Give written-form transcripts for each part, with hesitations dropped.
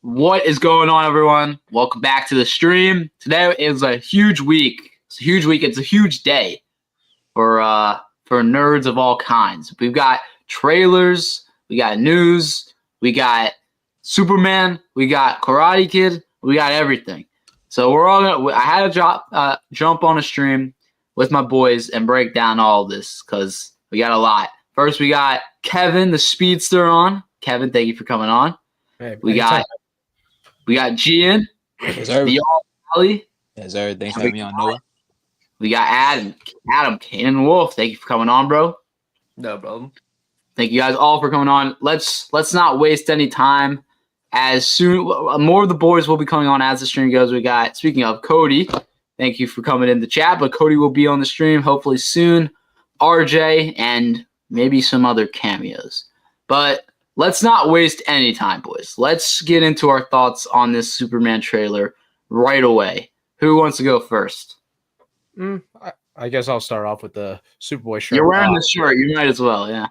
What is going on, everyone? Welcome back to the stream. Today is a huge week. It's a huge week. It's a huge day for nerds of all kinds. We've got trailers, we got news, we got Superman, we got Karate Kid, we got everything. So we're all gonna. I had to jump on a stream with my boys and break down all of this because we got a lot. First, we got Kevin, the speedster, on. Kevin, thank you for coming on. Hey, We anytime. got Gian, Yes, sir. the All Valley. Yes, sir. Thanks for having me on, Noah. We got Adam, Cannon Wolf. Thank you for coming on, bro. No problem. Thank you guys all for coming on. Let's not waste any time. As soon more of the boys will be coming on as the stream goes. We got, speaking of, Cody. Thank you for coming in the chat, but Cody will be on the stream hopefully soon. RJ and maybe some other cameos. But let's not waste any time, boys. Let's get into our thoughts on this Superman trailer right away. Who wants to go first? I guess I'll start off with the Superboy shirt. You're wearing the shirt. You might as well, yeah.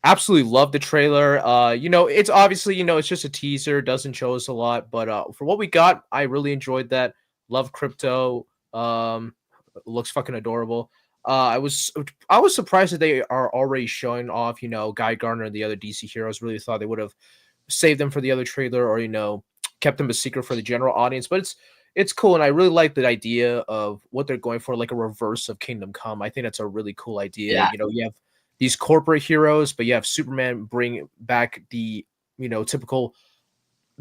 Absolutely love the trailer. It's obviously, it's just a teaser. Doesn't show us a lot. But for what we got, I really enjoyed that. Love Crypto. Looks fucking adorable. I was surprised that they are already showing off, Guy Gardner and the other DC heroes. Really thought they would have saved them for the other trailer or, kept them a secret for the general audience. But it's cool, and I really like the idea of what they're going for, like a reverse of Kingdom Come. I think that's a really cool idea. Yeah. You have these corporate heroes, but you have Superman bring back the, typical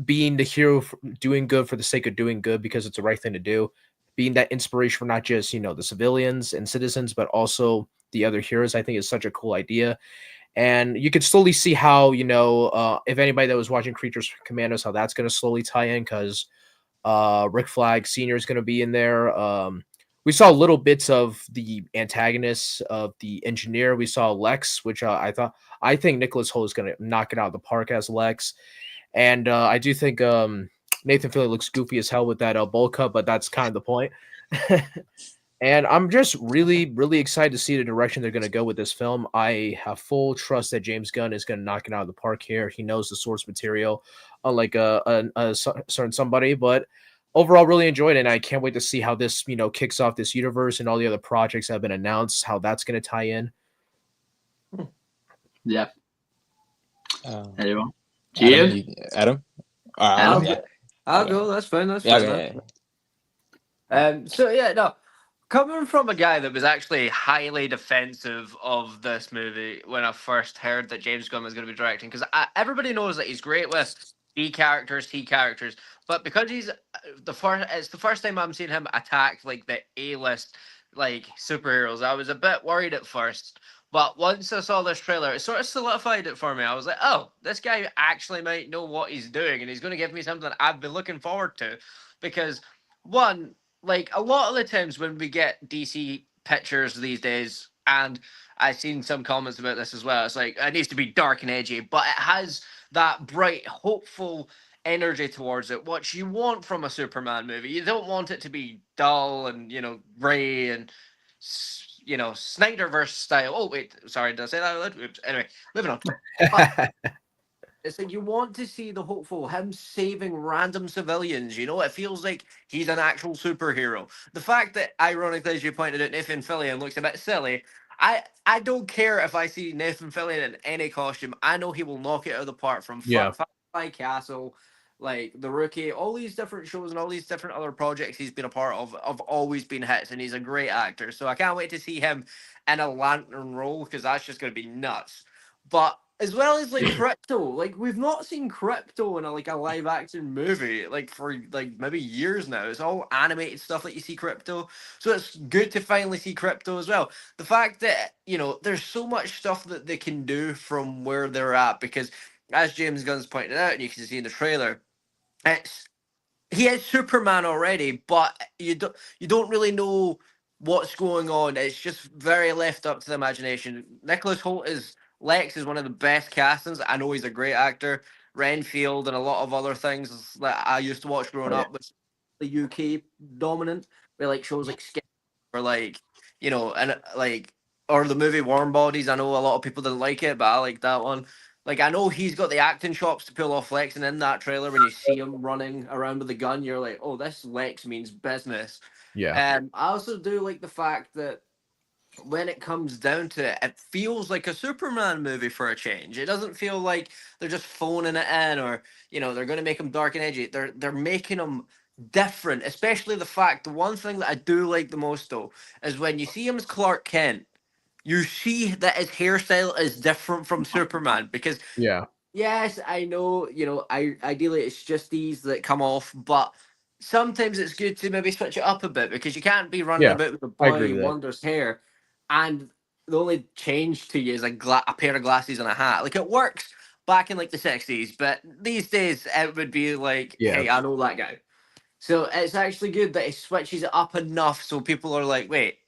being the hero, doing good for the sake of doing good because it's the right thing to do, being that inspiration for not just, the civilians and citizens, but also the other heroes. I think is such a cool idea. And you could slowly see how, if anybody that was watching Creatures Commandos, how that's going to slowly tie in because Rick Flag Sr. is going to be in there. We saw little bits of the antagonists of the engineer. We saw Lex, which I think Nicholas Hoult is going to knock it out of the park as Lex. And I do think Nathan Fillion looks goofy as hell with that bowl cut, but that's kind of the point. And I'm just really, really excited to see the direction they're going to go with this film. I have full trust that James Gunn is going to knock it out of the park here. He knows the source material, unlike a certain somebody. But overall, really enjoyed it, and I can't wait to see how this, kicks off this universe and all the other projects that have been announced, how that's going to tie in. Yeah. Anyone? Adam? I'll go. That's fine. That's Yeah, fine. okay. Coming from a guy that was actually highly defensive of this movie when I first heard that James Gunn was going to be directing, because everybody knows that he's great with C characters, but because he's it's the first time I'm seeing him attack like the A-list like superheroes. I was a bit worried at first, but once I saw this trailer, it sort of solidified it for me. I was like, oh, this guy actually might know what he's doing, and he's going to give me something I've been looking forward to, because one, like a lot of the times when we get DC pictures these days, and I've seen some comments about this as well, it's like it needs to be dark and edgy, but it has that bright, hopeful energy towards it, what you want from a Superman movie. You don't want it to be dull and, gray and, Snyderverse style. Oh, wait, sorry, did I say that? Oops. Anyway, moving on. It's like you want to see the hopeful, him saving random civilians, it feels like he's an actual superhero. The fact that, ironically, as you pointed out, Nathan Fillion looks a bit silly, I don't care if I see Nathan Fillion in any costume. I know he will knock it out of the park, from Firefly Castle, like The Rookie, all these different shows and all these different other projects he's been a part of have always been hits, and he's a great actor. So I can't wait to see him in a Lantern role, because that's just going to be nuts. But as well as like Crypto, like we've not seen Crypto in a live action movie like for like maybe years now. It's all animated stuff that you see Crypto, so it's good to finally see Crypto as well. The fact that there's so much stuff that they can do from where they're at, because as James Gunn's pointed out, and you can see in the trailer, he is Superman already, but you don't really know what's going on. It's just very left up to the imagination. Nicholas Hoult is Lex is one of the best castings. I know he's a great actor. Renfield and a lot of other things that I used to watch growing up was the UK dominant, where like shows like Skip or like and like or the movie Warm Bodies. I know a lot of people didn't like it, but I like that one. Like, I know he's got the acting chops to pull off Lex, and in that trailer, when you see him running around with a gun, you're like, oh, this Lex means business. Yeah. I also do like the fact that when it comes down to it, it feels like a Superman movie for a change. It doesn't feel like they're just phoning it in, or they're going to make him dark and edgy. They're making him different, especially the one thing that I do like the most though is when you see him as Clark Kent, you see that his hairstyle is different from Superman because Yeah. yes, I know, ideally it's just these that come off, but sometimes it's good to maybe switch it up a bit because you can't be running Yeah, about with a I agree boy with that. wonders hair and the only change to you is a pair of glasses and a hat. Like it works back in like the 60s, but these days it would be like, Yeah. hey, I know that guy. So it's actually good that he switches it up enough so people are like, wait,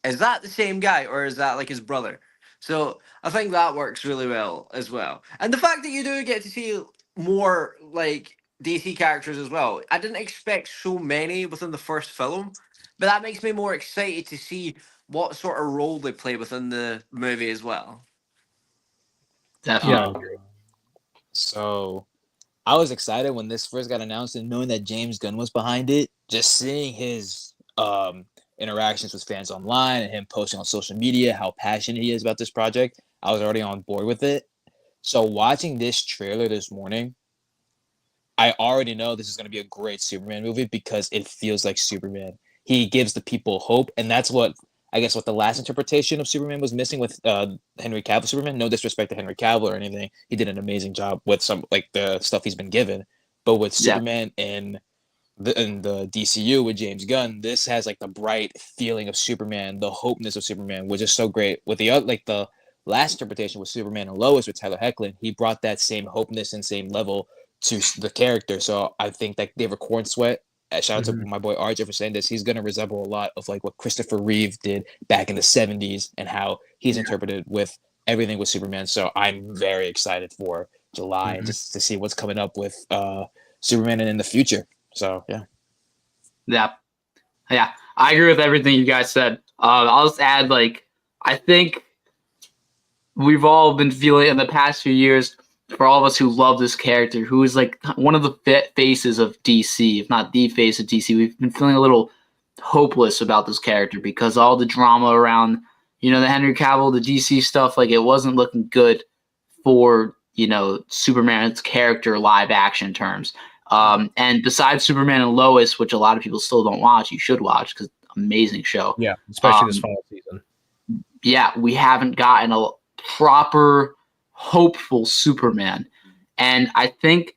is that the same guy or is that like his brother? So I think that works really well as well. And the fact that you do get to see more like DC characters as well. I didn't expect so many within the first film, but that makes me more excited to see what sort of role they play within the movie as well. Definitely. Yeah, I agree. So I was excited when this first got announced and knowing that James Gunn was behind it, just seeing his interactions with fans online and him posting on social media how passionate he is about this project. I was already on board with it. So watching this trailer this morning, I already know this is going to be a great Superman movie because it feels like Superman. He gives the people hope, and that's what I guess what the last interpretation of Superman was missing with Henry Cavill Superman. No disrespect to Henry Cavill or anything, he did an amazing job with some like the stuff he's been given. But with Superman in the DCU with James Gunn, this has like the bright feeling of Superman, the hopeness of Superman, which is so great. With the the last interpretation with Superman and Lois with Tyler Hoechlin, he brought that same hopeness and same level to the character. So I think that David Cornsweet, shout out to my boy RJ for saying this, he's going to resemble a lot of like what Christopher Reeve did back in the 70s and how he's interpreted with everything with Superman. So I'm very excited for July just to see what's coming up with Superman and in the future. So Yeah, I agree with everything you guys said. I'll just add, like, I think we've all been feeling in the past few years, for all of us who love this character, who is like one of the faces of DC, if not the face of DC, we've been feeling a little hopeless about this character because all the drama around, the Henry Cavill, the DC stuff, like it wasn't looking good for, Superman's character live action terms. And besides Superman and Lois, which a lot of people still don't watch, you should watch because amazing show. Yeah, especially this final season. Yeah, we haven't gotten a proper hopeful Superman. And I think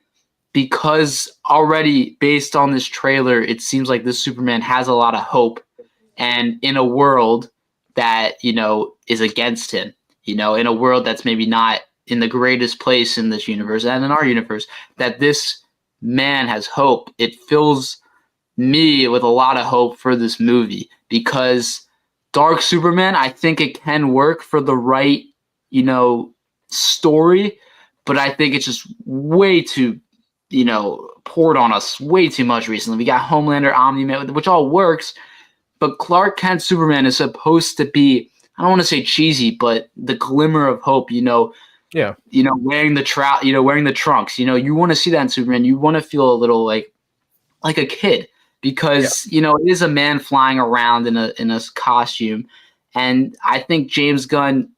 because already based on this trailer, it seems like this Superman has a lot of hope and in a world that, is against him, in a world that's maybe not in the greatest place in this universe and in our universe, that this man has hope. It fills me with a lot of hope for this movie because Dark Superman, I think it can work for the right, story, but I think it's just way too, poured on us way too much recently. We got Homelander, Omni-Man, which all works, but Clark Kent Superman is supposed to be, I don't want to say cheesy, but the glimmer of hope, wearing wearing the trunks, you want to see that in Superman. You want to feel a little like a kid because, it is a man flying around in a costume. And I think James Gunn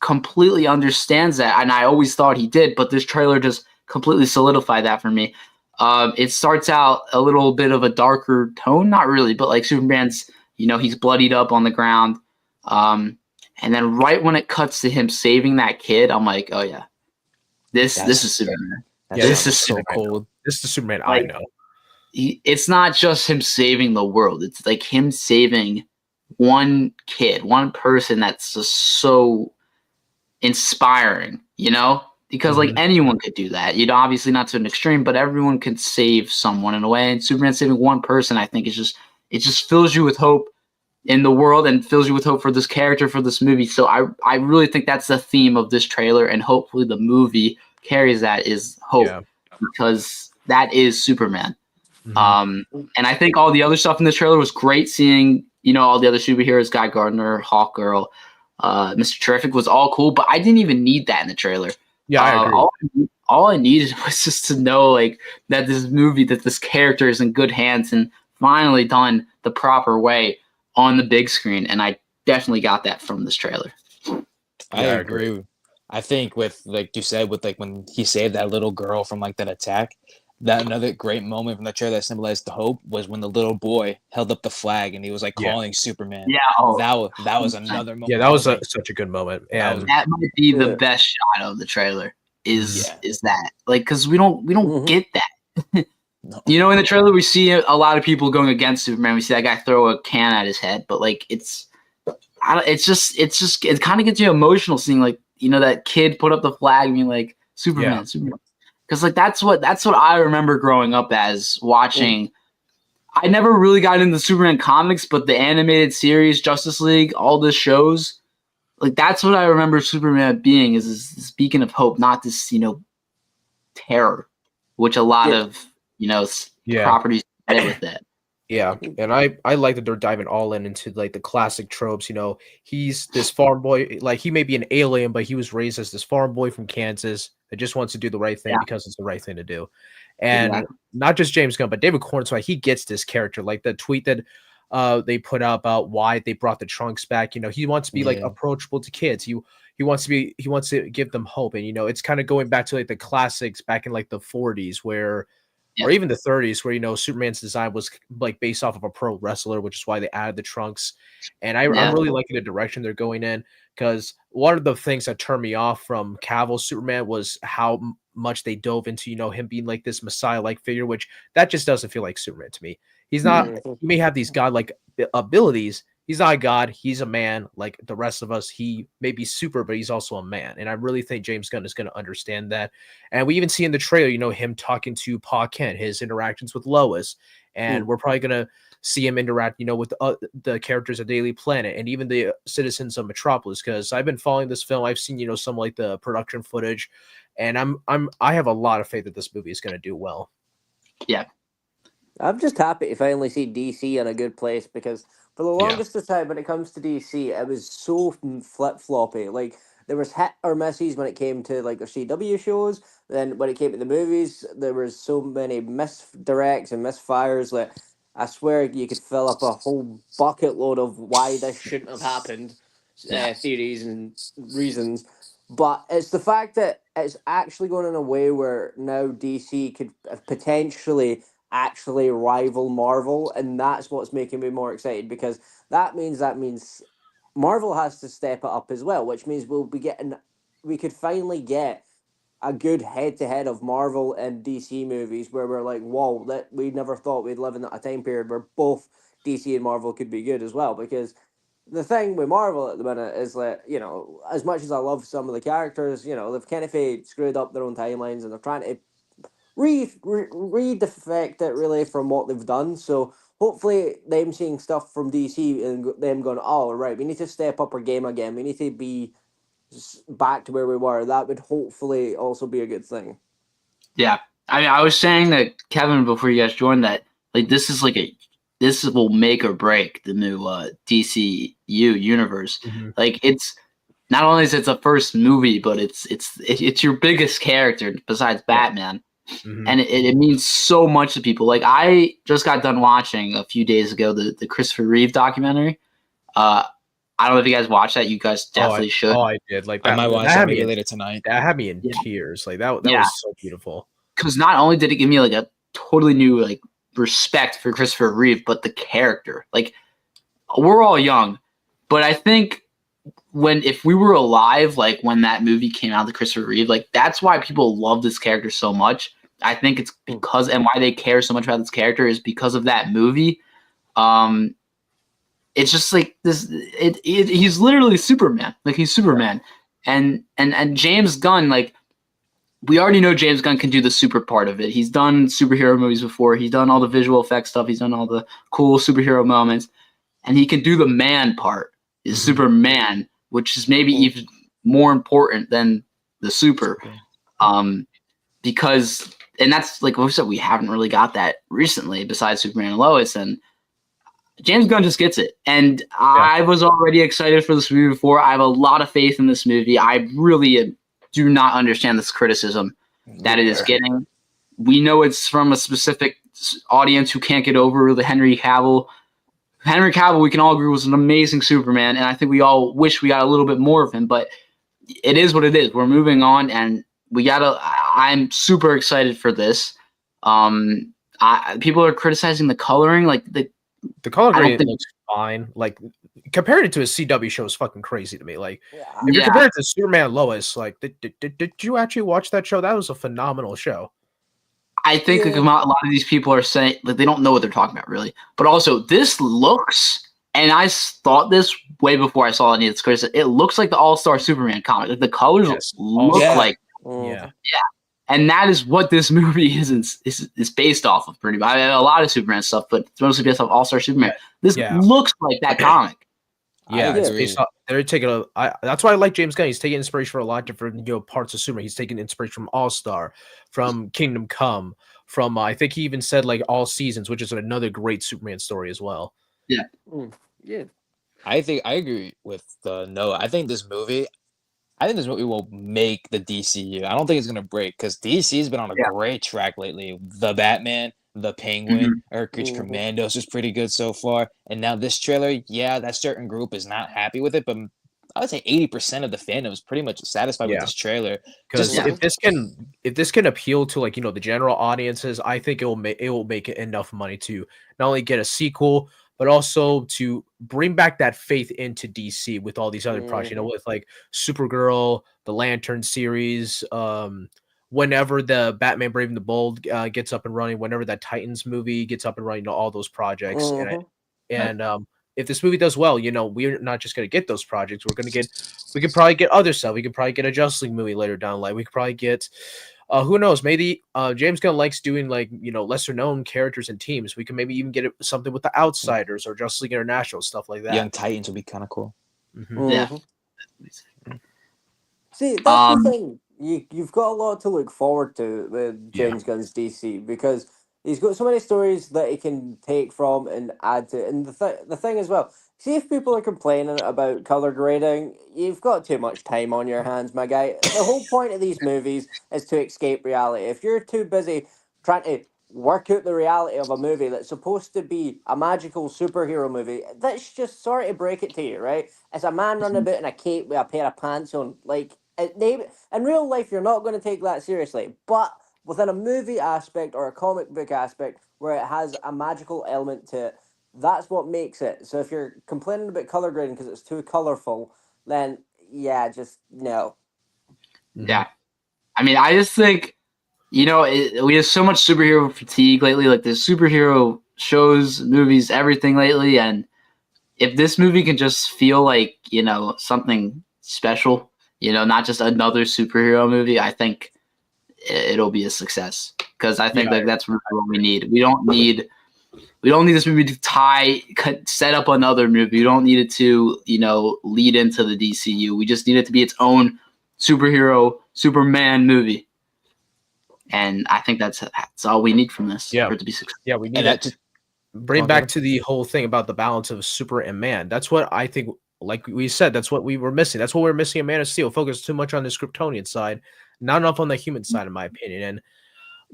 completely understands that. And I always thought he did, but this trailer just completely solidified that for me. It starts out a little bit of a darker tone, not really, but like Superman's, he's bloodied up on the ground. And then right when it cuts to him saving that kid, I'm like, oh yeah, this is Superman. This is so cold. This is the Superman I know. It's not just him saving the world. It's like him saving one kid, one person that's just so inspiring, because like anyone could do that, obviously not to an extreme, but everyone can save someone in a way. And Superman saving one person, I think it just fills you with hope in the world and fills you with hope for this character, for this movie. So I really think that's the theme of this trailer, and hopefully the movie carries that, is hope, because that is Superman. And I think all the other stuff in this trailer was great. Seeing, all the other superheroes, Guy Gardner, Hawkgirl, Mr. Terrific was all cool, but I didn't even need that in the trailer. Yeah, I agree. All I needed was just to know like that this character is in good hands and finally done the proper way on the big screen, and I definitely got that from this trailer. I Yeah, I agree. I think with like you said, with like when he saved that little girl from like that attack, that another great moment from the trailer that symbolized the hope was when the little boy held up the flag and he was like Yeah. calling Superman. Yeah, That was another moment. Yeah, that was such a good moment. That And that might be the Yeah. best shot of the trailer. Is Yeah. that like because we don't Mhm. get that. No. You know, in the trailer we see a lot of people going against Superman. We see that guy throw a can at his head, but like it kind of gets you emotional seeing like that kid put up the flag and being like Superman, Superman. Because like that's what I remember growing up as watching. I never really got into Superman comics, but the animated series, Justice League, all the shows, like that's what I remember Superman being is this beacon of hope, not this terror, which a lot Yeah. of Yeah. properties get with that. yeah, and I like that they're diving all into like the classic tropes. He's this farm boy, like he may be an alien, but he was raised as this farm boy from Kansas that just wants to do the right thing Yeah. because it's the right thing to do. And Exactly. not just James Gunn, but David Cornswell, he gets this character. Like the tweet that they put out about why they brought the Trunks back. He wants to be like Yeah. approachable to kids. He wants to give them hope. And it's kind of going back to like the classics back in like the 40s where or even the 30s where Superman's design was like based off of a pro wrestler, which is why they added the Trunks. And I'm really liking the direction they're going in, because one of the things that turned me off from Cavill's Superman was how much they dove into him being like this messiah-like figure, which that just doesn't feel like Superman to me. He's not. He may have these godlike abilities. He's not a god. He's a man like the rest of us. He may be super, but he's also a man. And I really think James Gunn is going to understand that. And we even see in the trailer, him talking to Pa Kent, his interactions with Lois. And we're probably going to see him interact, with the characters of Daily Planet and even the citizens of Metropolis. Because I've been following this film. I've seen, some like the production footage. And I have a lot of faith that this movie is going to do well. Yeah. I'm just happy to finally see DC in a good place, because for the longest of time when it comes to DC, it was so flip-floppy. Like, there was hit or misses when it came to like their CW shows. Then when it came to the movies, there was so many misdirects and misfires that I swear you could fill up a whole bucket load of why this shouldn't have happened, theories and reasons. But it's the fact that it's actually going in a way where now DC could potentially actually rival Marvel, and that's what's making me more excited, because that means Marvel has to step it up as well, which means we could finally get a good head-to-head of Marvel and DC movies where we're like, whoa, that we never thought we'd live in a time period where both DC and Marvel could be good as well. Because the thing with Marvel at the minute is that, as much as I love some of the characters, they've kind of screwed up their own timelines, and they're trying to redefect it really from what they've done. So hopefully them seeing stuff from DC and them going, oh, right, we need to step up our game again. We need to be back to where we were. That would hopefully also be a good thing. Yeah. I mean, I was saying that, Kevin, before you guys joined, that like this will make or break the new DCU universe. Mm-hmm. Like, it's not only is it the first movie, but it's your biggest character besides Batman. Mm-hmm. And it means so much to people. Like, I just got done watching a few days ago the Christopher Reeve documentary. I don't know if you guys watched that. You guys definitely should. Oh, I did. Like, I might watch that maybe later tonight. That had me in tears. Like that was so beautiful. Because not only did it give me like a totally new like respect for Christopher Reeve, but the character. Like, we're all young, but I think if we were alive, like when that movie came out, the Christopher Reeve, like that's why people love this character so much. I think it's because, and why they care so much about this character is because of that movie. It's just like this. He's literally Superman. Like, he's Superman, and James Gunn. Like, we already know James Gunn can do the super part of it. He's done superhero movies before. He's done all the visual effects stuff. He's done all the cool superhero moments, and he can do the man part. Is Superman, which is maybe even more important than the super, because, and that's like we said, we haven't really got that recently besides Superman and Lois, and James Gunn just gets it. And I was already excited for this movie before. I have a lot of faith in this movie. I really am do not understand this criticism that it is getting. We know it's from a specific audience who can't get over the Henry Cavill. Henry Cavill, we can all agree, was an amazing Superman, and I think we all wish we got a little bit more of him, but it is what it is. We're moving on, and I'm super excited for this. People are criticizing the coloring, like the color grading looks fine. Like compared it to a CW show is fucking crazy to me. Like if you're comparing it to Superman and Lois, like did you actually watch that show? That was a phenomenal show. I think a lot of these people are saying that they don't know what they're talking about, really. But also, this looks, and I thought this way before I saw any of this criticism, it looks like the All-Star Superman comic. Like the colors look like, and that is what this movie is based off of. Pretty much, I mean, a lot of Superman stuff, but it's mostly based off All-Star Superman. This looks like that comic. Yeah, it's based off, they're taking that's why I like James Gunn. He's taking inspiration from a lot of different parts of Superman. He's taking inspiration from All Star, from Kingdom Come, from I think he even said like All Seasons, which is another great Superman story as well. Yeah, yeah. I agree with Noah. I think this movie will make the DCU. I don't think it's gonna break because DC's been on a great track lately. The Batman, the Penguin, Earthquake Commandos is pretty good so far. And now this trailer, that certain group is not happy with it, but I would say 80% of the fandom is pretty much satisfied with this trailer. Because if this can appeal to like the general audiences, I think it will make enough money to not only get a sequel, but also to bring back that faith into DC with all these other projects. With like Supergirl, the Lantern series, whenever the Batman Brave and the Bold gets up and running, whenever that Titans movie gets up and running, all those projects. And if this movie does well, we're not just going to get those projects. We could probably get other stuff. We could probably get a Justice League movie later down the line. We could probably get, who knows, maybe James Gunn likes doing like, lesser known characters and teams. We can maybe even get something with the Outsiders or Justice League International, stuff like that. Young Titans would be kind of cool. Yeah. See, that's the thing. You've got a lot to look forward to with James Gunn's DC because he's got so many stories that he can take from and add to. And the thing as well, see if people are complaining about color grading, you've got too much time on your hands, my guy. The whole point of these movies is to escape reality. If you're too busy trying to work out the reality of a movie that's supposed to be a magical superhero movie, that's just sorry to break it to you, right? It's a man running about in a cape with a pair of pants on. Like, in real life, you're not going to take that seriously. But within a movie aspect or a comic book aspect where it has a magical element to it, that's what makes it. So if you're complaining about color grading because it's too colorful, then just no. Yeah. I mean, I just think, we have so much superhero fatigue lately, like the superhero shows, movies, everything lately. And if this movie can just feel like, something special, not just another superhero movie, I think it'll be a success. Because I think that's really what we need. We don't need this movie to set up another movie. We don't need it to, lead into the DCU. We just need it to be its own Superman movie. And I think that's all we need from this for it to be successful. Yeah, we need that to bring back to the whole thing about the balance of super and man. That's what I think, like we said, that's what we were missing. That's what we were missing in Man of Steel. Focus too much on the Kryptonian side, not enough on the human side, in my opinion. And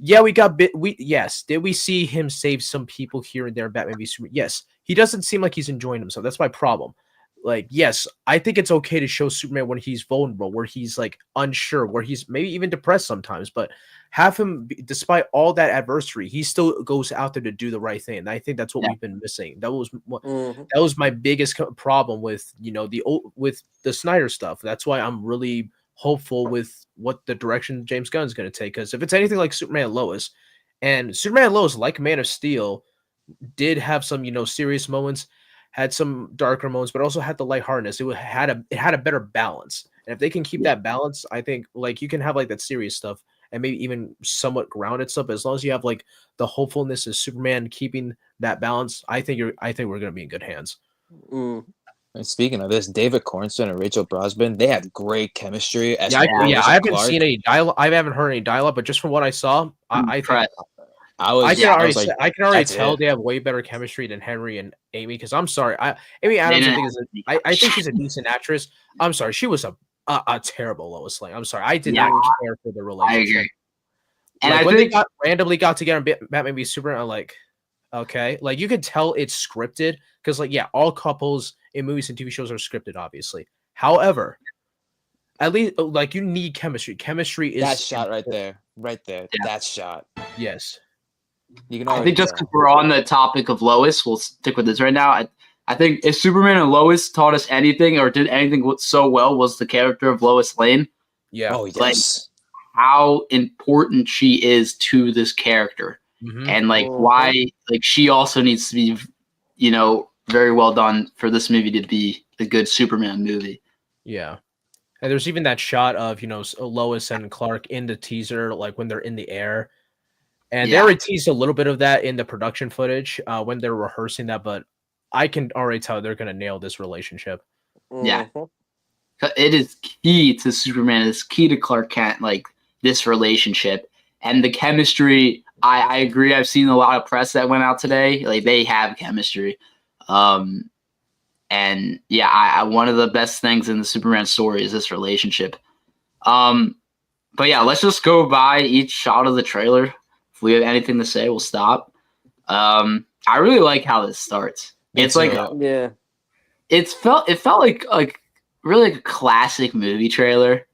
did we see him save some people here and there in Batman v Superman? Yes. He doesn't seem like he's enjoying himself. That's my problem. Like, yes, I think it's okay to show Superman when he's vulnerable, where he's like unsure, where he's maybe even depressed sometimes, but have him, despite all that adversity, he still goes out there to do the right thing. And I think that's what we've been missing. That was my biggest problem with, with the Snyder stuff. That's why I'm really hopeful with what the direction James Gunn is going to take. Because if it's anything like Superman and Lois, like Man of Steel, did have some, serious moments, had some darker moments, but also had the lightheartedness. It had a better balance. And if they can keep that balance, I think like you can have like that serious stuff and maybe even somewhat grounded stuff. As long as you have like the hopefulness of Superman keeping that balance, I think we're going to be in good hands. And speaking of this, David Cornston and Rachel Brosnahan, they have great chemistry. I haven't seen any dialogue. I haven't heard any dialogue, but just from what I saw, I can already tell they have way better chemistry than Henry and Amy. Because I'm sorry, Amy Adams, I think she's a decent actress. I'm sorry, she was a a terrible Lois Lane. I'm sorry, I did Yeah, not care for the I relationship. agree. And Like I when think they randomly got together and Batman v Superman, I'm like, okay, like you could tell it's scripted because, like, yeah, all couples in movies and TV shows are scripted, obviously. However, at least like you need chemistry. Chemistry is That shot right important. there, Yeah. that shot. Yes. You can I already think just tell. because we're on the topic of Lois, we'll stick with this right now. I think if Superman and Lois taught us anything or did anything so well was the character of Lois Lane, Yeah. Oh like yes. how important she is to this character. Mhm. And like Mhm. why like she also needs to be, very well done for this movie to be a good Superman movie. Yeah. And there's even that shot of, Lois and Clark in the teaser, like when they're in the air. And they Yeah. already teased a little bit of that in the production footage when they're rehearsing that, but I can already tell they're going to nail this relationship. Yeah. Mhm. It is key to Superman. It's key to Clark Kent, like this relationship and the chemistry. I agree. I've seen a lot of press that went out today. Like they have chemistry. And yeah, one of the best things in the Superman story is this relationship. But yeah, let's just go by each shot of the trailer. If we have anything to say, we'll stop. I really like how this starts. Me It's like too. Yeah. it felt like really like a classic movie trailer.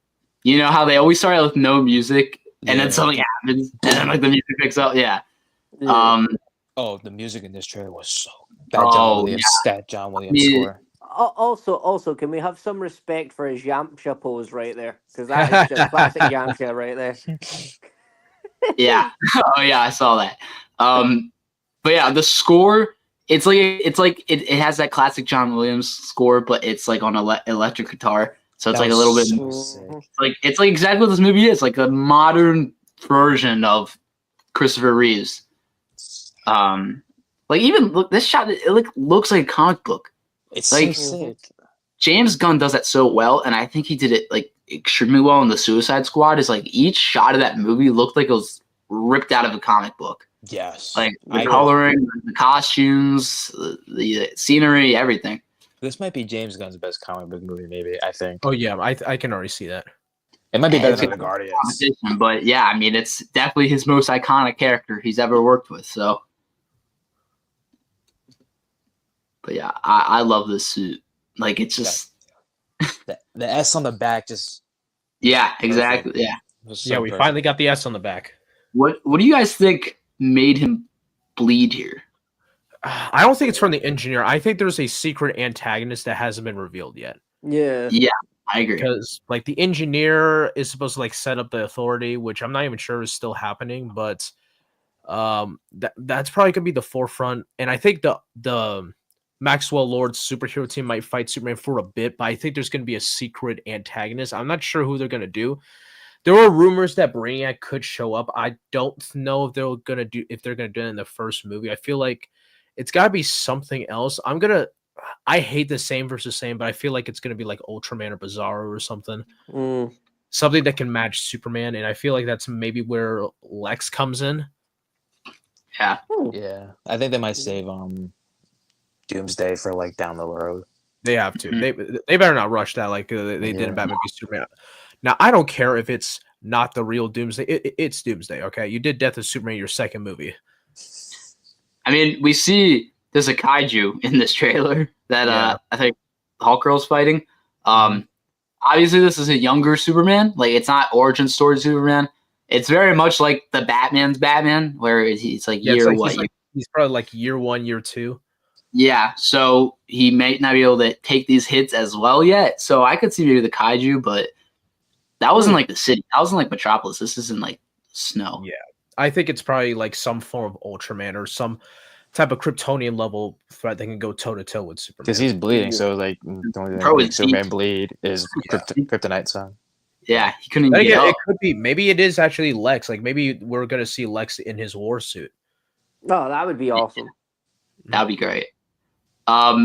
You know how they always start out with no music and then Yeah. something happens and then like the music picks up. Yeah. Yeah. Oh, the music in this trailer was so Oh, that John Williams Yeah. score. Also, can we have some respect for his Yamcha pose right there? Because that is just classic Yamcha right there. yeah. Oh yeah, I saw that. But yeah, the score. It's like it has that classic John Williams score, but it's like on electric guitar. So it's That like a was little bit so Mhm. sick. it's like exactly what this movie is, like a modern version of Christopher Reeves. Like even look this shot, it looks like a comic book. It's Like- so sick. James Gunn does that so well, and I think he did it like extremely well in the Suicide Squad. Is like each shot of that movie looked like it was ripped out of a comic book. Yes. Like the I- coloring, the costumes, the scenery, everything. This might be James Gunn's best comic book movie, maybe. I think Oh, yeah. I can already see that. it might be Yeah, better it's than a the Guardians. Competition, but yeah, I mean, it's definitely his most iconic character he's ever worked with. So, but yeah, I love this suit. Like it's just The S on the back just yeah, exactly. Yeah. was so Yeah, we perfect. finally got the S on the back. What do you guys think made him bleed here? I don't think it's from the engineer. I think there's a secret antagonist that hasn't been revealed yet. Yeah. I agree. Because like the engineer is supposed to like set up the authority, which I'm not even sure is still happening, but that's probably gonna be the forefront. And I think the Maxwell Lord's superhero team might fight Superman for a bit, but I think there's gonna be a secret antagonist. I'm not sure who they're gonna do. There were rumors that Brainiac could show up. I don't know if they're gonna do it in the first movie. I feel like it's gotta be something else. I hate the same versus same, but I feel like it's gonna be like Ultraman or Bizarro or something. Mm. Something that can match Superman, and I feel like that's maybe where Lex comes in. Yeah. Yeah, I think they might save Doomsday for like down the road. They have to. They better not rush that like they did in Batman v Superman. Now I don't care if it's not the real Doomsday. It's Doomsday. Okay, you did Death of Superman, your second movie. I mean, we see there's a kaiju in this trailer that Yeah. I think Hulk Girl's fighting. Obviously, this is a younger Superman. Like, it's not origin story Superman. It's very much like the Batman's Batman, where he's like Yeah, it's year like what? he's probably like year 1, year 2. Yeah, so he may not be able to take these hits as well yet. So I could see maybe the kaiju, but that wasn't like the city. That wasn't like Metropolis. This isn't like snow. Yeah. I think it's probably like some form of Ultraman or some type of Kryptonian level threat that can go toe to toe with Superman. Because he's bleeding, so like the only thing that Probably makes Superman deep. bleed is Yeah. Kryptonite. So Yeah, he couldn't Then even again, get it up. could be. Maybe it is actually Lex. Like maybe we're gonna see Lex in his war suit. Oh, that would be awesome. That'd be great. All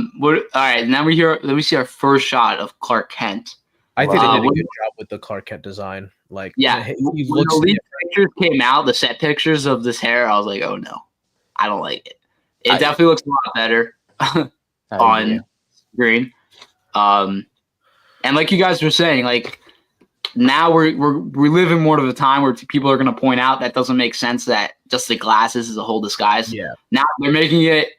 right, now we see our first shot of Clark Kent. I think they Wow. did a good job with the Clark Kent design. Like, Yeah, he when looks. the lead pictures came out, the set pictures of this hair, I was like, oh no, I don't like it. It definitely looks a lot better I agree. on screen. And like you guys were saying, like now we're living more of the time where people are going to point out that doesn't make sense that just the glasses is a whole disguise. Yeah. Now they're making it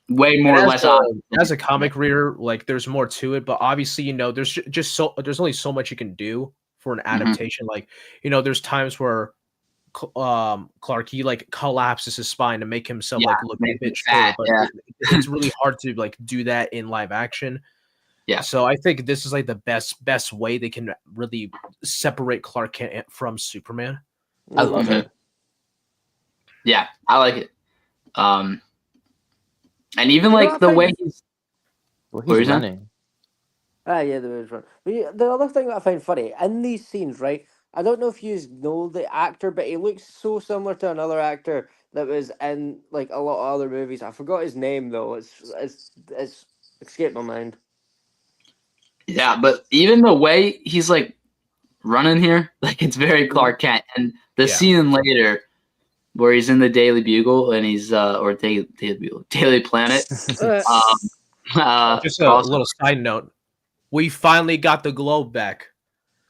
way more or And less obvious. as a comic reader, like there's more to it, but obviously, there's there's only so much you can do for an adaptation. Like, there's times where Clark, he like collapses his spine to make himself like look a bit shorter, but it's really hard to like do that in live action. Yeah. So I think this is like the best way they can really separate Clark Kent from Superman. I love it. Yeah, I like it. And even You know like what the I way think- he's Well, What he's was that? running. Yeah, there is one. But the other thing that I find funny in these scenes, right? I don't know if you know the actor, but he looks so similar to another actor that was in like a lot of other movies. I forgot his name though. It's escaped my mind. Yeah, but even the way he's like running here, like it's very Clark Kent. And the Yeah. scene later where he's in the Daily Bugle and he's or Daily Bugle, Daily Planet. Just a also- little side note: we finally got the globe back.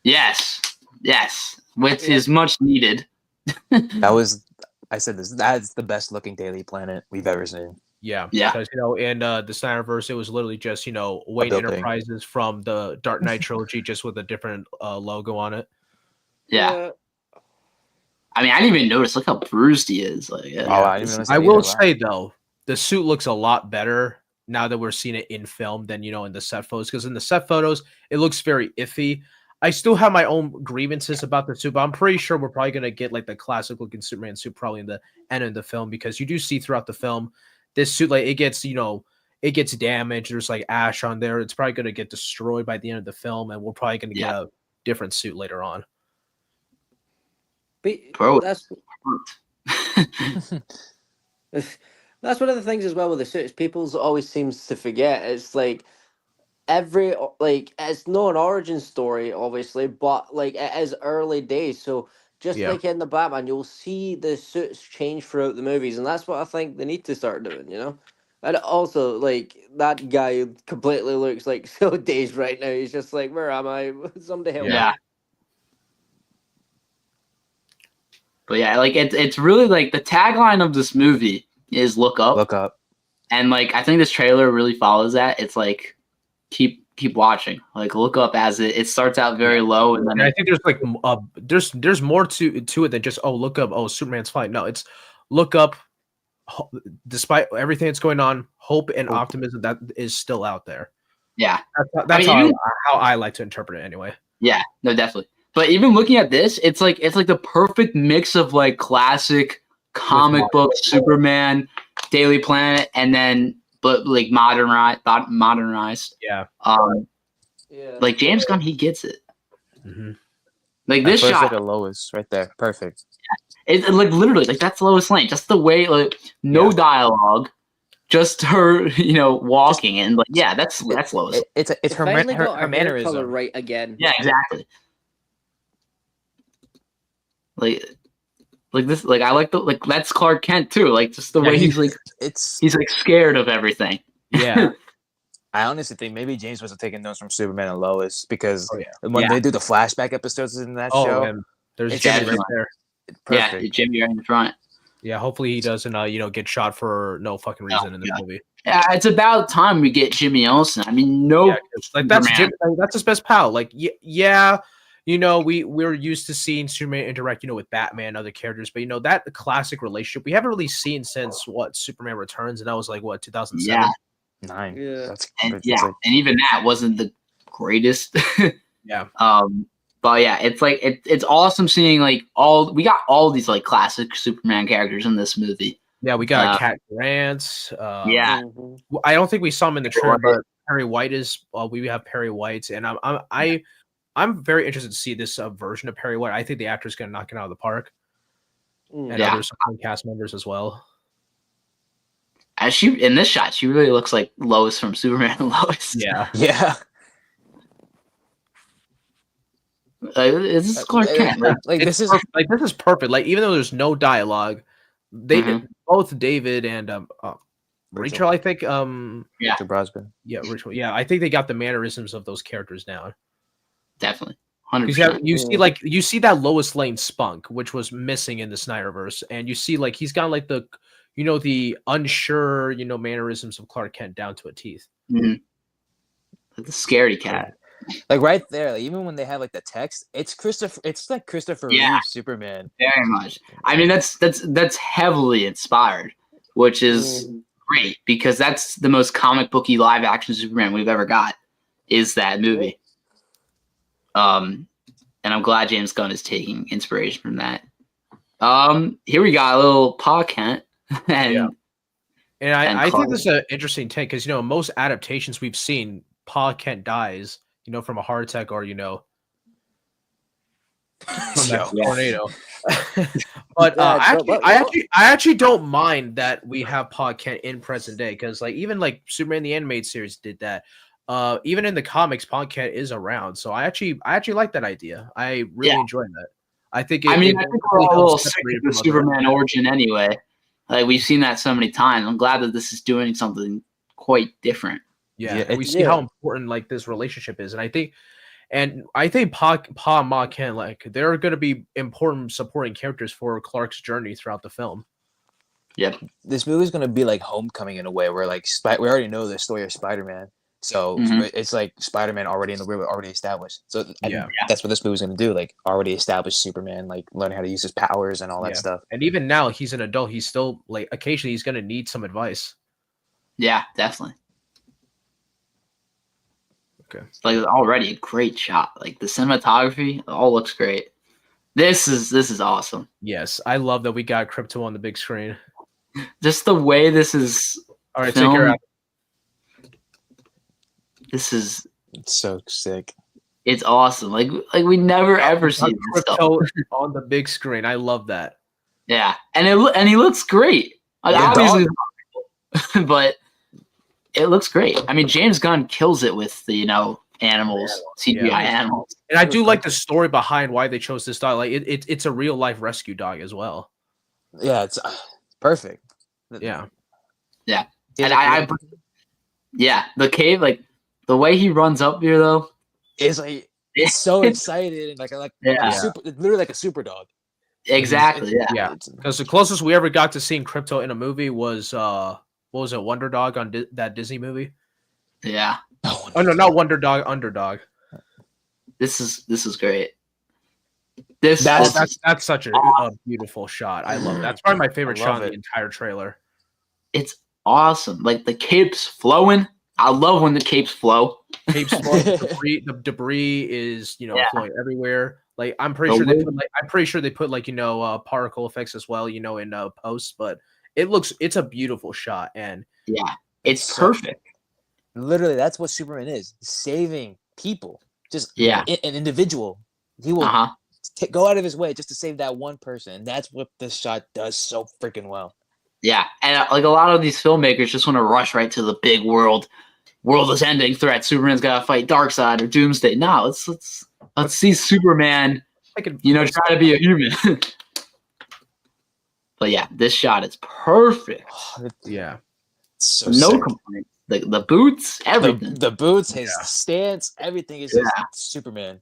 yes, which is much needed. I said this. That's the best looking Daily Planet we've ever seen. Yeah, Yeah. Because in the Snyderverse, it was literally just Wayne building. Enterprises from the Dark Knight trilogy, just with a different logo on it. Yeah. I mean, I didn't even notice. Look how bruised he is. Like, Oh, I didn't even notice I that will either. Wow. say though, the suit looks a lot better now that we're seeing it in film than in the set photos. Because in the set photos, it looks very iffy. I still have my own grievances about the suit, but I'm pretty sure we're probably gonna get like the classic looking Superman suit probably in the end of the film, because you do see throughout the film this suit, like it gets it gets damaged. There's like ash on there. It's probably gonna get destroyed by the end of the film, and we're probably gonna get a different suit later on. But Bro. that's that's one of the things as well with the suits. People always seems to forget. It's like it's not an origin story, obviously, but like it is early days. So just Yeah. like in the Batman, you'll see the suits change throughout the movies, and that's what I think they need to start doing. And also, like that guy completely looks like so dazed right now. He's just like, "Where am I? Somebody help Yeah. me!" But yeah, like it's really like the tagline of this movie is "Look up," Look up. and like I think this trailer really follows that. It's like keep watching, like look up as it starts out very low, and then And I think there's like there's more to it than just look up, Superman's fine. No, it's look up. Despite everything that's going on, hope and optimism that is still out there. yeah, That's I mean, how I like to interpret it anyway. yeah, no, definitely. But even looking at this, it's like the perfect mix of like classic comic book Superman, Daily Planet, and then but like modernized. Yeah. Yeah. Like James Gunn, he gets it. Mm-hmm. Like At this first, shot, like a Lois right there. Perfect. it's like literally like that's Lois Lane. Just the way, like no dialogue, just her, walking and like that's Lois. It's They her finally got her her hair mannerism. color right again. Yeah, exactly. Like this, like I like that's Clark Kent too. Like just the way he's like he's like scared of everything. Yeah. I honestly think maybe James was taking notes from Superman and Lois, because Oh, yeah. when they do the flashback episodes in that show, And there's It's Jimmy right excellent. there. it's perfect. Yeah, Jimmy right in the front. Yeah, hopefully he doesn't get shot for no fucking reason in this movie. Yeah, it's about time we get Jimmy Olsen. I mean, Yeah, 'cause, like that's Superman. that's his best pal. Like yeah, we're used to seeing Superman interact, with Batman and other characters, but that classic relationship we haven't really seen since Superman Returns, and that was like 2007. Yeah, 9. Yeah. That's and it's yeah, like- and even that wasn't the greatest. Yeah. But yeah, it's like it's awesome seeing like we got all these like classic Superman characters in this movie. Yeah, we got Cat Grant. Yeah. Mhm. I don't think we saw him in the trailer, Right. but Perry White is. We have Perry White, and I'm very interested to see this version of Perry White. I think the actor's gonna knock it out of the park, and Yeah. other supporting cast members as well. As she in this shot, she really looks like Lois from Superman and Lois. Yeah, yeah. This is Clark Kent. Like It's this is perfect. Like this is perfect. Like even though there's no dialogue, they Mhm. both David and Rachel, I think. Rachel Brosnan. Yeah, Rachel. Yeah, I think they got the mannerisms of those characters down. definitely, 100%. Because you see that Lois Lane spunk, which was missing in the Snyderverse, and you see like he's got like the the unsure mannerisms of Clark Kent down to a teeth. Mhm. The scaredy cat. Like right there, like, even when they have like the text, it's like Christopher Yeah. Reeve Superman. Very much. I mean, that's heavily inspired, which is great because that's the most comic booky live action Superman we've ever got. Is that movie? And I'm glad James Gunn is taking inspiration from that. Here we got a little Pa Kent, and And I think Clark. this is an interesting take because most adaptations we've seen, Pa Kent dies, from a heart attack or from that Yo. tornado. But Yeah, I actually don't mind that we have Pa Kent in present day because like even like Superman the animated series did that. Even in the comics, Pa Kent is around, so I actually like that idea. I really enjoy that. I think. I think we're all a little helps sick separate of it the from other- Superman origin anyway. Like we've seen that so many times. I'm glad that this is doing something quite different. Yeah, Yeah, and we see how important like this relationship is, and I think Pa and Ma Kent, like they're going to be important supporting characters for Clark's journey throughout the film. Yep. This movie is gonna be like Homecoming in a way, where like we already know the story of Spider-Man, so Mhm. it's like Spider-Man already in the real, already established. So I Yeah. think that's what this movie's gonna do, like already established Superman, like learning how to use his powers and all that Yeah. stuff. And even now, he's an adult. He's still like occasionally he's going to need some advice. Yeah, definitely. Okay. Like already a great shot. Like the cinematography all looks great. This is awesome. Yes, I love that we got Crypto on the big screen. Just the way this is All right, take care. filmed. This is It's so sick. it's awesome. Like we never ever see this stuff. Crypto on the big screen. I love that. Yeah, and he looks great. Like, Yeah, obviously, but it looks great. I mean, James Gunn kills it with the animals, CGI Yeah. animals. And I do like the story behind why they chose this dog. Like it's a real life rescue dog as well. Yeah, it's perfect. Yeah. Yeah, And yeah, the cave, like the way he runs up here though. it's like it's so excited and like Yeah. it's literally like a super dog. Exactly. Yeah. Yeah. Because the closest we ever got to seeing Crypto in a movie was what was it, Wonder Dog on that Disney movie? Yeah. Oh no, not Wonder Dog, Underdog. This is great. This That's such a beautiful shot. I love that. That's probably my favorite I love shot in the it. entire trailer. it's awesome. Like the cape's flowing. I love when the capes flow. Capes flowing, the debris is Yeah. flowing everywhere. Like I'm pretty The sure they put like particle effects as well, in post, but it's a beautiful shot and Yeah. It's So- perfect. Literally, that's what Superman is: saving people. Just Yeah. an individual. He will Uh-huh. go out of his way just to save that one person. And that's what this shot does so freaking well. Yeah. And like a lot of these filmmakers just want to rush right to the big world is ending threat. Superman's gotta fight Darkseid or Doomsday. No, let's see Superman, I could try to be a human. But yeah, this shot is perfect. yeah. It's so No sick. complaints. The boots, everything. The boots, his stance, everything is just Superman.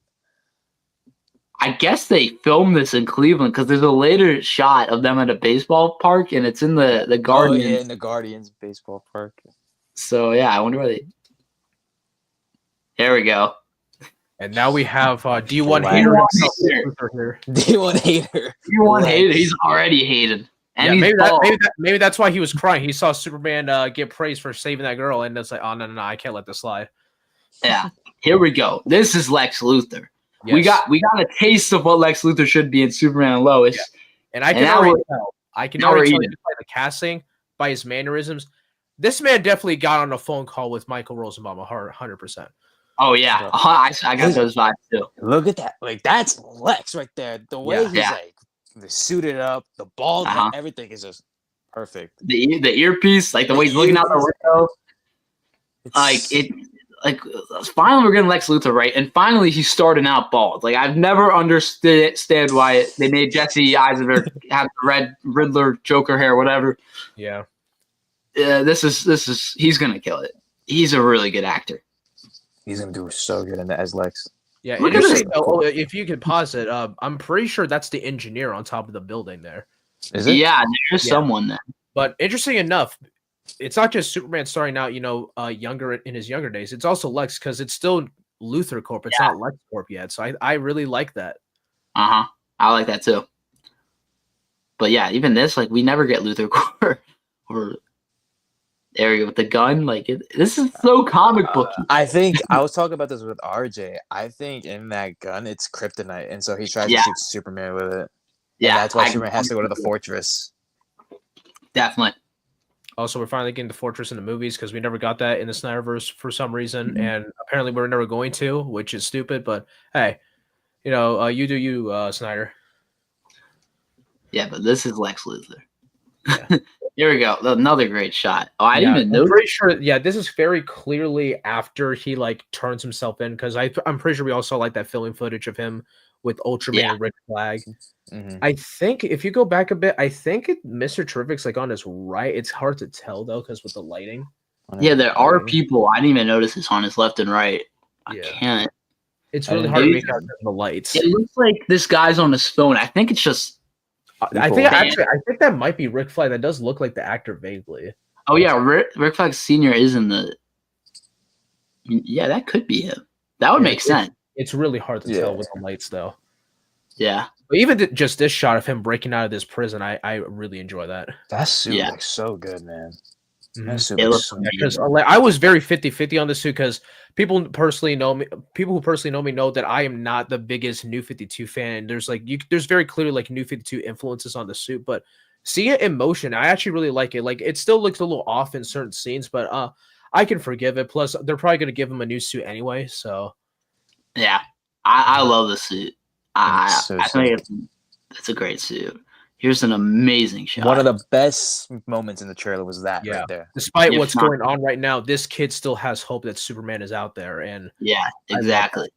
I guess they filmed this in Cleveland because there's a later shot of them at a baseball park and it's in the Oh Guardians. yeah, in the Guardians baseball park. So yeah, I wonder where they. There we go. And now we have D1 Wow. hater D1 himself hater. Luther here. D1 hater. You want Right. hated? He's already hated. And Yeah, he's bald. maybe that's why he was crying. He saw Superman get praised for saving that girl, and it's like, oh no, I can't let this slide. Yeah. Here we go. This is Lex Luthor. We Yes. got a taste of what Lex Luthor should be in Superman and Lois. Yeah. And I can now already we're- tell. I can now already we're tell even. just by the casting, by his mannerisms. This man definitely got on a phone call with Michael Rosenbaum 100%. Oh yeah, I got those vibes too. Look at that. Like that's Lex right there. The way Yeah. he's Yeah. like suited up, the bald head, Uh-huh. everything is just perfect. The earpiece, like the way he's looking out the window, finally we're getting Lex Luthor right, and finally he's starting out bald. Like I've never understood why they made Jesse Eisenberg have the red Riddler Joker hair, whatever. Yeah. This is he's gonna kill it. He's a really good actor. He's gonna do so good in that as Lex. Yeah, Look at interesting. this. Though, if you could pause it, I'm pretty sure that's the engineer on top of the building there. Is it? Yeah, there's Yeah. someone there. But interesting enough, it's not just Superman starting out, younger in his younger days. It's also Lex because it's still Luthor Corp. It's not Lex Corp yet. So I really like that. Uh-huh. I like that too. But yeah, even this, like, we never get Luthor Corp or area with the gun. Like, this is so comic booky. I think I was talking about this with RJ. I think in that gun it's kryptonite, and so he tries to Yeah. shoot Superman with it. Yeah, And that's why I Superman has to go to the fortress. definitely. Also, we're finally getting the Fortress in the movies because we never got that in the Snyderverse for some reason, Mhm. and apparently we're never going to, which is stupid. But hey, you do you, Snyder. Yeah, but this is Lex Luthor. Yeah. Here we go. Another great shot. Oh, I Yeah, didn't even I'm know. pretty sure. Yeah, this is very clearly after he like turns himself in because I'm pretty sure we all saw like that filming footage of him with Ultraman Yeah. and Rick Flag. Mhm. I think if you go back a bit, I think Mr. Terrific's like on his right. It's hard to tell though because with the lighting. Yeah, there are people. I didn't even notice this on his left and right. I Yeah. can't. It's I really didn't hard to know make either. out because of the lights. It looks like this guy's on his phone. I think it's just. I think I think that might be Rick Flag. That does look like the actor vaguely. Oh yeah, Rick Flag Sr. is in the. Yeah, that could be him. That would Yeah, make sense. It's really hard to tell Yeah. with the lights though. Yeah. But even just this shot of him breaking out of this prison, I really enjoy that. That suit Yeah. looks so good, man. Mhm. That suit It looks looks so Because good. I was very 50-50 on this suit because people who personally know me know that I am not the biggest New 52 fan. And there's there's very clearly like New 52 influences on the suit, but seeing it in motion, I actually really like it. Like it still looks a little off in certain scenes, but I can forgive it. Plus, they're probably gonna give him a new suit anyway. So Yeah. I love the suit. I so think it's a great suit. Here's an amazing shot. One of the best moments in the trailer was that Yeah. right there. despite If what's not- going on right now, this kid still has hope that Superman is out there. And Yeah, love exactly.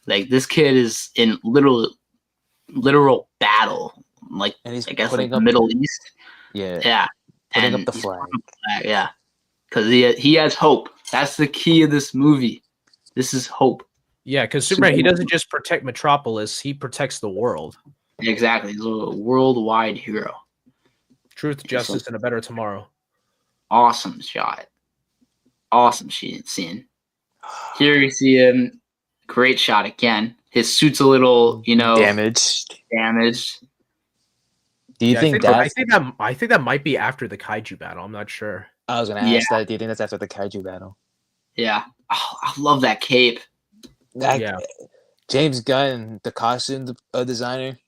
Like this kid is in literal battle. Like And he's I guess putting like the up Middle East. yeah, Yeah. putting And up the he's flag. putting up the flag, yeah. Because he has hope. That's the key of this movie. This is hope. yeah, because Superman, he Superman- doesn't just protect Metropolis; he protects the world. Exactly. He's a worldwide hero. Truth, justice, and a better tomorrow. Awesome shot. Awesome scene. Here you see him. Great shot again. His suit's a little, Damaged. damaged. Do you Yeah, think I that's? think that might be after the kaiju battle. I'm not sure. I was gonna Yeah. ask that. Do you think that's after the kaiju battle? Yeah. Oh, I love that cape. Yeah. James Gunn, the costume designer,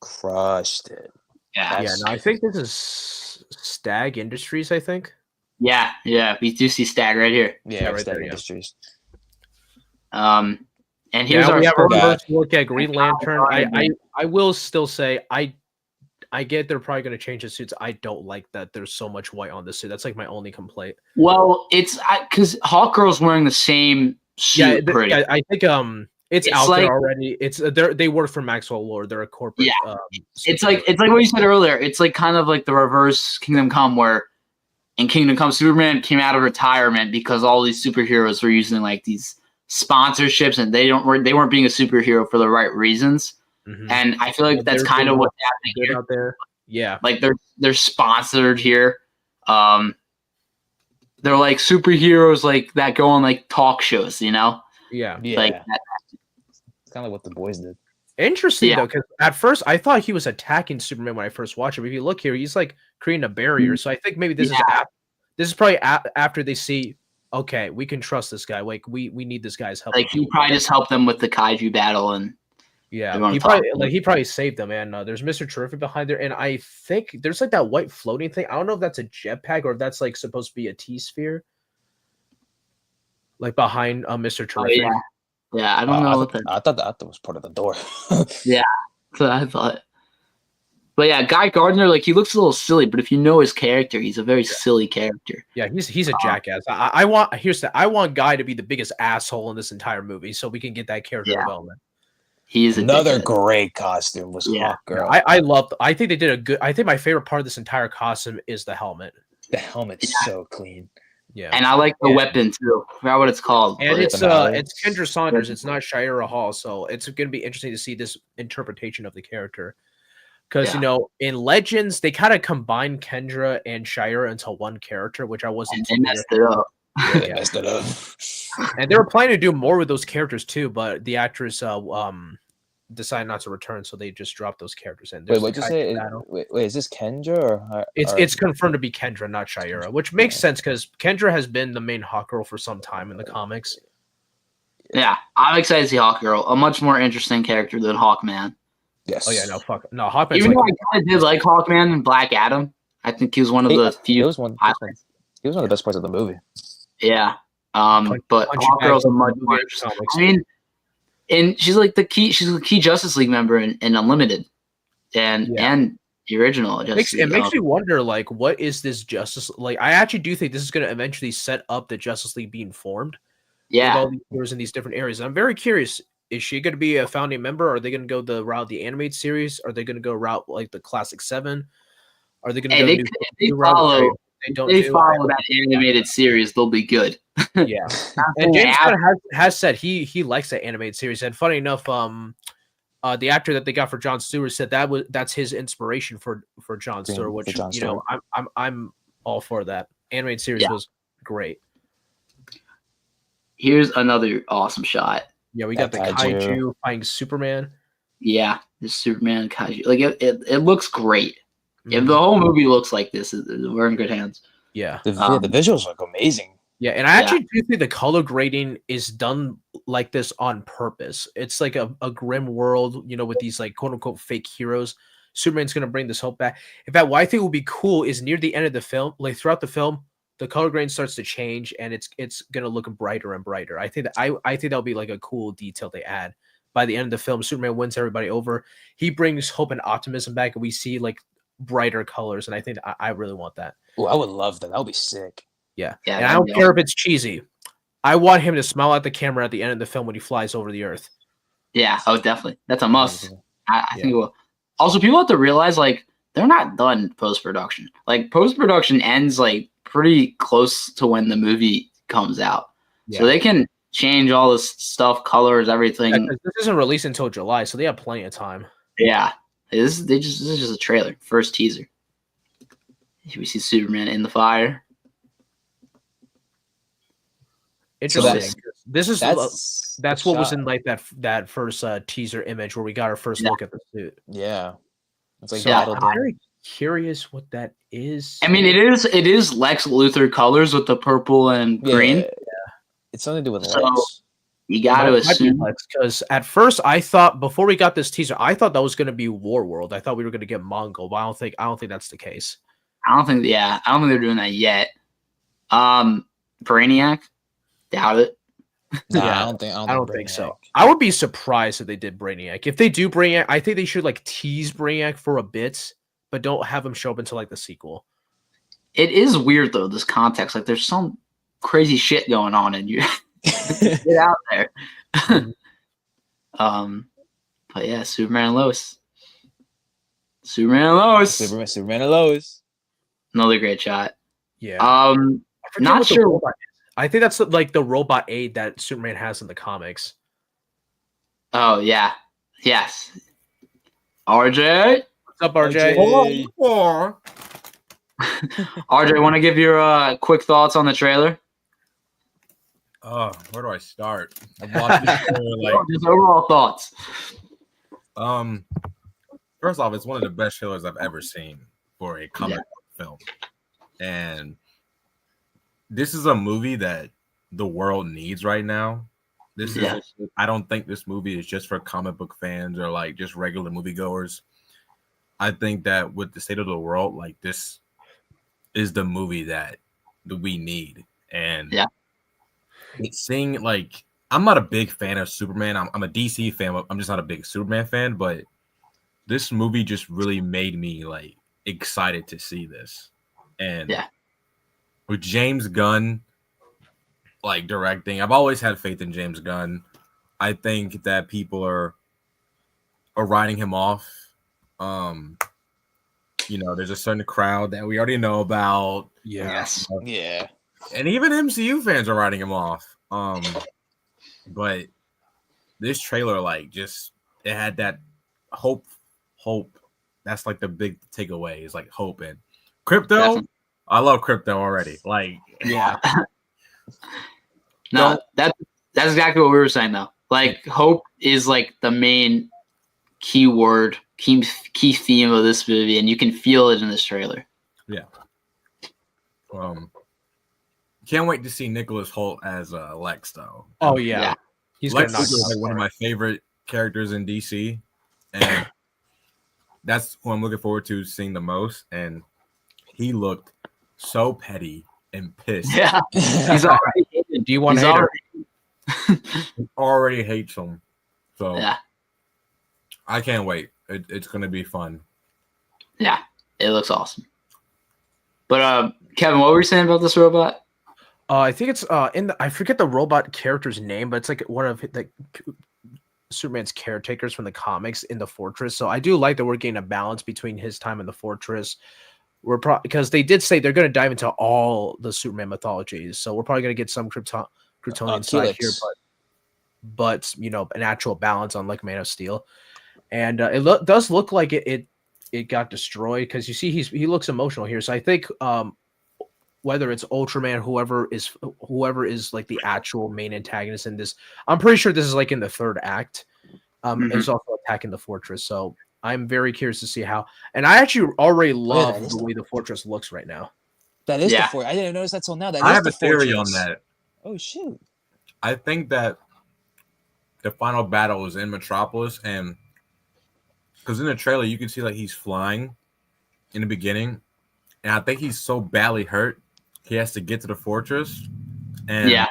crushed it. Yeah. Yeah, no, I think this is Stag Industries. I think. Yeah. We do see Stag right here. Yeah, right Stag there, yeah. Industries. And here's Yeah, our we have our first- first look at Green Lantern. I Lantern. will still say I get they're probably going to change the suits. I don't like that there's so much white on the suit. That's like my only complaint. Well, it's because Hawkgirl's wearing the same suit. pretty. I think it's It's out like- there already. It's they work for Maxwell Lord. They're a corporate. Yeah. It's like what you said earlier. It's like kind of like the reverse Kingdom Come, where in Kingdom Come, Superman came out of retirement because all these superheroes were using like these sponsorships, and they weren't being a superhero for the right reasons. Mhm. And I feel like Yeah, that's there's kind a of lot what's happening good here. out there. Yeah. Like they're sponsored here. They're like superheroes like that go on like talk shows, Yeah. Yeah, like it's kind of like what the boys did. Interesting Yeah. though, because at first I thought he was attacking Superman when I first watched him. If you look here, he's like creating a barrier. So I think maybe this is probably after they see, okay, we can trust this guy. Like we need this guy's help. like he probably just helped them with the kaiju battle, and Yeah, They wanna he talk probably to him. he probably saved them. And there's Mr. Terrific behind there, and I think there's like that white floating thing. I don't know if that's a jetpack or if that's like supposed to be a T sphere, like behind Mr. oh Terrific. yeah, I don't know what that. I thought that was part of the door. So I thought. But yeah, Guy Gardner, like he looks a little silly, but if you know his character, he's a very silly character. Yeah, he's a jackass. I want Guy to be the biggest asshole in this entire movie, so we can get that character Yeah. development. He's a Another dickhead. great costume was Yeah. Hawkgirl. I think they did a good. I think my favorite part of this entire costume is the helmet. The helmet's Yeah. so clean. Yeah. And I like the Yeah. weapon too. I forgot what it's called. And but- it's Kendra Saunders. It's not Shira Hall, so it's going to be interesting to see this interpretation of the character. Because Yeah. you know, in Legends, they kind of combined Kendra and Shira into one character, which I wasn't. and they messed it up. Yeah, they Yeah. messed it up. And they were planning to do more with those characters too, but the actress decided not to return, so they just dropped those characters in. Wait, There's what'd the you Kaiju say? battle. Wait, is this Kendra or It's confirmed to be Kendra, not Shira, which makes sense because Kendra has been the main Hawkgirl for some time in the comics. Yeah, I'm excited to see Hawkgirl, a much more interesting character than Hawkman. yes? Oh yeah, no, fuck, no, Hawkman's Even like, though I kind of did like Hawkman and Black Adam, I think he was one of the He few. was one. He was one of the best parts of the movie. Yeah, punch but you Hawkgirl's back a much in the more movie interesting. comics. I mean, and she's like the key. She's a key Justice League member in Unlimited, and the original. It makes me wonder, like, what is this Justice? Like, I actually do think this is going to eventually set up the Justice League being formed. With Yeah, all these heroes in these different areas. And I'm very curious. Is she going to be a founding member? Are they going to go the route of the animated series? Are they going to go route like the classic 7? Are they going to hey, go they, new, if they new route? follow. They don't They do. follow that animated series, they'll be good. Yeah. And James Gunn has said he likes that animated series. And funny enough, the actor that they got for Jon Stewart said that's his inspiration for Jon Stewart, which Jon you know I'm all for that. Animated series was great. Here's another awesome shot. Yeah, we got the kaiju fighting Superman. Yeah, the Superman kaiju. Like it looks great. If Mhm. the whole movie looks like this, we're in good hands. Yeah. The visuals look amazing. Yeah, and I actually do think the color grading is done like this on purpose. It's like a grim world, you know, with these like quote unquote fake heroes. Superman's gonna bring this hope back. In fact, what I think will be cool is near the end of the film, like throughout the film, the color grading starts to change and it's gonna look brighter and brighter. I think that'll be like a cool detail they add. By the end of the film, Superman wins everybody over. He brings hope and optimism back, and we see like brighter colors. And I think I really want that. Oh, I would love that. That would be sick. Yeah. Yeah, And I don't care if it's cheesy. I want him to smile at the camera at the end of the film when he flies over the earth. Yeah, oh definitely. That's a must. I Yeah. think it will. Also, people have to realize like they're not done post-production. Like post-production ends like pretty close to when the movie comes out. Yeah. So they can change all this stuff, colors, everything. Yeah, 'cause this isn't released until July, so they have plenty of time. Yeah. This is just a trailer, first teaser. Here we see Superman in the fire. Interesting. This is that's what was shot. in like that first teaser image where we got our first look at the suit. Yeah. It's like So battle I'm day. very curious what that is. I mean, it is Lex Luthor colors with the purple and green. Yeah. It's something to do with So- Lex. You got to assume. Because at first I thought before we got this teaser, I thought that was going to be War World. I thought we were going to get Mongol, but I don't think that's the case. I don't think they're doing that yet. Brainiac, doubt it. Nah, Yeah, I I don't think so. I would be surprised if they did Brainiac. If they do Brainiac, I think they should like tease Brainiac for a bit, but don't have him show up until like the sequel. It is weird though. This context, like, there's some crazy shit going on, and you get out there. But yeah, Superman and Lois. Superman and Lois. Superman and Lois. Another great shot. Yeah. I forget not what the sure. robot is. I think that's like the robot aid that Superman has in the comics. Oh yeah, yes. RJ, What's up, RJ? RJ, want to give your quick thoughts on the trailer? Where do I start? I've watched this trailer, Just overall thoughts. first off, it's one of the best trailers I've ever seen for a comic book film. And this is a movie that the world needs right now. This is I don't think this movie is just for comic book fans or like just regular moviegoers. I think that with the state of the world, like, this is the movie that we need. And it's seeing, like, I'm not a big fan of Superman. I'm a DC fan. I'm just not a big Superman fan. But this movie just really made me like excited to see this. And with James Gunn like directing, I've always had faith in James Gunn. I think that people are writing him off. You know, there's a certain crowd that we already know about. Yeah. Yeah. and even MCU fans are writing him off. But this trailer, like, just it had that hope. That's like the big takeaway is like hope and Crypto. Definitely. I love Crypto already. Like, Yeah. No, that's exactly what we were saying though. Like hope is like the main key word, key theme of this movie, and you can feel it in this trailer. can't wait to see Nicholas Hoult as Lex though. Oh yeah, Yeah. he's gonna Lex knock is it like out one of park. my favorite characters in DC, and that's who I'm looking forward to seeing the most. And he looked so petty and pissed. Yeah, he's already hated. Do you want He's to hate her? already, He already hates him. So yeah, I can't wait. It's gonna be fun. yeah. It looks awesome. But Kevin, what were you saying about this robot? I think it's I forget the robot character's name, but it's like one of the Superman's caretakers from the comics in the Fortress. So I do like that we're getting a balance between his time in the Fortress. Because they did say they're going to dive into all the Superman mythologies, so we're probably going to get some Kryptonian side here, Helix. but you know, an actual balance on like Man of Steel, and it does look like it got destroyed because you see he looks emotional here. So I think whether it's Ultraman, whoever is like the actual main antagonist in this, I'm pretty sure this is like in the third act. Is also attacking the fortress. So I'm very curious to see how. And I actually already love that is the way the fortress looks right now. That is Yeah. the fortress. I didn't notice that till now. That I is have the a theory fortress. on that. Oh shoot! I think that the final battle is in Metropolis, and because in the trailer you can see like he's flying in the beginning, and I think he's so badly hurt he has to get to the fortress, and Yeah,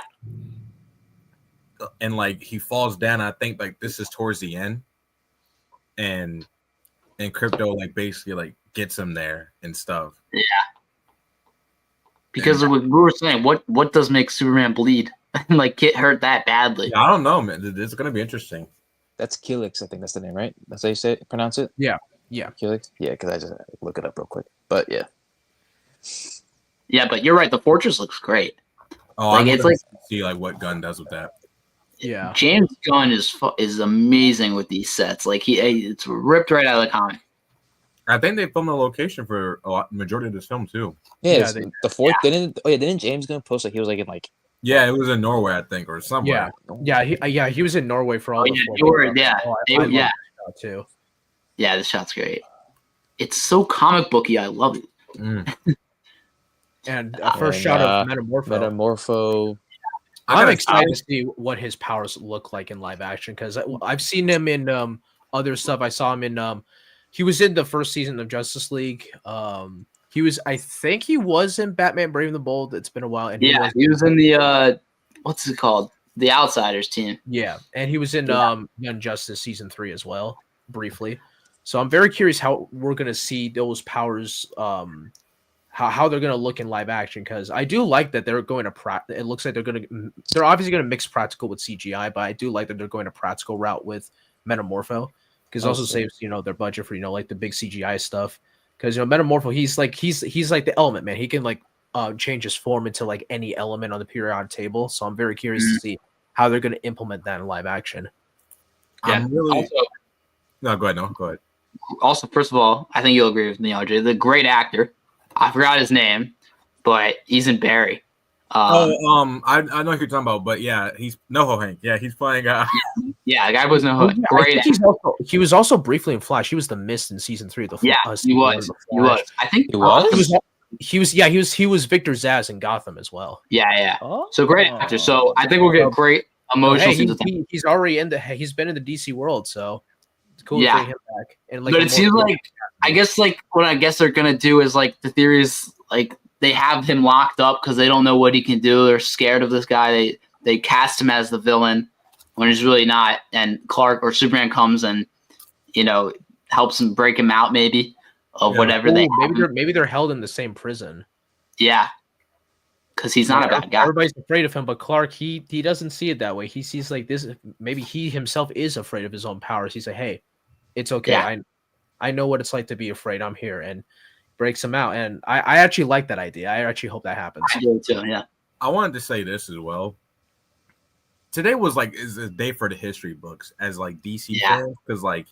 and like he falls down. I think like this is towards the end, and Crypto like basically like gets him there and stuff. because we were saying, what does make Superman bleed and like get hurt that badly? Yeah, I don't know, man. This is gonna be interesting. That's Helix. I think that's the name, right? That's how you say it, pronounce it. Yeah. Helix. Yeah, because I just look it up real quick. But yeah, Yeah, but you're right. The fortress looks great. Oh, Like, I'm it's gonna like- see like what Gunn does with that. Yeah. James Gunn is amazing with these sets. Like it's ripped right out of the comic. I think they filmed the location for majority of this film too. yeah. Yeah, it's they- the fourth didn't. Oh yeah, didn't James Gunn post like he was like in like Yeah, it was in Norway, I think, or somewhere. Yeah, he was in Norway for all Oh, the yeah, four they were- programs. yeah, Oh, they- I love yeah. that shot too. Yeah, this shot's great. It's so comic booky. I love it. Mm. And first And, shot of Metamorpho. Metamorpho. I I'm gotta- excited to see what his powers look like in live action because I've seen him in other stuff. I saw him in he was in the first season of Justice League. I think he was in Batman Brave and the Bold. It's been a while, and Yeah, he was in the what's it called? The Outsiders team. and he was in Yeah. Young Justice season 3 as well, briefly. So I'm very curious how we're gonna see those powers, how they're gonna look in live action. Because I do like that they're going to it looks like they're obviously gonna mix practical with CGI, but I do like that they're going a practical route with Metamorpho because it also Okay. saves their budget for like the big CGI stuff. Because Metamorpho, he's like the element man. He can like change his form into like any element on the periodic table. So I'm very curious to see how they're going to implement that in live action. Yeah. I'm really Also, no. Go ahead. No, go ahead. also, first of all, I think you'll agree with me, RJ. The great actor. I forgot his name, but he's in Barry. I know what you're talking about, but yeah, he's Noho Hank. Yeah, he's playing. Yeah, the guy was no Oh, yeah, I great. think he was also briefly in Flash. He was the Mist in season 3 of the Yeah, season he one was. of the He Flash. was. I think He was? He was Victor Zsasz in Gotham as well. Yeah. Oh, So great actor. So I think we'll get great emotional Hey, scenes with him. he's already he's been in the DC world, so it's cool Yeah. to bring him back. And like, But it seems like I guess like what I guess they're gonna do is like the theory is like they have him locked up because they don't know what he can do. They're scared of this guy. They cast him as the villain when he's really not. And Clark or Superman comes and helps him break him out maybe of Yeah. whatever they. maybe they're held in the same prison. Yeah, because he's not a bad guy. Everybody's afraid of him, but Clark he doesn't see it that way. He sees like this. Maybe he himself is afraid of his own powers. He's like, hey, it's okay. Yeah. I know what it's like to be afraid. I'm here, and breaks him out. And I actually like that idea. I actually hope that happens. I do too. Yeah. I wanted to say this as well. Today is a day for the history books as like DC fans, because like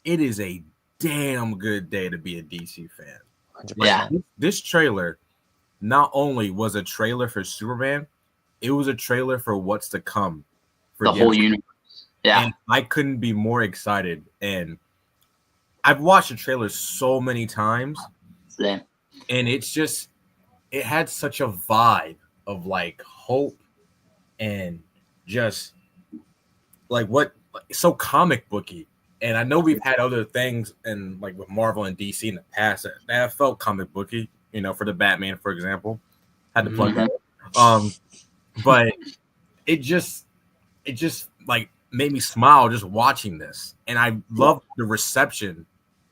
it is a damn good day to be a DC fan. 100%. Yeah. This trailer not only was a trailer for Superman, it was a trailer for what's to come for The whole universe. Yeah. And I couldn't be more excited. And I've watched the trailer so many times, Same. and it had such a vibe of like hope and just like so comic booky. And I know we've had other things and like with Marvel and DC in the past that have felt comic booky, you know, for the Batman, for example. Had to plug that. But it just like made me smile just watching this. And I love the reception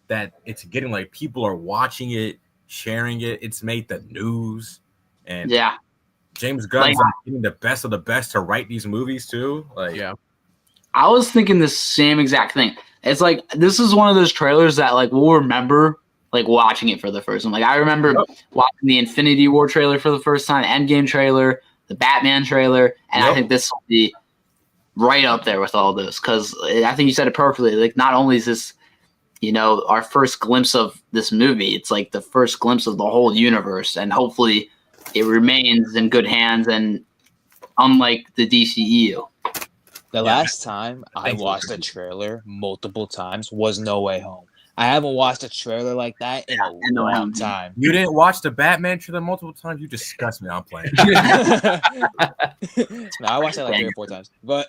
that it's getting. Like people are watching it, sharing it. It's made the news. And Yeah. James Gunn's getting the best of the best to write these movies too. Like, Yeah. I was thinking the same exact thing. It's like this is one of those trailers that like we'll remember like watching it for the first time. Like I remember watching the Infinity War trailer for the first time, Endgame trailer, the Batman trailer, and I think this will be right up there with all those because I think you said it perfectly. Like not only is this, you know, our first glimpse of this movie, it's like the first glimpse of the whole universe, and hopefully it remains in good hands and unlike the DCEU. The last time I watched a trailer multiple times was No Way Home. I haven't watched a trailer like that in a long time. You didn't watch the Batman trailer multiple times? You disgust me. I'm playing. No, I watched it like 3 or 4 times. But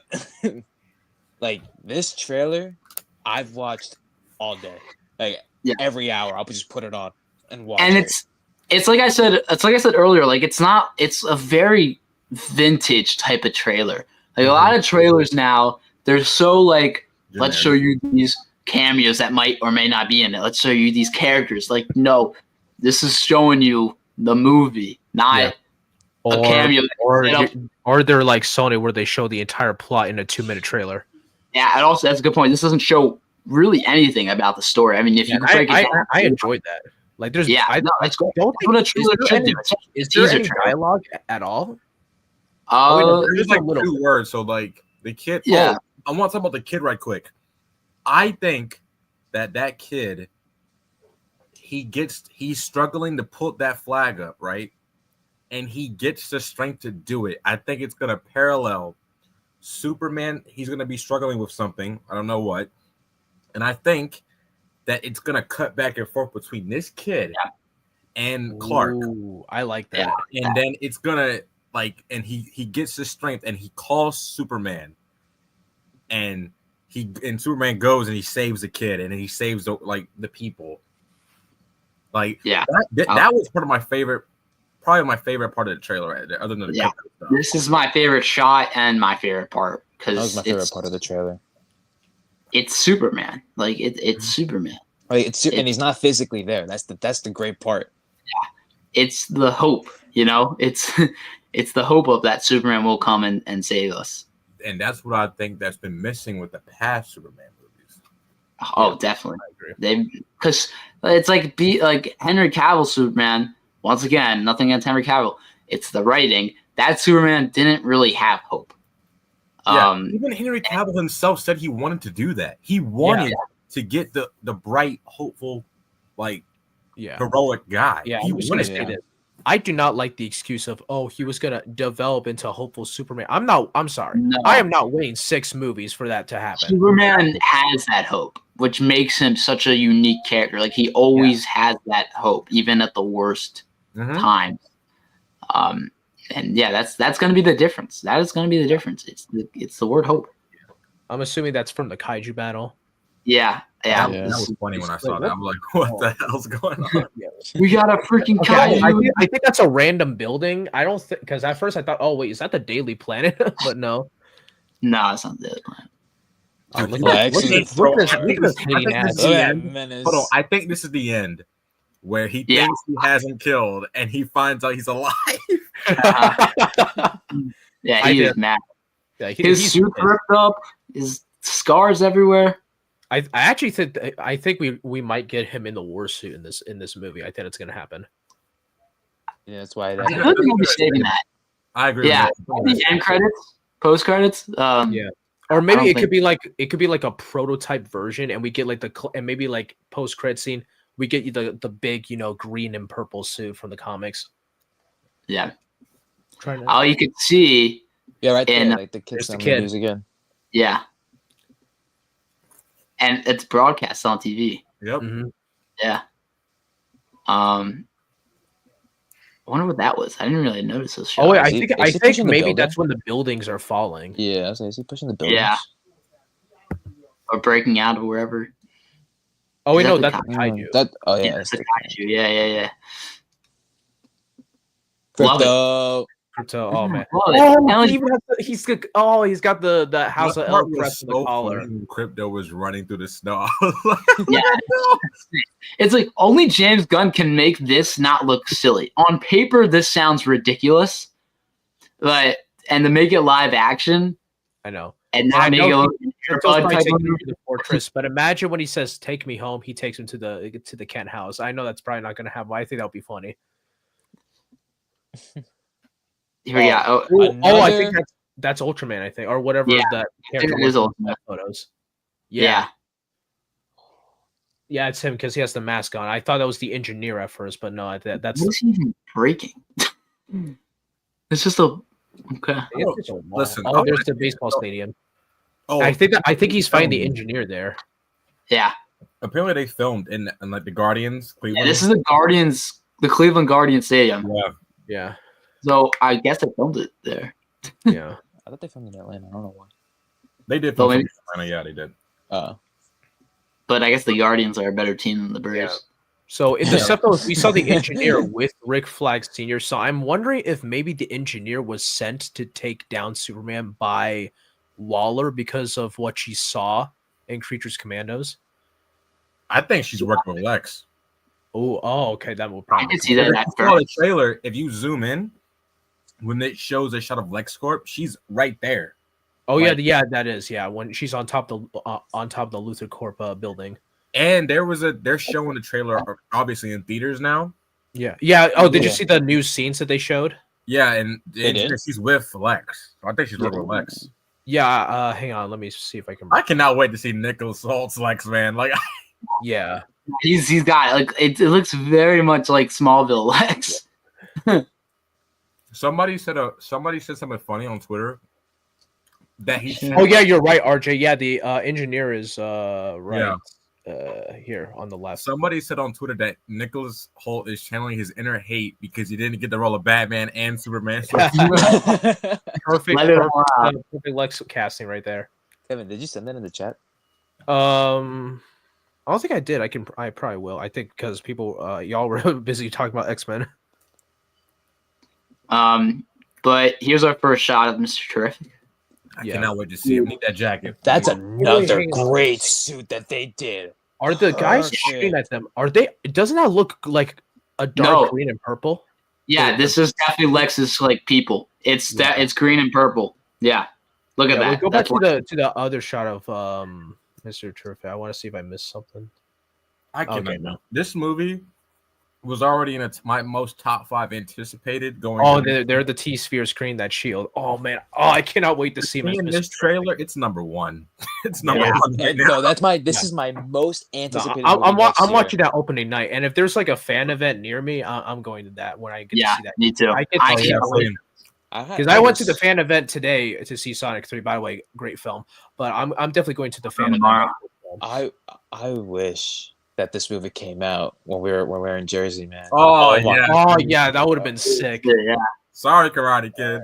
like this trailer, I've watched all day. Like every hour, I'll just put it on and watch. And it's like I said earlier, like it's a very vintage type of trailer. Like a lot of trailers now, they're so like, let's show you these cameos that might or may not be in it. Let's show you these characters. Like, no, this is showing you the movie, not a cameo. Or they're like Sony where they show the entire plot in a 2-minute trailer. Yeah, and also that's a good point. This doesn't show really anything about the story. I mean, if you break it down, I enjoyed that. Like, there's that's what a trailer should do. Is there any dialogue at all? There's like 2 words. So like the kid. Yeah. I want to talk about the kid right quick. I think that kid, he's struggling to put that flag up, right? And he gets the strength to do it. I think it's gonna parallel Superman. He's gonna be struggling with something. I don't know what. And I think that it's gonna cut back and forth between this kid and Clark. Ooh, I like that. And then it's gonna and he gets his strength and he calls Superman, and Superman goes and he saves the kid and he saves the people. Like that was probably my favorite part of the trailer right there, other than the stuff. This is my favorite shot and my favorite part because that was my favorite part of the trailer. It's Superman. Like it's Superman. Like and he's not physically there. That's the great part. Yeah, it's the hope. You know, it's the hope of that Superman will come and save us. And that's what I think that's been missing with the past Superman movies. Oh, definitely. Because it's like Henry Cavill Superman. Once again, nothing against Henry Cavill. It's the writing. That Superman didn't really have hope. Yeah, even Henry Cavill himself said he wanted to do that. He wanted to get the bright, hopeful, heroic guy. Yeah, he wanted to. This. I do not like the excuse of he was gonna develop into a hopeful Superman. I'm sorry. No. I am not waiting 6 movies for that to happen. Superman has that hope, which makes him such a unique character. Like he always has that hope, even at the worst times. And that's gonna be the difference. That is gonna be the difference. It's the word hope. I'm assuming that's from the Kaiju battle. Yeah. That was funny when I saw that. I'm like, what the hell's going on? We got a freaking Kaiju. I think that's a random building. I don't think, because at first I thought, oh wait, is that the Daily Planet? But no. No, it's not the Daily Planet. Hold on, I think this is the end where he thinks he hasn't killed and he finds out he's alive. Yeah, he is mad. Yeah, his suit ripped up, his scars everywhere. I actually think we might get him in the war suit in this movie. I think it's gonna happen. Yeah, that's why. I think we'll be saving that. I agree. Yeah, with the end credits, post credits. Yeah. Or maybe don't it could think- be like a prototype version, and we get like and maybe like post credit scene, we get you the big green and purple suit from the comics. Yeah, Trying to, all you could see. Yeah, right there. And, Like the there's kids the on the kid. news again. Yeah, and it's broadcast on TV. Yep. Mhm. Yeah. I wonder what that was. I didn't really notice this show. Oh wait, Is he I think pushing the maybe building? that's when the buildings are falling. Yeah, I was like, is he pushing the buildings? Yeah. Or breaking out or wherever. Oh wait, Is no, that that's the the kaiju. That. Oh Yeah, yeah, that's that's the the kaiju. Yeah. crypto. Crypto. Oh man. Love it. Oh, And, like, he even has he's got the House of That El part was crest in the so collar. funny when Crypto was running through the snow. Yeah. It's like only James Gunn can make this not look silly. On paper, this sounds ridiculous, but and to make it live action I know. and I not make know it look Crypto's Airbud probably type taking of him movie. to the fortress, but imagine when he says "Take me home," he takes him to the Kent house. I know that's probably not going to happen. But I think that would be funny. Here we go. Oh, Oh, I Another- think that's Ultraman. I think, or whatever Yeah, that I think character it is was in Ultraman. the photos. yeah. Yeah, it's him because he has the mask on. I thought that was the engineer at first, but no, that's. What is he even breaking? It's just a okay. it's just a wall. Listen, Oh, there's the baseball stadium. Oh, I think he's fighting the engineer there. Yeah. apparently they filmed in like the Guardians. Yeah, Cleveland. this is the Cleveland Guardians Stadium. Yeah. Yeah, So I guess they filmed it there. yeah. I thought they filmed in Atlanta. I don't know why. They did Well, film maybe- in Atlanta. Yeah, they did. But I guess the Guardians are a better team than the Braves. So in the stuff that we saw the engineer with Rick Flag Sr. So I'm wondering if maybe the engineer was sent to take down Superman by Waller because of what she saw in Creatures Commandos. I think she's working with Lex. Oh, okay. That will I probably. can see that. If At you saw the first. trailer, if you zoom in, when it shows a shot of LexCorp, she's right there. Oh yeah, like- yeah. That is when she's on top of the Luthor Corp building. And they're showing the trailer obviously in theaters now. Yeah, yeah. Oh, did you Yeah. see the new scenes that they showed? Yeah, and did? she's with Lex. So I think she's working with Lex. Yeah. Hang on. Let me see if I can. I cannot wait to see Nicholas Holt's Lex, man. Like, Yeah. He's got like it looks very much like Smallville Lex. somebody said something funny on Twitter that he should. Oh yeah, you're right, RJ. Yeah, the engineer is right here on the left. Somebody said on Twitter that Nicholas Holt is channeling his inner hate because he didn't get the role of Batman and Superman. So Perfect, Let it all out. perfect Lex casting right there. Kevin, did you send that in the chat? I don't think I did. I probably will. I think because people, y'all were busy talking about X-Men. But here's our first shot of Mr. Terrific. I Yeah. cannot wait to see him. Need that jacket. That's another hang on. great suit that they did. Are the guys Perfect. shooting at them? Are they? Doesn't that look like a dark No. green and purple? Yeah, this is definitely Lex's like people. It's that it's green and purple. Yeah. Look at Yeah, that. we'll go back That's to what- the other shot of Mr. Terrific. I want to see if I missed something. I cannot. Okay, no. This movie was already in my most top 5 anticipated going. Oh, into- they're the T-Sphere screen, that shield. Oh man, I cannot wait to see him. as in Mr. this trailer. It's number 1. It's number Yeah. 1 right now. No, that's my. This is my most No, anticipated. I'm movie next I'm year. watching that opening night, and if there's like a fan event near me, I'm going to that when I get Yeah, to see that. me too. I get I to see can't that wait. because I went to the fan event today to see Sonic 3. By the way, great film. But I'm definitely going to the fan Tomorrow. event. I wish that this movie came out when we're in Jersey, man. Oh, my- yeah. Oh yeah, that would have been sick. Yeah. Sorry, Karate Kid.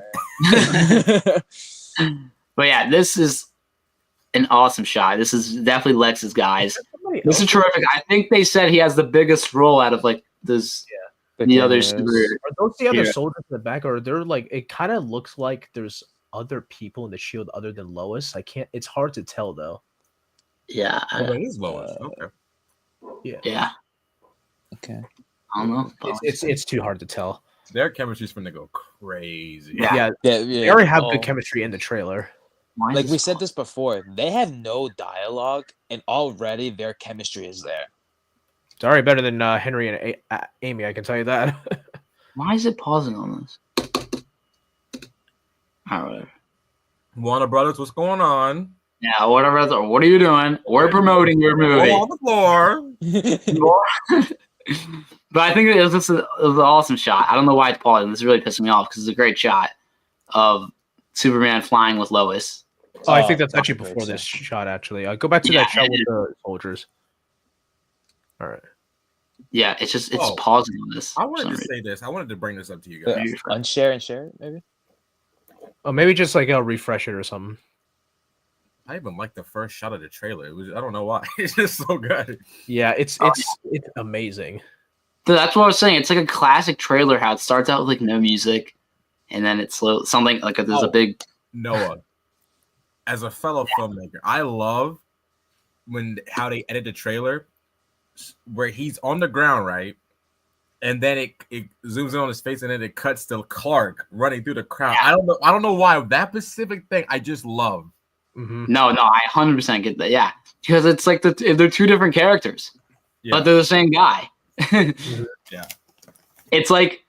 But yeah, this is an awesome shot. This is definitely Lex's guys. This is terrific. I think they said he has the biggest role out of like this the other cameras. superheroes. Are those the other Yeah. soldiers in the back, or they're like? It kind of looks like there's other people in the shield other than Lois. I can't. It's hard to tell though. Yeah. Oh, that is Lois. Okay. Yeah. Okay. I don't know. It's too hard to tell. Their chemistry's finna go crazy. Yeah. Yeah, Yeah, they already have Oh. good chemistry in the trailer. Why is Like we this- said this before, they have no dialogue, and already their chemistry is there. It's already better than Henry and Amy. I can tell you that. Why is it pausing on this? All right. Warner Brothers, what's going on? Yeah, whatever. What are you doing? We're promoting your Go movie. on the floor. But I think it was an awesome shot. I don't know why it's pausing. This is really pissing me off because it's a great shot of Superman flying with Lois. Oh, I think that's that's actually a great before this shot. shot. Actually, go back to Yeah, that shot it with the soldiers. All right. Yeah, it's Oh, pausing on this. I for wanted some to reason. say this. I wanted to bring this up to you Uh, guys. Unshare and share it, maybe. Oh, maybe just like a refresh it or something. I even like the first shot of the trailer. It was, I don't know why. It's just so good. Yeah, it's amazing. So that's what I was saying. It's like a classic trailer. How it starts out with like no music, and then it's something like there's a Oh. big. Noah, as a fellow filmmaker, I love how they edit the trailer where he's on the ground, right? And then it zooms in on his face and then it cuts to Clark running through the crowd. I don't know why that specific thing I just love. Mm-hmm. No, I 100% get that. Yeah, because it's like they're two different characters, Yeah. but they're the same guy. Yeah. It's like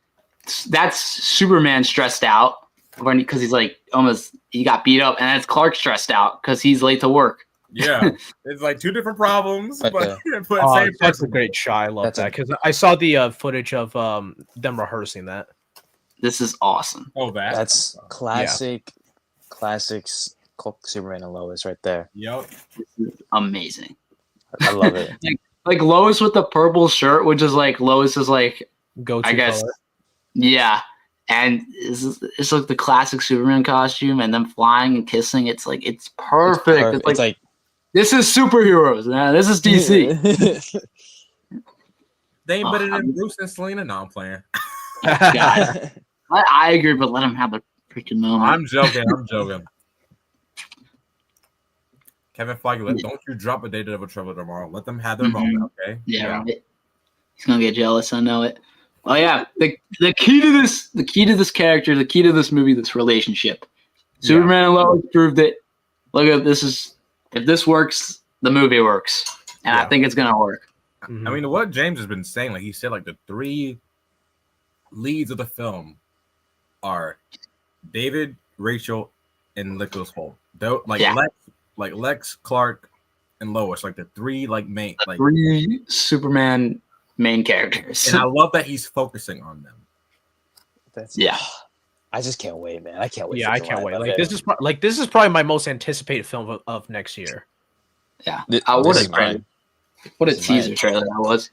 that's Superman stressed out because he's like he got beat up, and it's Clark stressed out because he's late to work. Yeah. It's like two different problems, But, but, but Oh, same that's a person. great shot. I love That's that a- because I saw the footage of them rehearsing that. This is awesome. Oh, That's classics. Superman and Lois right there. Yep. This is amazing. I love it. Like Lois with the purple shirt, which is like Lois is like Go to I guess color. yeah, and it's like the classic Superman costume, and them flying and kissing. It's like it's perfect. It's like this is superheroes, man. This is DC. They ain't Oh, better than I'm- Bruce and Selena. No, I'm playing. God. I agree, but let him have the freaking moment. I'm joking. Kevin Feige, don't you drop a Daredevil trailer tomorrow. Let them have their Mhm. moment, okay? Yeah, Yeah. right. He's gonna get jealous. I know it. Oh yeah, the key to this character, the key to this movie, this relationship. Superman and Lois proved it. Look at this. If this works, the movie works, and I Yeah. think it's gonna work. Mhm. I mean, what James has been saying, like he said, like the three leads of the film are David, Rachel, and Nicholas Hoult. Yeah. Lex, Clark, and Lois, like the three main like. Three Superman main characters. And I love that he's focusing on them. Yeah. I just can't wait, man. I can't wait. Yeah, for I July. can't wait. love Like it. this is probably my most anticipated film of next year. Yeah. Th- What this a is mine. what a This is mine. teaser trailer that was.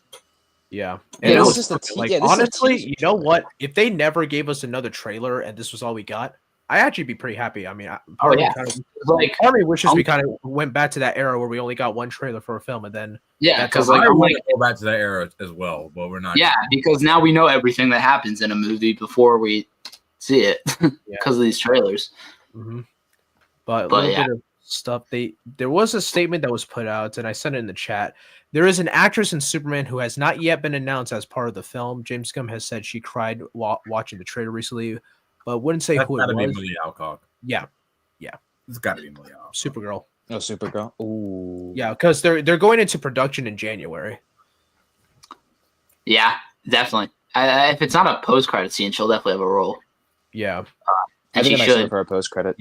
Yeah, Yeah, and this it is was just a perfect. te- like yeah, this is a honestly, teaser you know trailer. what? If they never gave us another trailer and this was all we got, I'd actually be pretty happy. I mean, part of me yeah. kind of Like part of me wishes we kind of went back to that era where we only got one trailer for a film, and then yeah, That's because a- like I I'm want like to go back to that era as well, but we're not. yeah, because now we know everything that happens in a movie before we see it because of these trailers. mhm. but a But little yeah. bit of stuff. There was a statement that was put out, and I sent it in the chat. There is an actress in Superman who has not yet been announced as part of the film. James Gunn has said she cried while watching the trailer recently, but wouldn't say That's who got it to be was. Millie Alcock. Yeah, It's got to be Millie Alcock. Supergirl. No Supergirl. Ooh. Yeah, because they're going into production in January. Yeah, definitely. If it's not a post-credit scene, she'll definitely have a role, Yeah, and she I might see her should. for a post credit.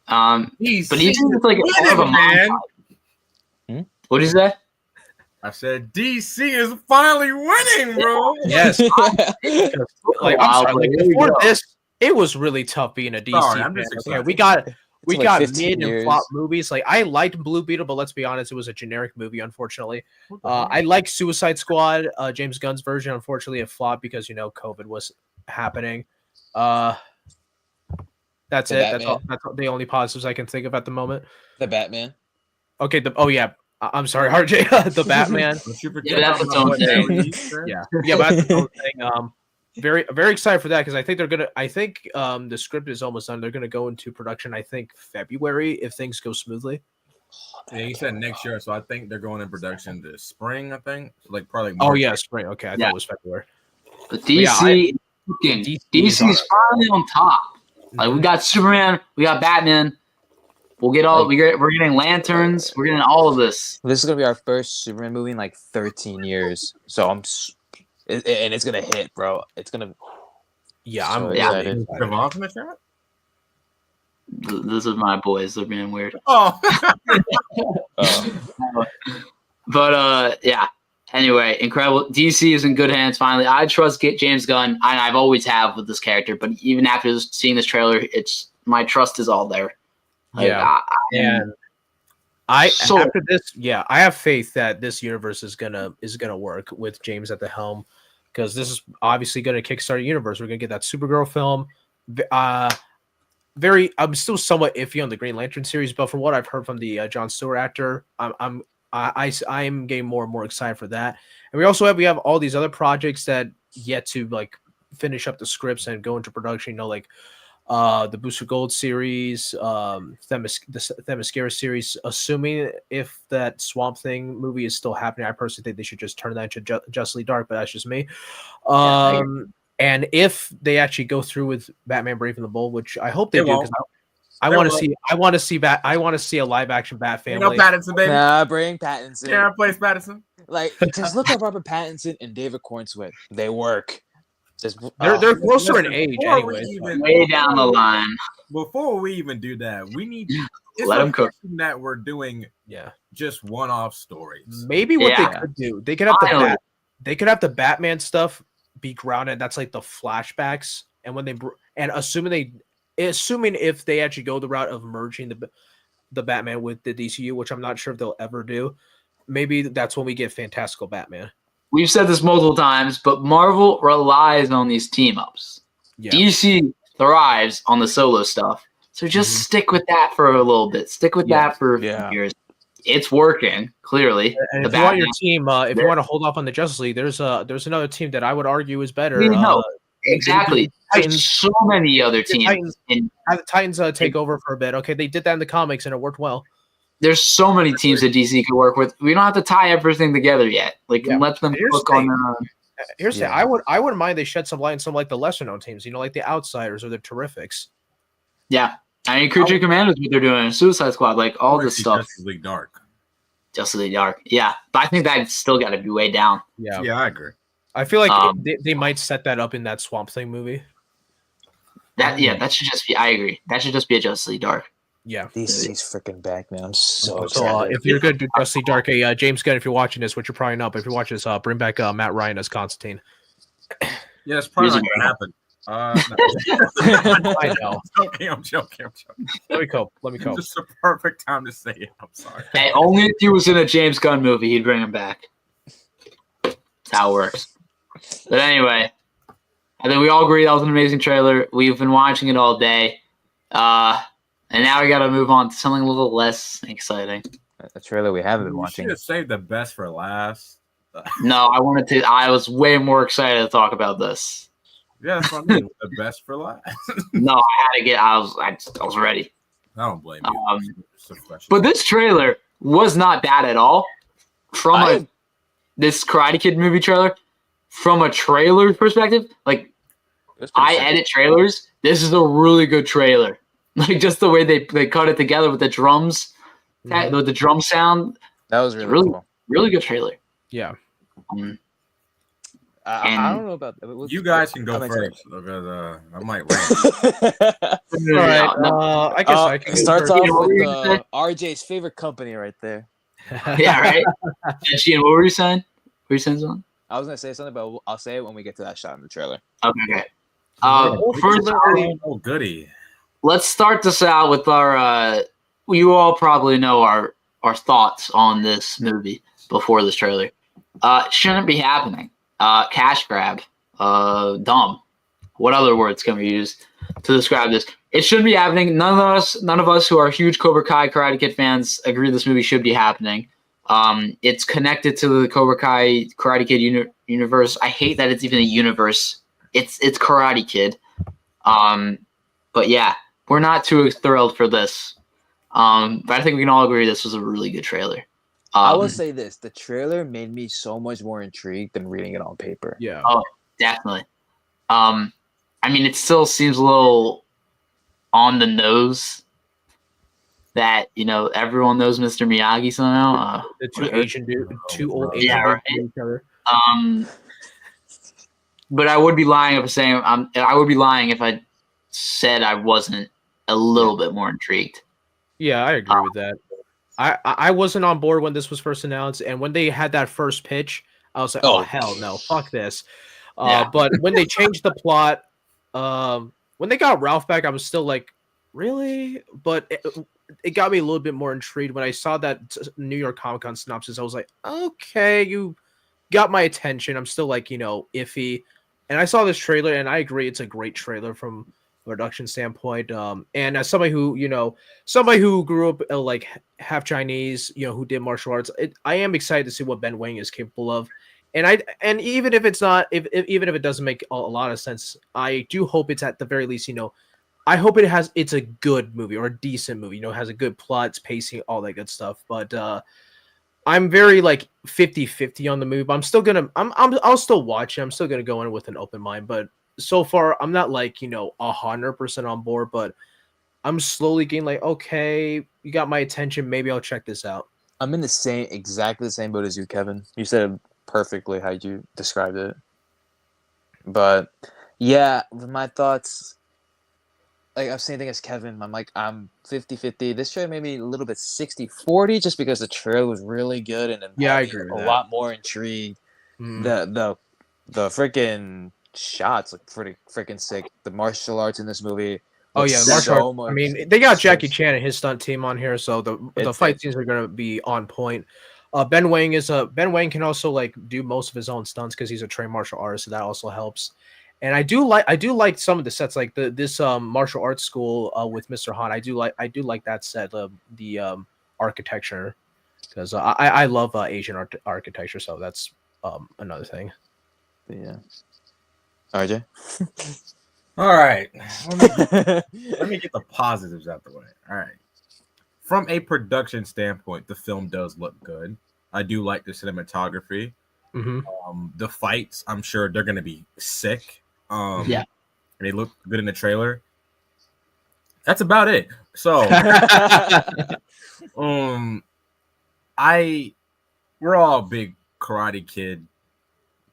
But even if it's like Win part of a it, man. montage. What is that? I said DC is finally winning, bro. yes. Like, I'm Wow, sorry, like, there you before go. this, it was really tough being a DC Sorry, I'm fan. just Okay, excited. we got like got 15 mid and years. flop movies. Like I liked Blue Beetle, but let's be honest, it was a generic movie. Unfortunately, I like Suicide Squad. James Gunn's version, unfortunately, it flopped because COVID was happening. That's The it. That's all. Batman. That's the only positives I can think of at the moment. The Batman. Okay. I'm sorry, RJ. The Batman. Don't you forget Yeah, that's about its own what thing. they released, man? Yeah, but that's the whole thing. Very excited for that because I think they're gonna. I think the script is almost done. They're gonna go into production. I think February if things go smoothly. Yeah, he said next year, so I think they're going in production this spring. I think, so like probably. Oh March. yeah, spring. Okay, I thought Yeah. it was February. But yeah, DC, DC is DC's on finally on top. Like we got Superman, we got Batman. We'll get all we're getting lanterns. We're getting all of this. This is gonna be our first Superman movie in like 13 years. So and it's gonna hit, bro. It's gonna. Yeah, So I'm yeah. excited. Devon's in the chat. This is my boys. They're being weird. Oh, But yeah. Anyway, incredible. DC is in good hands. Finally, I trust James Gunn. I've always have with this character, but even after seeing this trailer, my trust is all there. Yeah. And So- after this, I have faith that this universe is gonna work with James at the helm, because this is obviously gonna kickstart a universe. We're gonna get that Supergirl film. I'm still somewhat iffy on the Green Lantern series, but from what I've heard from the Jon Stewart actor, I'm getting more and more excited for that. And we have all these other projects that yet to like finish up the scripts and go into production. Like the Booster Gold series, the Themyscira series. Assuming if that Swamp Thing movie is still happening, I personally think they should just turn that into Justly Dark. But that's just me. And if they actually go through with Batman Brave and the Bold, which I hope they do, because I want to see a live action Bat Family. no Pattinson, baby. Nah, bring Pattinson. Yeah, plays Pattinson. Like, just look at Robert Pattinson and David Cornswet. They work. They're closer in age, Before we anyway. way down the line. Before we even do that, we need Let them cook. that we're doing just one-off stories. Maybe what they could do, they could have the Batman stuff be grounded. That's like the flashbacks, and when assuming if they actually go the route of merging the Batman with the DCU, which I'm not sure if they'll ever do, maybe that's when we get Fantastical Batman. We've said this multiple times, but Marvel relies on these team ups. Yeah. DC thrives on the solo stuff. So just stick with that for a little bit. Stick with that for a few years. It's working, clearly. And if you want your team, if you want to hold off on the Justice League, there's another team that I would argue is better. Exactly. There's so many other teams. Have the Titans take over for a bit. Okay, they did that in the comics and it worked well. There's so many teams that DC could work with. We don't have to tie everything together yet. Let them cook on their own. Here's the thing. I wouldn't mind they shed some light on some like the lesser known teams, like the Outsiders or the Terrifics. Yeah. I mean, Creature Commanders, what they're doing, Suicide Squad, like all this stuff. Justice League Dark. Justice League Dark. Yeah. But I think that's still got to be way down. Yeah. Yeah, I agree. I feel like they might set that up in that Swamp Thing movie. That should just be. I agree. That should just be a Justice League Dark. Yeah, DC's freaking back, man. I'm so excited. If you're gonna do Justice League Dark, James Gunn, if you're watching this, which you're probably not, but if you're watching this, bring back Matt Ryan as Constantine. Yeah, it's probably not gonna happen. I know. I'm joking. Let me cope. Just the perfect time to say it. I'm sorry. Hey, only if he was in a James Gunn movie, he'd bring him back. That's how it works. But anyway, I think we all agree that was an amazing trailer. We've been watching it all day. And now we got to move on to something a little less exciting. A trailer we haven't been You watching. should have saved the best for last. No, I was way more excited to talk about this. Yeah, that's what I mean. The best for last. No, I was ready. I don't blame you. But this trailer was not bad at all. This Karate Kid movie trailer, from a trailer perspective, like I edit trailers. This is a really good trailer. Like just the way they cut it together with the drums, with the drum sound. That was really cool. Really good trailer. Yeah. I don't know about that. You guys can go first because I might rant. All right. I guess I can start go off first. with RJ's favorite company right there. Yeah, right. And Sheehan, what were you saying? Were you saying something? I was gonna say something, but I'll say it when we get to that shot in the trailer. Okay. First, Oh, goody. Let's start this out with our. You all probably know our thoughts on this movie before this trailer. Shouldn't be happening. Cash grab. Dumb. What other words can we use to describe this? It shouldn't be happening. None of us who are huge Cobra Kai Karate Kid fans agree this movie should be happening. It's connected to the Cobra Kai Karate Kid universe. I hate that it's even a universe. It's Karate Kid. But yeah, we're not too thrilled for this. But I think we can all agree this was a really good trailer. I will say this: the trailer made me so much more intrigued than reading it on paper. Yeah. Oh, definitely. I mean, it still seems a little on the nose that everyone knows Mr. Miyagi somehow. The two old Asian Yeah, dudes right. each other. But I would be lying if I said I said I wasn't a little bit more intrigued. Yeah, I agree with that. I wasn't on board when this was first announced, and when they had that first pitch, I was like, oh, Oh. hell no, fuck this. Yeah. But when they changed the plot, when they got Ralph back, I was still like, really? But it got me a little bit more intrigued when I saw that New York Comic Con synopsis. I was like, okay, you got my attention. I'm still like, iffy. And I saw this trailer, and I agree, it's a great trailer from a production standpoint. And as somebody who grew up like half Chinese, who did martial arts, I am excited to see what Ben Wang is capable of. And even if it's not, even if it doesn't make a lot of sense, I do hope it's at the very least, I hope it's a good movie or a decent movie, has a good plot, it's pacing, all that good stuff. But I'm very like 50-50 on the move. I'll still watch it. I'm still gonna go in with an open mind, but so far I'm not like 100% on board, but I'm slowly getting like, okay, you got my attention, maybe I'll check this out. I'm in exactly the same boat as you, Kevin. You said it perfectly how you described it. But yeah, with my thoughts, like I'm same thing as Kevin. I'm 50-50. This trailer made me a little bit 60-40 just because the trailer was really good and Yeah, I had me agree with a that. lot more intrigued. The freaking shots look pretty freaking sick. The martial arts in this movie. Oh yeah, looks martial so arts. much- I mean, they got Jackie so- Chan and his stunt team on here, so the It's- fight scenes are gonna be on point. Ben Wang can also like do most of his own stunts because he's a trained martial artist, so that also helps. And I do like some of the sets, like this martial arts school with Mr. Han. I do like that set, the architecture, because I love Asian architecture, so that's another thing. Yeah. RJ. All right. Let me get the positives out the way. All right. From a production standpoint, the film does look good. I do like the cinematography. Mm-hmm. The fights, I'm sure they're going to be sick. Yeah. And they look good in the trailer. That's about it. So, we're all big Karate Kid,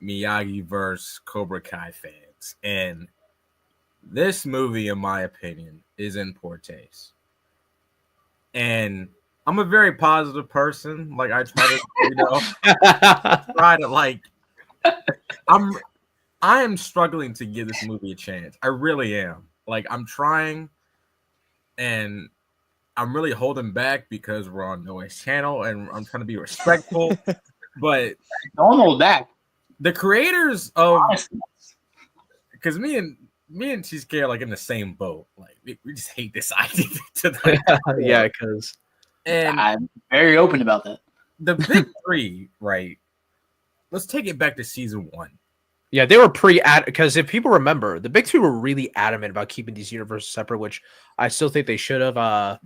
Miyagi verse Cobra Kai fans, and this movie, in my opinion, is in poor taste. And I'm a very positive person. Like I try to, like, I am struggling to give this movie a chance. I really am. Like I'm trying, and I'm really holding back because we're on Noah's channel, and I'm trying to be respectful. But Don't hold back. the creators of, because me and Cheesecake are like in the same boat. Like we just hate this idea tonight. Yeah, because And I'm very open about that. the big three, right? Let's take it back to season 1. yeah, they were because if people remember, the big three were really adamant about keeping these universes separate, which I still think they should have.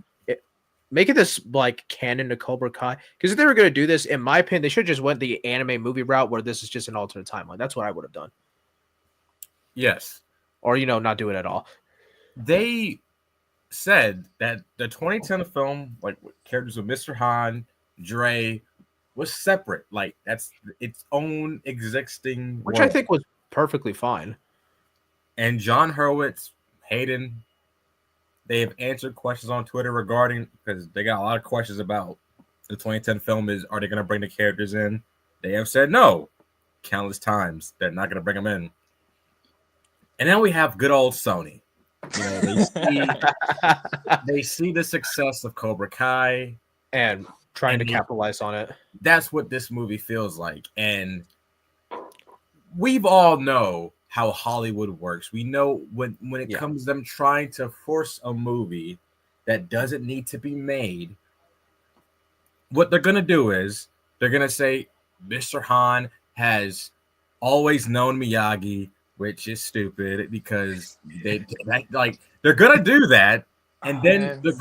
Making this like canon to Cobra Kai, because if they were going to do this, in my opinion, they should just went the anime movie route where this is just an alternate timeline. That's what I would have done, Yes. or not do it at all. They said that the 2010 film, like with characters of Mr. Han, Dre, was separate. Like that's its own existing Which world. I think was perfectly fine. And John Hurwitz, Hayden, they have answered questions on Twitter regarding, because they got a lot of questions about the 2010 film. Are they going to bring the characters in? They have said no countless times. They're not going to bring them in. And then we have good old Sony. They see the success of Cobra Kai And trying And to capitalize on it. That's what this movie feels like. And we've all know how Hollywood works. We know when it comes to them trying to force a movie that doesn't need to be made, what they're going to do is they're going to say Mr. Han has always known Miyagi, which is stupid because they're going to do that. And then they're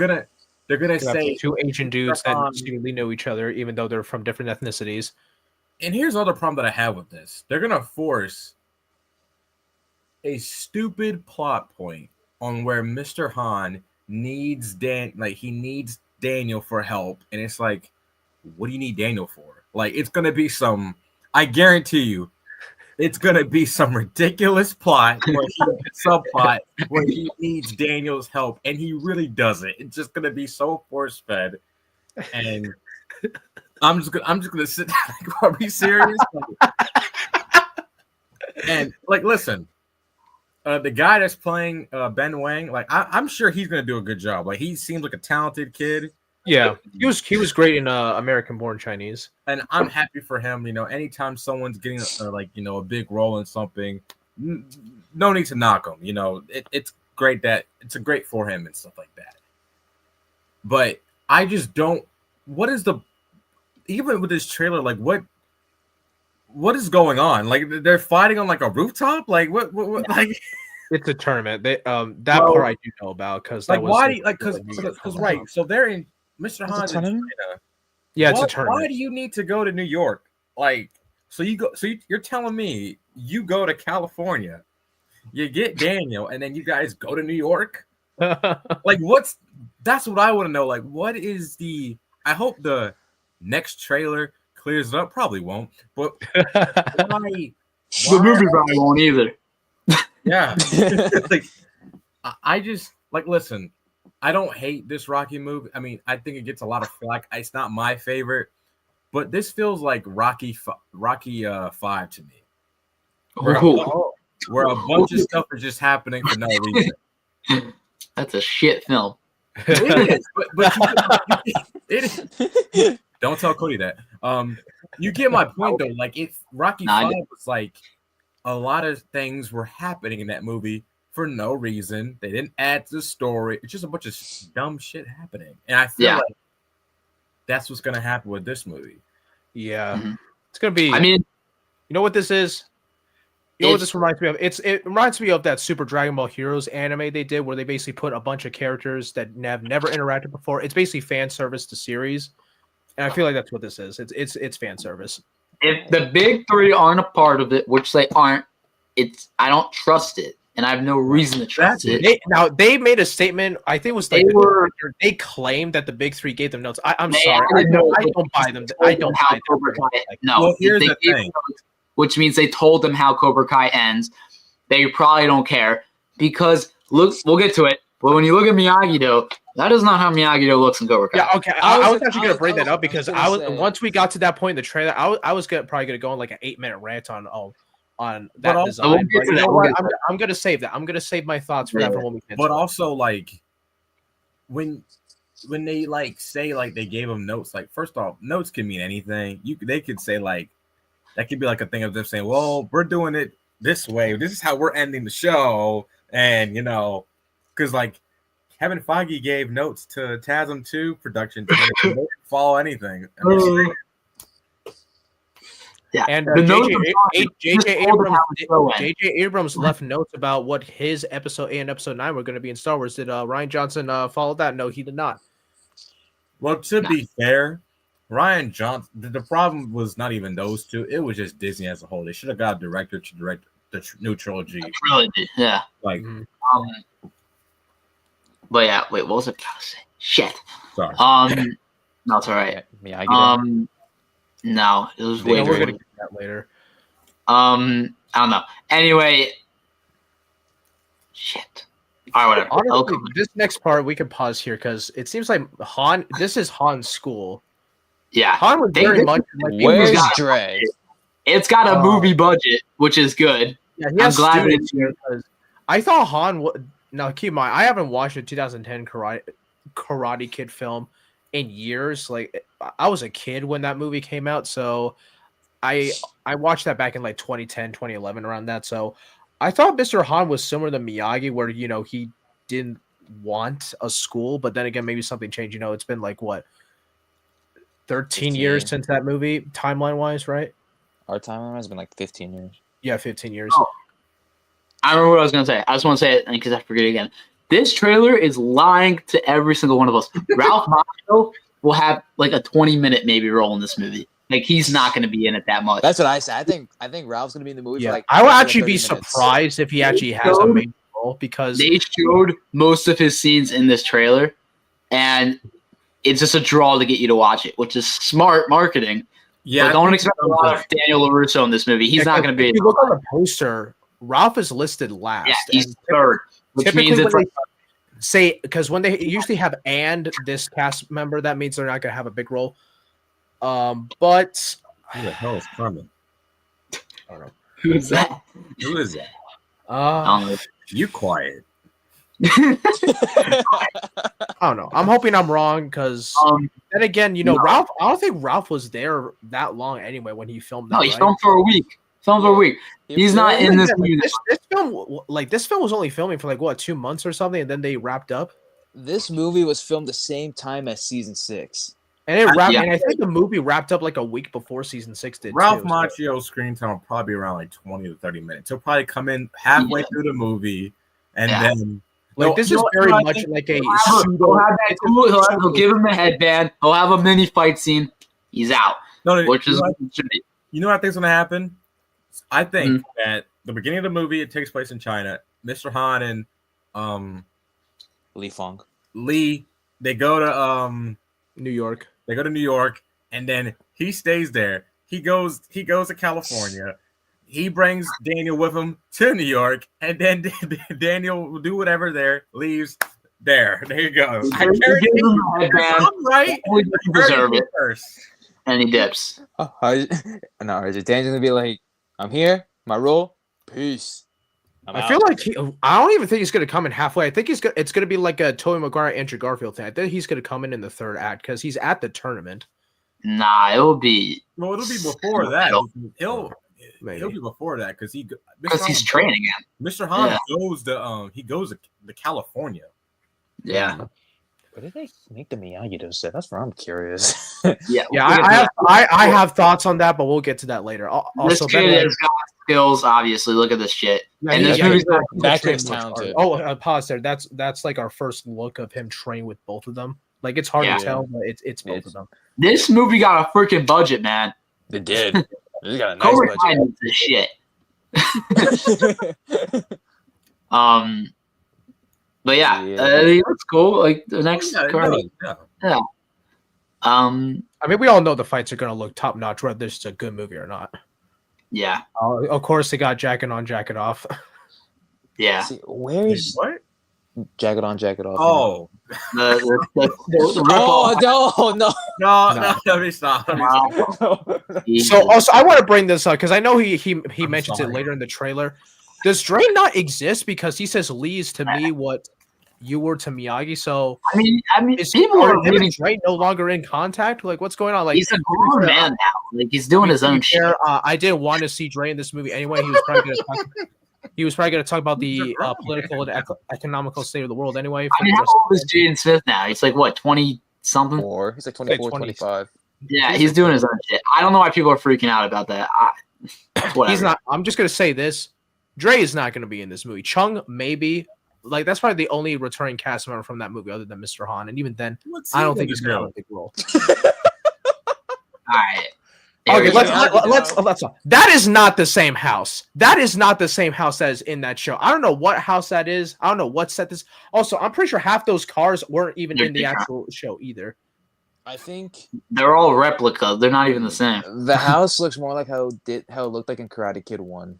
going to say two Asian dudes that Han, seemingly know each other, even though they're from different ethnicities. and here's the other problem that I have with this. They're going to force a stupid plot point on where Mr. Han needs he needs Daniel for help. And it's like, what do you need Daniel for? Like, it's going to be I guarantee you, it's gonna be some ridiculous plot where subplot where he needs Daniel's help and he really doesn't. It's just gonna be so force fed, and I'm just gonna sit down. Like, are we serious? And like, listen, the guy that's playing Ben Wang, like I'm sure he's gonna do a good job. Like he seems like a talented kid. Yeah, he was great in American Born Chinese, and I'm happy for him. Anytime someone's getting a big role in something, no need to knock him. It's great that it's a great for him and stuff like that. But I just don't. What is even with this trailer? Like what is going on? Like they're fighting on like a rooftop. Like what like. It's a tournament. Part I do know about because like why do you, like because right. So they're in. Mr. Han's in China. Yeah, it's a tournament. Why do you need to go to New York? Like, so you're telling me you go to California, you get Daniel, and then you guys go to New York? Like, that's what I want to know. Like, what is I hope the next trailer clears it up. Probably won't, but why The movie probably won't either. Yeah. Like, I just, like, listen, I don't hate this Rocky movie. I mean, I think it gets a lot of flack. It's not my favorite, but this feels like Rocky 5 to me. Where a bunch of stuff is just happening for no reason. That's a shit film. It is, but it is. Don't tell Cody that. You get my point though. Like, Rocky 5 was like a lot of things were happening in that movie for no reason. They didn't add to the story. It's just a bunch of dumb shit happening. And I feel like that's what's going to happen with this movie. Yeah. Mm-hmm. It's going to be... I mean... You know what this is? You know what this reminds me of? It reminds me of that Super Dragon Ball Heroes anime they did where they basically put a bunch of characters that have never interacted before. It's basically fan service to series. And I feel like that's what this is. It's fan service. If the big three aren't a part of it, which they aren't, I don't trust it. And I have no reason to trust it. They made a statement. I think it was like they claimed that the big three gave them notes. I'm sorry. I don't buy them. I don't buy them. No. Well, here's the thing. Which means they told them how Cobra Kai ends. They probably don't care because we'll get to it. But when you look at Miyagi-Do, that is not how Miyagi-Do looks in Cobra Kai. Yeah, okay. I was actually going to bring that up because once we got to that point in the trailer, I was probably going to go on like an 8-minute rant on that design. But you know what? I'm going to save that. I'm going to save my thoughts for that for when we get to it. But also, like, when they like say like they gave them notes, like first off, notes can mean anything. They could say like that could be like a thing of them saying, "Well, we're doing it this way. This is how we're ending the show," and because like Kevin Feige gave notes to TASM 2 production team. They didn't follow anything. Yeah, and J.J. Abrams left notes about what his episode 8 and episode 9 were going to be in Star Wars. Did Rian Johnson follow that? No, he did not. Well, to be fair, Rian Johnson, the problem was not even those two. It was just Disney as a whole. They should have got a director to direct the new trilogy. Yeah. Like, but yeah, wait, what was I gonna say? Shit. Sorry. No, it's all right. No, it was way. We're gonna get that later. I don't know. Anyway, shit. All right, whatever. Honestly, this next part we can pause here because it seems like Han. This is Han's school. Yeah, Han was very much. Where's Dre? It's got a movie budget, which is good. Yeah, I'm glad it's here because I thought Han. Now, keep in mind, I haven't watched a 2010 Karate Kid film in years. Like, I was a kid when that movie came out, so I watched that back in like 2010, 2011, around that. So I thought Mr. Han was similar to Miyagi, where he didn't want a school, but then again, maybe something changed. It's been like what 13 years since that movie, timeline wise, right? Our timeline has been like 15 years. Yeah, 15 years. Oh. I remember what I was going to say. I just want to say it because I forget it again. This trailer is lying to every single one of us. Ralph Macchio will have like a 20-minute maybe role in this movie. Like, he's not going to be in it that much. That's what I said. I think Ralph's going to be in the movie. Yeah. For like I will actually be surprised if he actually has a main role because they showed most of his scenes in this trailer, and it's just a draw to get you to watch it, which is smart marketing. Yeah, But I don't think expect a lot of Daniel LaRusso in this movie. He's not going to be. If you look on the poster, Ralph is listed last. Yeah, he's and third, which typically means it's when like, they say, because when they usually have and this cast member, that means they're not going to have a big role. But who the hell is coming? I don't know. who's that? Who is that? I don't You quiet. know. I don't know. I'm hoping I'm wrong because then again, no. Ralph. I don't think Ralph was there that long anyway when he filmed that. No, he right? filmed for a week. Filmed for a week. He's not in this Yeah, movie. this film was only filming for like what 2 months or something, and then they wrapped up. This movie was filmed the same time as season 6. And it wrapped, Yeah. and I think the movie wrapped up like a week before season 6 did. Ralph too, Macchio's screen time will probably be around like 20 to 30 minutes. He'll probably come in halfway through the movie, and Yeah. then Like this is very much like a He'll pseudo. have that cool. He'll give him the headband. He'll have a mini fight scene. He's out, no, which is what? what it should be. You know what I think's gonna happen? I think Mm. at the beginning of the movie, it takes place in China. Mr. Han and Li Fong. Lee, they go to New York. They go to New York, and then he stays there. He goes to California. He brings Daniel with him to New York, and then Daniel will do whatever there, leaves there. There you go. I Give guarantee him you, the headband. I'm right. He doesn't deserve it, First. and he dips. No, is it Daniel's gonna be like, I'm here, my role, peace. I feel like I don't even think he's going to come in halfway. I think it's going to be like a Tobey Maguire, Andrew Garfield thing. I think he's going to come in the third act because he's at the tournament. Nah, it'll be Well, it'll be before that. He'll Maybe. be before that because because he's training him. Mr. Han Yeah. goes to California. Yeah, What did they make the Miyagi-Do say? That's where I'm curious. yeah. Yeah, I have thoughts on that, but we'll get to that later. This Also, kid has got skills. Obviously, look at this shit. And this movie's that kid's talented. Oh, pause there. That's like our first look of him train with both of them. Like it's hard Yeah. to tell, but it's both of them. This movie got a freaking budget, man. They did. They got a nice Cobra Kai budget. needs this shit. But yeah, Yeah. he looks cool. Like the next, Yeah, current- yeah. I mean, we all know the fights are going to look top notch, whether this is a good movie or not. yeah, Of course, they got jacket on, jacket off. yeah. See, where's What? jacket on, jacket off? Oh. The Oh no, no. No, let me stop. So also, I want to bring this up because I know he mentions sorry. it later in the trailer. Does Dre not exist because he says Lee's to me what you were to Miyagi? So I mean, is people are him and really. Dre no longer in contact? Like, what's going on? Like, He's a grown man now. Like he's doing his to be own shit. fair, I didn't want to see Dre in this movie anyway. He was probably going to talk about the political and economical state of the world anyway. I mean, how old is Jaden Smith now? He's like what, 20 something? He's like 24, 20. 25. Yeah, he's doing his own shit. I don't know why people are freaking out about that. Whatever. He's not. I'm just going to say this. Dre is not going to be in this movie. Chung, maybe. Like, that's probably the only returning cast member from that movie other than Mr. Han. And even then, I don't think he's going to have a big role. All right. Okay, There we let's go. let's. That is not the same house. That is not the same house that is in that show. I don't know what house that is. I don't know what set this. Also, I'm pretty sure half those cars weren't even They're in the different. actual show either. I think They're all replicas. They're not even the same. the house looks more like how it looked like in Karate Kid 1.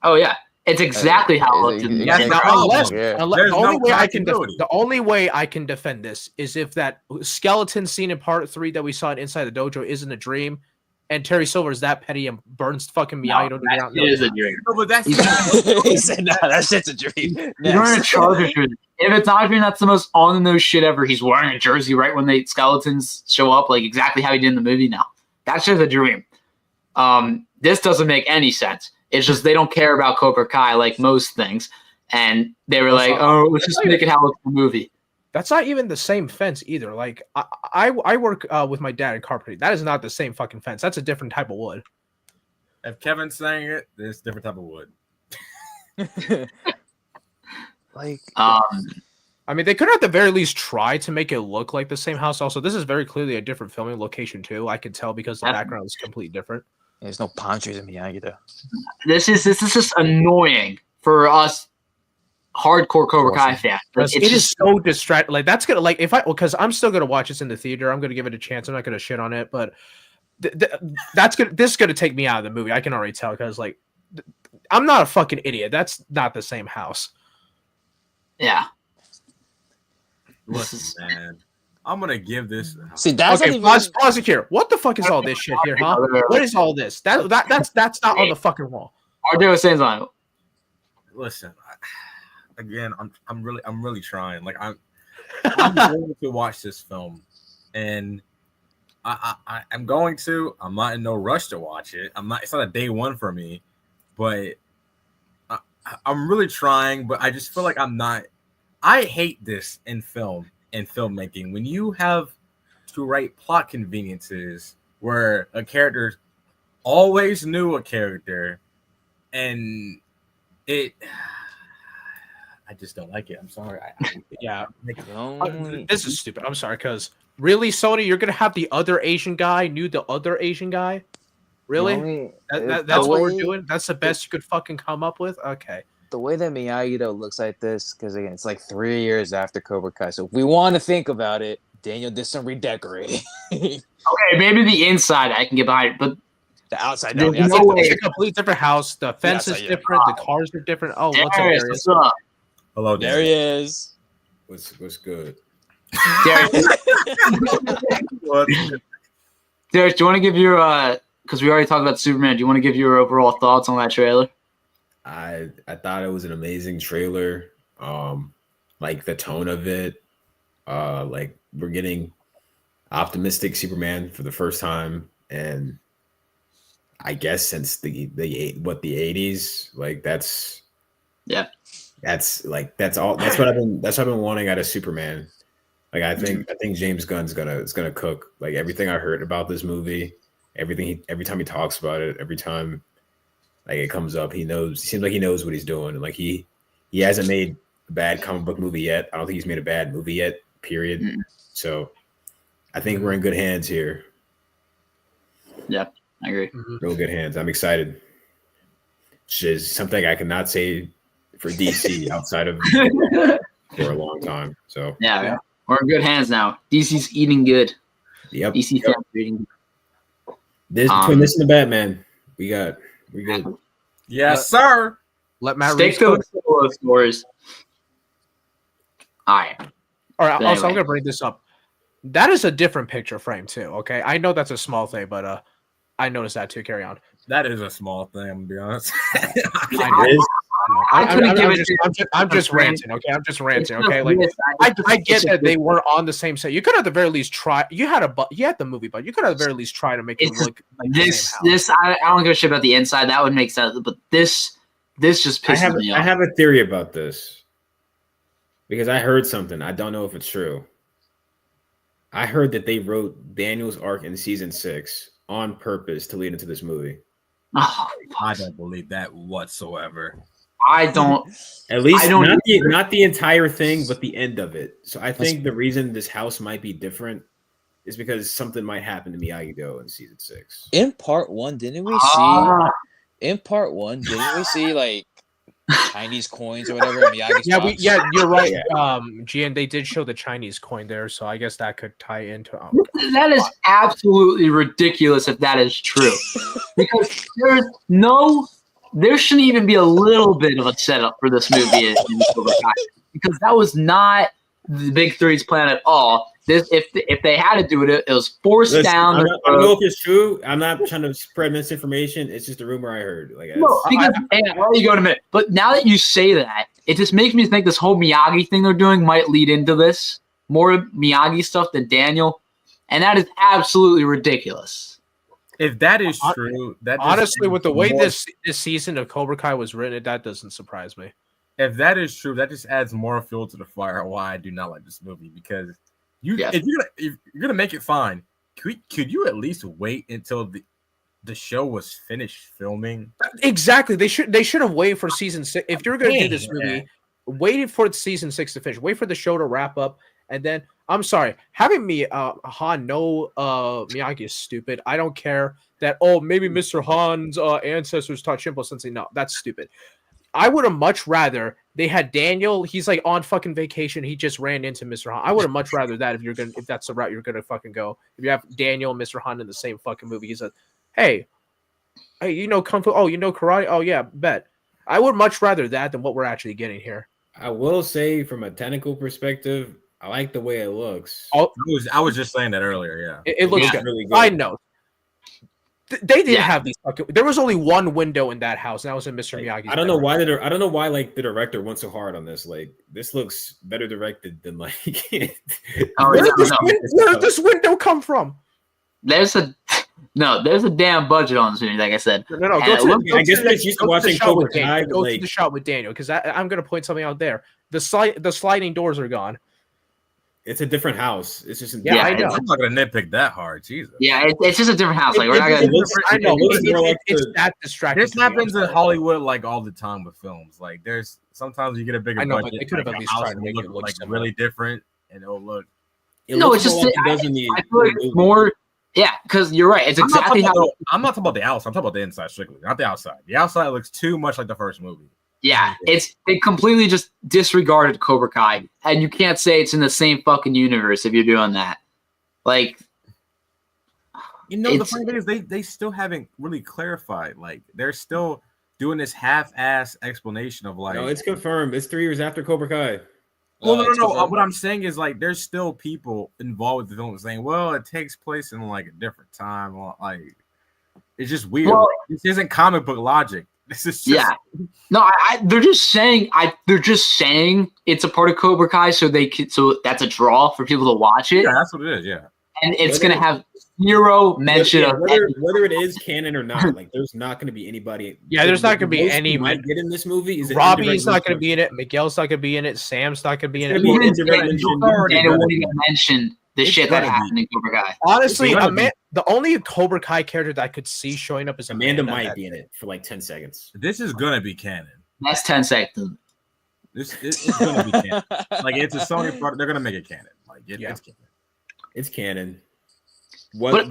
Oh yeah, it's exactly how it looked. In That's in- the Unless, Yeah. There's the only no way I can continuity. the only way I can defend this is if that skeleton scene in part 3 that we saw in Inside the Dojo isn't a dream, and Terry Silver is that petty and burns fucking No, Miyagi to the that ground. is a dream. No, but that's He said, "No, that shit's a dream." He's wearing a Charger jersey. If it's not a dream, that's the most on the nose shit ever. He's wearing a jersey right when the skeletons show up, like exactly how he did in the movie. Now that's just a dream. This doesn't make any sense. It's just they don't care about Cobra Kai like most things, and they were like, "Oh, let's just make it how it's the movie." That's not even the same fence either. Like I work with my dad in carpentry. That is not the same fucking fence. That's a different type of wood. if Kevin's saying it, it's a different type of wood. Like, I mean, they could at the very least try to make it look like the same house. Also, this is very clearly a different filming location too. I can tell because the That's- background is completely different. there's no palm trees in Miyagi though. This is just annoying for us hardcore Cobra Kai fans. Like, It is so distracting. Like that's gonna like if I because I'm still gonna watch this in the theater. I'm gonna give it a chance. I'm not gonna shit on it, but This is gonna take me out of the movie. I can already tell because like I'm not a fucking idiot. That's not the same house. Yeah. Listen, man, I'm gonna give this. See, that's Okay, not even. pause it here. What the fuck is all this shit here, huh? What is all this? That's not on the fucking wall. RJ was saying something. Listen, again, I'm really trying. Like I'm going to watch this film, and I'm going to. I'm not in no rush to watch it. I'm not. It's not a day one for me, but I'm really trying. But I just feel like I'm not. I hate this in film and filmmaking when you have to write plot conveniences where a character always knew a character, and I just don't like it. I'm sorry. Yeah, Only- this is stupid. I'm sorry, because really, Sony, you're gonna have the other Asian guy knew the other Asian guy. Really? only- That's what we're way- doing. That's the best you could fucking come up with. Okay. The way that Miyagi though looks like this, because again, it's like 3 years after Cobra Kai. So if we want to think about it, Daniel did some redecorating. Okay, maybe the inside I can get behind, but The outside, There's no, the outside- no way. It's a complete different house. The fence is outside, yeah. different. The cars are different. Oh, what's up, Darius, Darius? what's up? Hello, There he is. What's good? Darius, What? Darius, do you want to give your because we already talked about Superman, do you want to give your overall thoughts on that trailer? I thought it was an amazing trailer. Like the tone of it. Like we're getting optimistic Superman for the first time, and I guess since the 80s, like that's all. That's what I've been wanting out of Superman. Like I think James Gunn's gonna cook. Like everything I heard about this movie, every time he talks about it, every time like it comes up, he seems like he knows what he's doing. And like he hasn't made a bad comic book movie yet. I don't think he's made a bad movie yet, period. So I think we're in good hands here. Yeah, I agree. Real good hands. I'm excited. Which is something I cannot say for DC outside of for a long time. So Yeah, we're in good hands now. DC's eating good. yep. DC fans are eating good. Between this and the Batman, we good. Yes, sir. Let Matt Stick Reeves to cook. the solo stories. All right. All right. But Also, I'm anyway. gonna bring this up. That is a different picture frame too. Okay, I know that's a small thing, but I noticed that too. Carry on. That is a small thing. I'm gonna be honest. I It is. I couldn't give it. I'm just ranting. Okay, I'm just ranting. Okay, like I get that they were on the same set. You could at the very least try. You had the movie, but you could at the very least try to make it It's look like the this. same house. I don't give a shit about the inside. That would make sense. But this just pisses me I off. have a theory about this because I heard something. I don't know if it's true. I heard that they wrote Daniel's arc in season 6 on purpose to lead into this movie. Oh, I don't believe that whatsoever. I don't. At least I don't not the entire thing, but the end of it. So I think the reason this house might be different is because something might happen to Miyagi-Do in season 6. In part one, didn't we see? Ah, In part one, didn't we see like Chinese coins or whatever? In Miyagi's box? You're right. Yeah. Gian, they did show the Chinese coin there, so I guess that could tie into. that is absolutely ridiculous if that is true. Because there shouldn't even be a little bit of a setup for this movie in Cobra Kai, because that was not the Big Three's plan at all. If they had to do it, it was forced Listen, down. I don't know if it's true. I'm not trying to spread misinformation. It's just a rumor I heard. Like, No, because I'll let you go in a minute. But now that you say that, it just makes me think this whole Miyagi thing they're doing might lead into this more Miyagi stuff than Daniel, and that is absolutely ridiculous. If that is true, that just Honestly, with the way more- this season of Cobra Kai was written, that doesn't surprise me. if that is true, that just adds more fuel to the fire why I do not like this movie. Because Yes. if you're gonna make it fine, could you at least wait until the show was finished filming? Exactly. They should have waited for season 6. If you're gonna do this Yeah. movie, waited for season 6 to finish. Wait for the show to wrap up, and then I'm sorry, having me Han know Miyagi is stupid. I don't care that maybe Mr. Han's ancestors taught Shinpo Sensei. No, that's stupid. I would have much rather they had Daniel. He's like on fucking vacation. He just ran into Mr. Han. I would have much rather that if that's the route you're gonna fucking go. If you have Daniel and Mr. Han in the same fucking movie, he's like, hey, you know kung fu? Oh, you know karate? Oh yeah, bet. I would much rather that than what we're actually getting here. I will say, from a technical perspective, I like the way it looks. Oh, I was just saying that earlier. Yeah, it looks Yeah. really good. I know. They didn't Yeah. have these fucking. There was only one window in that house, and that was in Mr. Miyagi's. I don't know bedroom. why I don't know why like the director went so hard on this. Like this looks better directed than like. Oh, Where yeah, did this window come from? There's a damn budget on this movie, like I said. No. And Go it to, looked- go I guess to the, it's used to go the watching shot Cobra with Daniel. Kai, Go to like- the shot with Daniel because I'm going to point something out there. The sliding doors are gone. It's a different house. It's just Yeah, I it's- know. I'm not gonna nitpick that hard. Jesus. Yeah, it's just a different house. Like we're not It gonna. looks- I know. it looks more like It's the- that distracting. This to me. I'm happens in sorry. Hollywood like all the time with films. Like there's sometimes you get a bigger I know, but budget. they could have like, at a least house tried to will make it look like similar. really different, and it'll look. It No, looks it's just more like it does in the I feel like it's movie. more. Yeah, because you're right. It's exactly how. I'm not talking about the outside. I'm talking about the inside strictly, not the outside. The outside looks too much like the first movie. Yeah, they completely just disregarded Cobra Kai, and you can't say it's in the same fucking universe if you're doing that. Like, You know, the It's- funny thing is they still haven't really clarified. Like they're still doing this half-ass explanation of like. No, it's confirmed. It's 3 years after Cobra Kai. Well, It's no. confirmed. What I'm saying is like there's still people involved with the film saying, well, it takes place in like a different time. Like it's just weird. Well- This isn't comic book logic. This is just, yeah, no, they're just saying it's a part of Cobra Kai, so that's a draw for people to watch it, yeah, that's what it is. Yeah. and it's Whether- gonna have zero mention Yeah, of. whether it is canon or not, like there's not going to be anybody. Yeah, there's not gonna be The most any- you might get in this movie. Is an Robbie's indirect not going to mention. be in it. Miguel's not going to be in it. Sam's not going to be in It's it. gonna be Even indirect Dan- mention. already Daniel gotta won't be. even mention the It's shit that gotta be. happened in Cobra Kai. Honestly, It's gonna the only Cobra Kai character that I could see showing up is Amanda Amanda. might be in it for like 10 seconds. This is gonna be canon. That's 10 seconds. It's gonna be canon. Like it's a Sony product. They're gonna make it canon. Like Yeah. it's canon. It's canon. But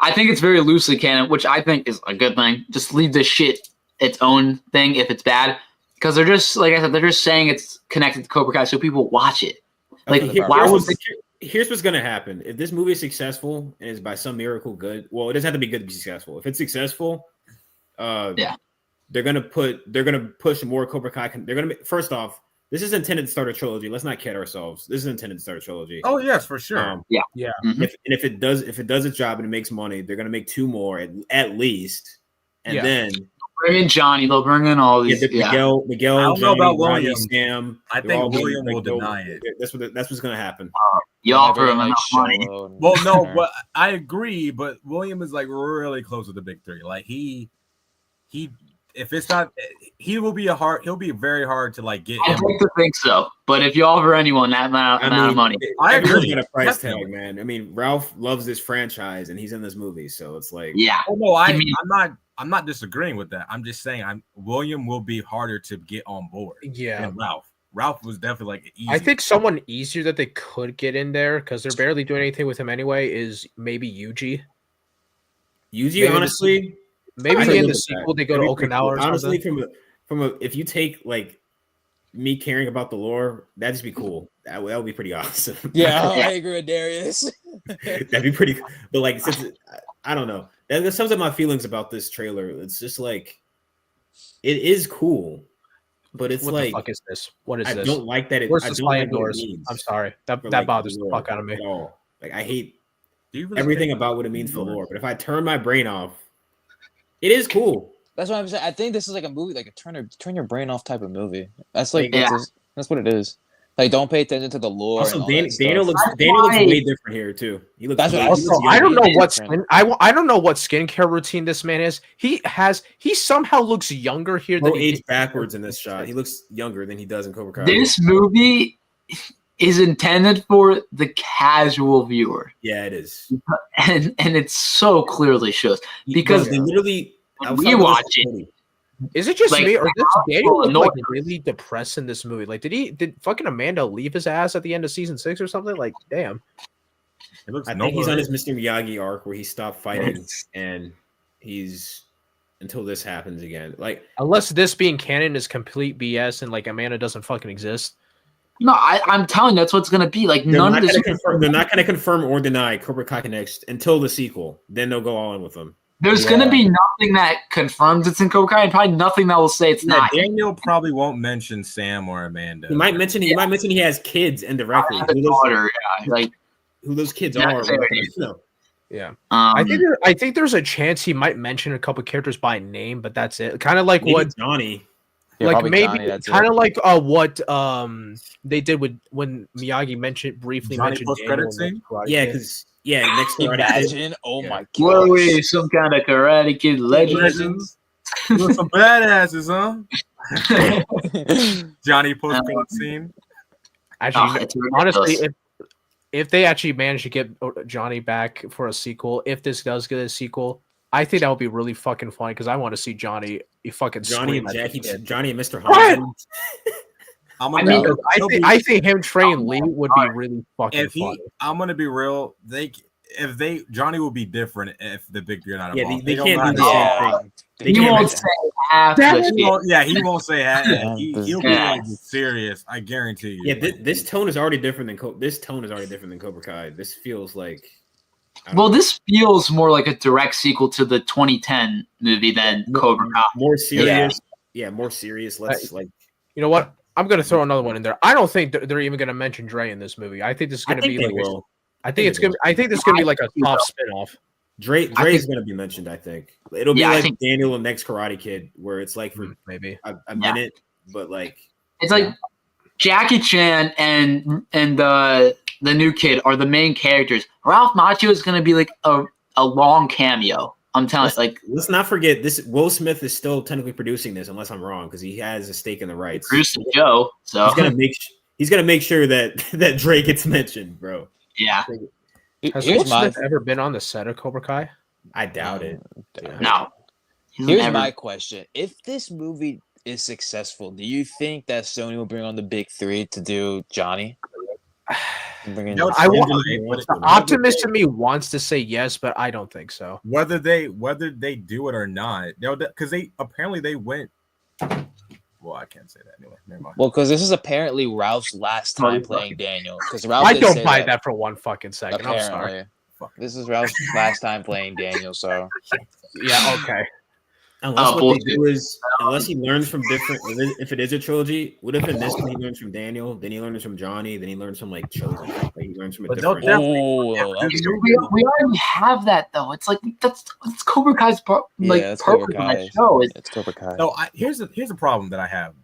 I think it's very loosely canon, which I think is a good thing. Just leave this shit its own thing if it's bad, because they're just like I said, they're just saying it's connected to Cobra Kai, so people watch it. Like, Okay, why would they? here's what's gonna happen if this movie is successful and is by some miracle good. Well, it doesn't have to be good to be successful. If it's successful, Yeah. they're gonna push more Cobra Kai. They're gonna first off, this is intended to start a trilogy. Let's not kid ourselves. This is intended to start a trilogy. Oh yes, for sure. Mhm. If it does its job and it makes money, they're gonna make 2 more at least, and Yeah. then Bring in Johnny. They'll bring in all these. Yeah, Miguel, I don't know Johnny, about Ronnie, William. Sam. I they're think all William will they'll- deny it. That's what's gonna happen. you offer him enough money. Well, no, but I agree. But William is like really close with the big 3. Like he, if it's not, he'll be very hard to like get I'd him. like to think so, but if you offer anyone that amount of money, I everyone's agree. got a price Definitely. tag, man. I mean, Ralph loves this franchise, and he's in this movie, so it's like, yeah, Oh no, I mean- I'm not disagreeing with that. I'm just saying William will be harder to get on board Yeah. than Ralph. Ralph was definitely like easy. I think someone easier that they could get in there because they're barely doing anything with him anyway is maybe Yuji. Yuji. Maybe Honestly, Maybe I in could the live with sequel that. they go to That'd be pretty Okinawa or cool. Honestly, something. from a if you take like me caring about the lore, that'd just be cool. That would be pretty awesome. Yeah, I agree with Darius. that'd be pretty. But like, since I don't know, that sums up my feelings about this trailer. It's just like it is cool, but it's What like the fuck is this? What is I this? don't like that. Where's I the don't like sliding what it doors? means I'm sorry. That for, that like, bothers the lore fuck out of me. at all. Like I hate Do you really everything think- about what it means for lore. But if I turn my brain off, it is cool. That's what I'm saying. I think this is like a movie, like a turn your brain off type of movie. That's like Yeah. that's what it is. Like, don't pay attention to the lore. Also, and all Daniel that stuff. Daniel looks why- way different here too. He looks. That's what way- I he was looks Also, I don't younger. know what different. I don't know what skincare routine this man is. He somehow looks younger here than Bro he aged did. backwards in this shot. He looks younger than he does in Cobra Kai. this movie is intended for the casual viewer, Yeah, it is. and it so clearly shows. Because- Bro, they literally. I was we talking about watch this it. with Cody. Is it just Like, me or does how Daniel look annoying like it really depressed in this movie? Like, did fucking Amanda leave his ass at the end of season 6 or something? Like, damn. It looks I no think he's more- on his Mr. Miyagi arc where he stopped fighting and he's until this happens again. Like, Unless this being canon is complete BS and like Amanda doesn't fucking exist. No, I'm telling you, that's what's gonna be. Like they're none not of this. going to confirm. They're not going to confirm or deny Cobra Kai next until the sequel. Then they'll go all in with them. There's gonna be nothing that confirms it's in Cobra Kai, and probably nothing that will say it's not. Daniel probably won't mention Sam or Amanda. He might mention. He might mention he has kids indirectly. The daughter, yeah, like who those kids Yeah, are? say No. Yeah, I think there's a chance he might mention a couple characters by name, but that's it. Kind of like Maybe what Johnny. Yeah, like probably maybe Johnny, that's kind it. of like what they did with when Miyagi briefly Johnny mentioned post-credit Daniel in scene? Karate Yeah, Kid. because next to Imagine, oh Yeah. my god. Chloe, some kind of Karate Kid legend. Legends. You're some badasses, huh? Johnny post-credit scene. Actually, it's honestly, ridiculous. if they actually manage to get Johnny back for a sequel, if this does get a sequel, I think that would be really fucking funny because I want to see Johnny fucking Johnny scream and at Jackie, this kid. Johnny and Mr. What? Hodgson. I mean, I think him training Lee would be really fucking If funny. I'm gonna be real, Johnny will be different if the big beard not Yeah, involved. they don't can't do know the how same to- thing. They he can't won't make say half That the is- shit. He won't say that. He'll be Yeah. like serious. I guarantee you. Yeah, this tone is already different than this tone is already different than Cobra Kai. This feels like I don't Well, know, this feels more like a direct sequel to the 2010 movie than Cobra Kai. more serious. Yeah, more serious. Let's like. You know what? I'm gonna throw another one in there. I don't think they're even gonna mention Dre in this movie. I think this is I gonna think be they like will. I think it's gonna. I think this is gonna be like a top spinoff. Dre's going to be mentioned. I think it'll be Yeah, I like think- Daniel and Next Karate Kid, where it's like for Maybe. a Yeah. minute, but like It's like Jackie Chan and the new kid are the main characters. Ralph Macchio is gonna be like a long cameo. I'm telling you, like let's not forget this. Will Smith is still technically producing this, unless I'm wrong, because he has a stake in the rights. Bruce and Joe. So He's gonna make sure that Dre gets mentioned, bro. yeah, Has Will Here's my Smith ever been on the set of Cobra Kai? I doubt it. no. He's Here's never- my question: if this movie is successful, do you think that Sony will bring on the big three to do Johnny? Bring in No, I want- Whether The optimist in me wants to say yes, but I don't think so. Whether they do it or not, because they apparently went. Well, I can't say that anyway. Never mind. Well, because this is apparently Ralph's last time playing Daniel. Because Ralph I did don't say buy that for one fucking second. I'm sorry. Apparently, this is Ralph's last time playing Daniel. So Yeah. Okay. Unless Oh, what bullshit. they do is, unless he learns from different, if it is a trilogy, what if in this one he learns from Daniel, then he learns from Johnny, then he learns from like Chosen, like he learns from a But they'll different. definitely- oh, we already have that though. It's like that's Cobra Kai's it's Cobra purpose on that Kai. show. It's Cobra Kai. No, here's the problem that I have.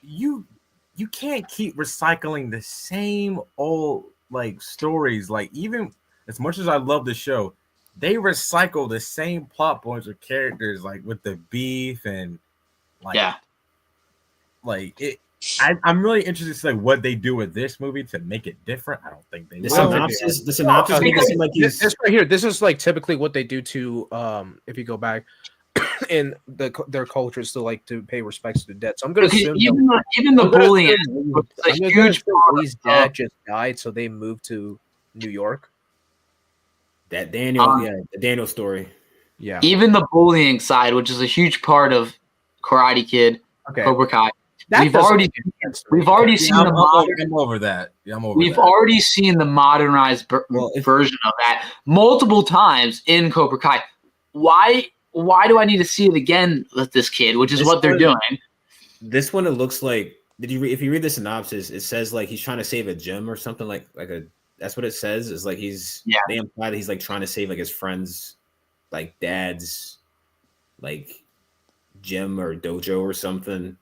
You can't keep recycling the same old like stories. Like even as much as I love the show, they recycle the same plot points with characters, like with the beef and like Yeah. like it. I'm really interested to see like what they do with this movie to make it different. I don't think they The will. synopsis make it seem like This, he's. this right here, this is like typically what they do to if you go back in their cultures to like to pay respects to the dead. So I'm gonna Okay, assume even the I'm gonna bullying assume- was a I'm gonna huge assume part Lee's dad just died, so they moved to New York. That Daniel, Um, the Daniel story. Yeah. even the bullying side, which is a huge part of Karate Kid, Okay. Cobra Kai. That we've doesn't already make sense to me. we've already seen Yeah, the modern. I'm over that. Yeah, I'm over We've that. already seen the modernized Well, if- version of that multiple times in Cobra Kai. Why do I need to see it again with this kid? Which is This what they're one- doing. This one, it looks like. If you read the synopsis, it says like he's trying to save a gym or something like a. That's what it says. Is like he's. Yeah. They imply that he's like trying to save like his friend's, like dad's, like, gym or dojo or something.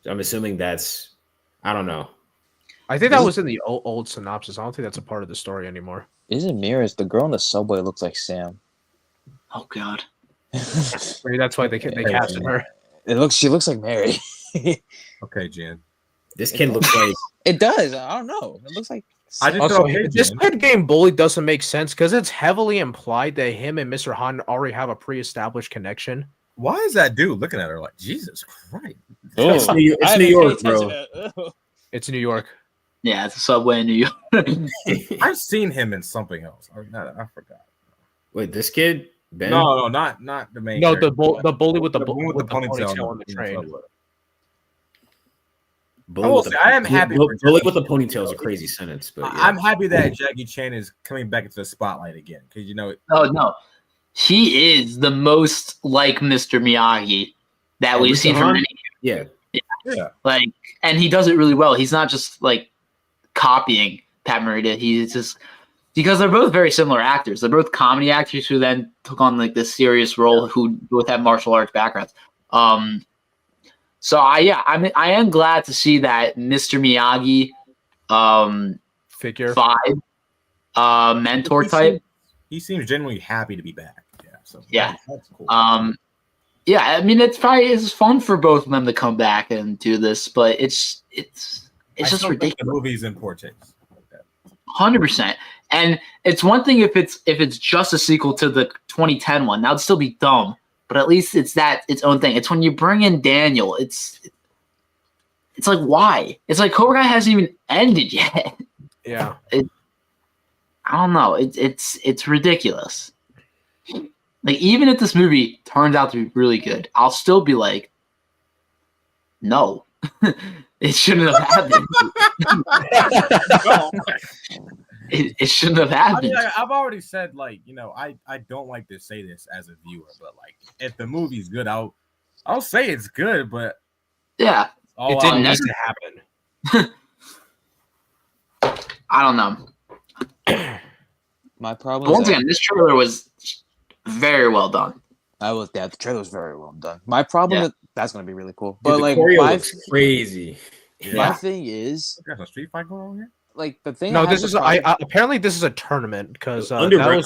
So I'm assuming that's. I don't know. I think that was in the old synopsis. I don't think that's a part of the story anymore. Isn't Mirrors the girl in the subway looks like Sam? Oh God. Maybe that's why they casted her. She looks like Mary. Okay, Jan. This kid looks like. It does. I don't know. It looks like. I just Also, okay, this Jan. kid getting bullied doesn't make sense because it's heavily implied that him and Mr. Han already have a pre-established connection. Why is that dude looking at her like Jesus Christ? It's Oh, New, it's I New haven't York, paid attention bro. to that. It's New York. Yeah, it's a subway in New York. I've seen him in something else. I forgot. Wait, this kid? Ben? No, not the main. No, character, the bully with the one with the ponytail on the train. Bully I will with say, I am happy for Bully Jackie with the Chan. ponytail is a crazy sentence, but yeah. I'm happy that Jackie Chan is coming back into the spotlight again because Oh no, he is the most like Mr. Miyagi that we've Mr. seen from Han? any. Yeah. Like, and he does it really well. He's not just like copying Pat Morita. He's just because they're both very similar actors. They're both comedy actors who then took on like this serious role who both have martial arts backgrounds. So I am glad to see that Mr. Miyagi Figure. vibe mentor type. He seems genuinely happy to be back. Yeah. So Yeah. that's cool. Yeah, I mean it's fun for both of them to come back and do this, but it's I just still think ridiculous. the movie's in poor taste. 100%. And it's one thing if it's just a sequel to the 2010 one, that would still be dumb. But at least it's its own thing. It's when you bring in Daniel, it's like why? It's like Cobra Kai hasn't even ended yet. Yeah. I don't know. It's ridiculous. Like even if this movie turns out to be really good, I'll still be like, no, it shouldn't have happened. It shouldn't have I happened. mean, I've already said I don't like to say this as a viewer, but like if the movie's good, I'll say it's good, but Yeah, It didn't need to happen. I don't know. My But problem once is again, this trailer was very well done. the trailer was very well done. My problem Yeah. is that's gonna be really cool. Dude, But the like choreo my, looks crazy. my thing is There's a street fight going on here. like the thing. No, I have this the is problem- apparently this is a tournament because Underground,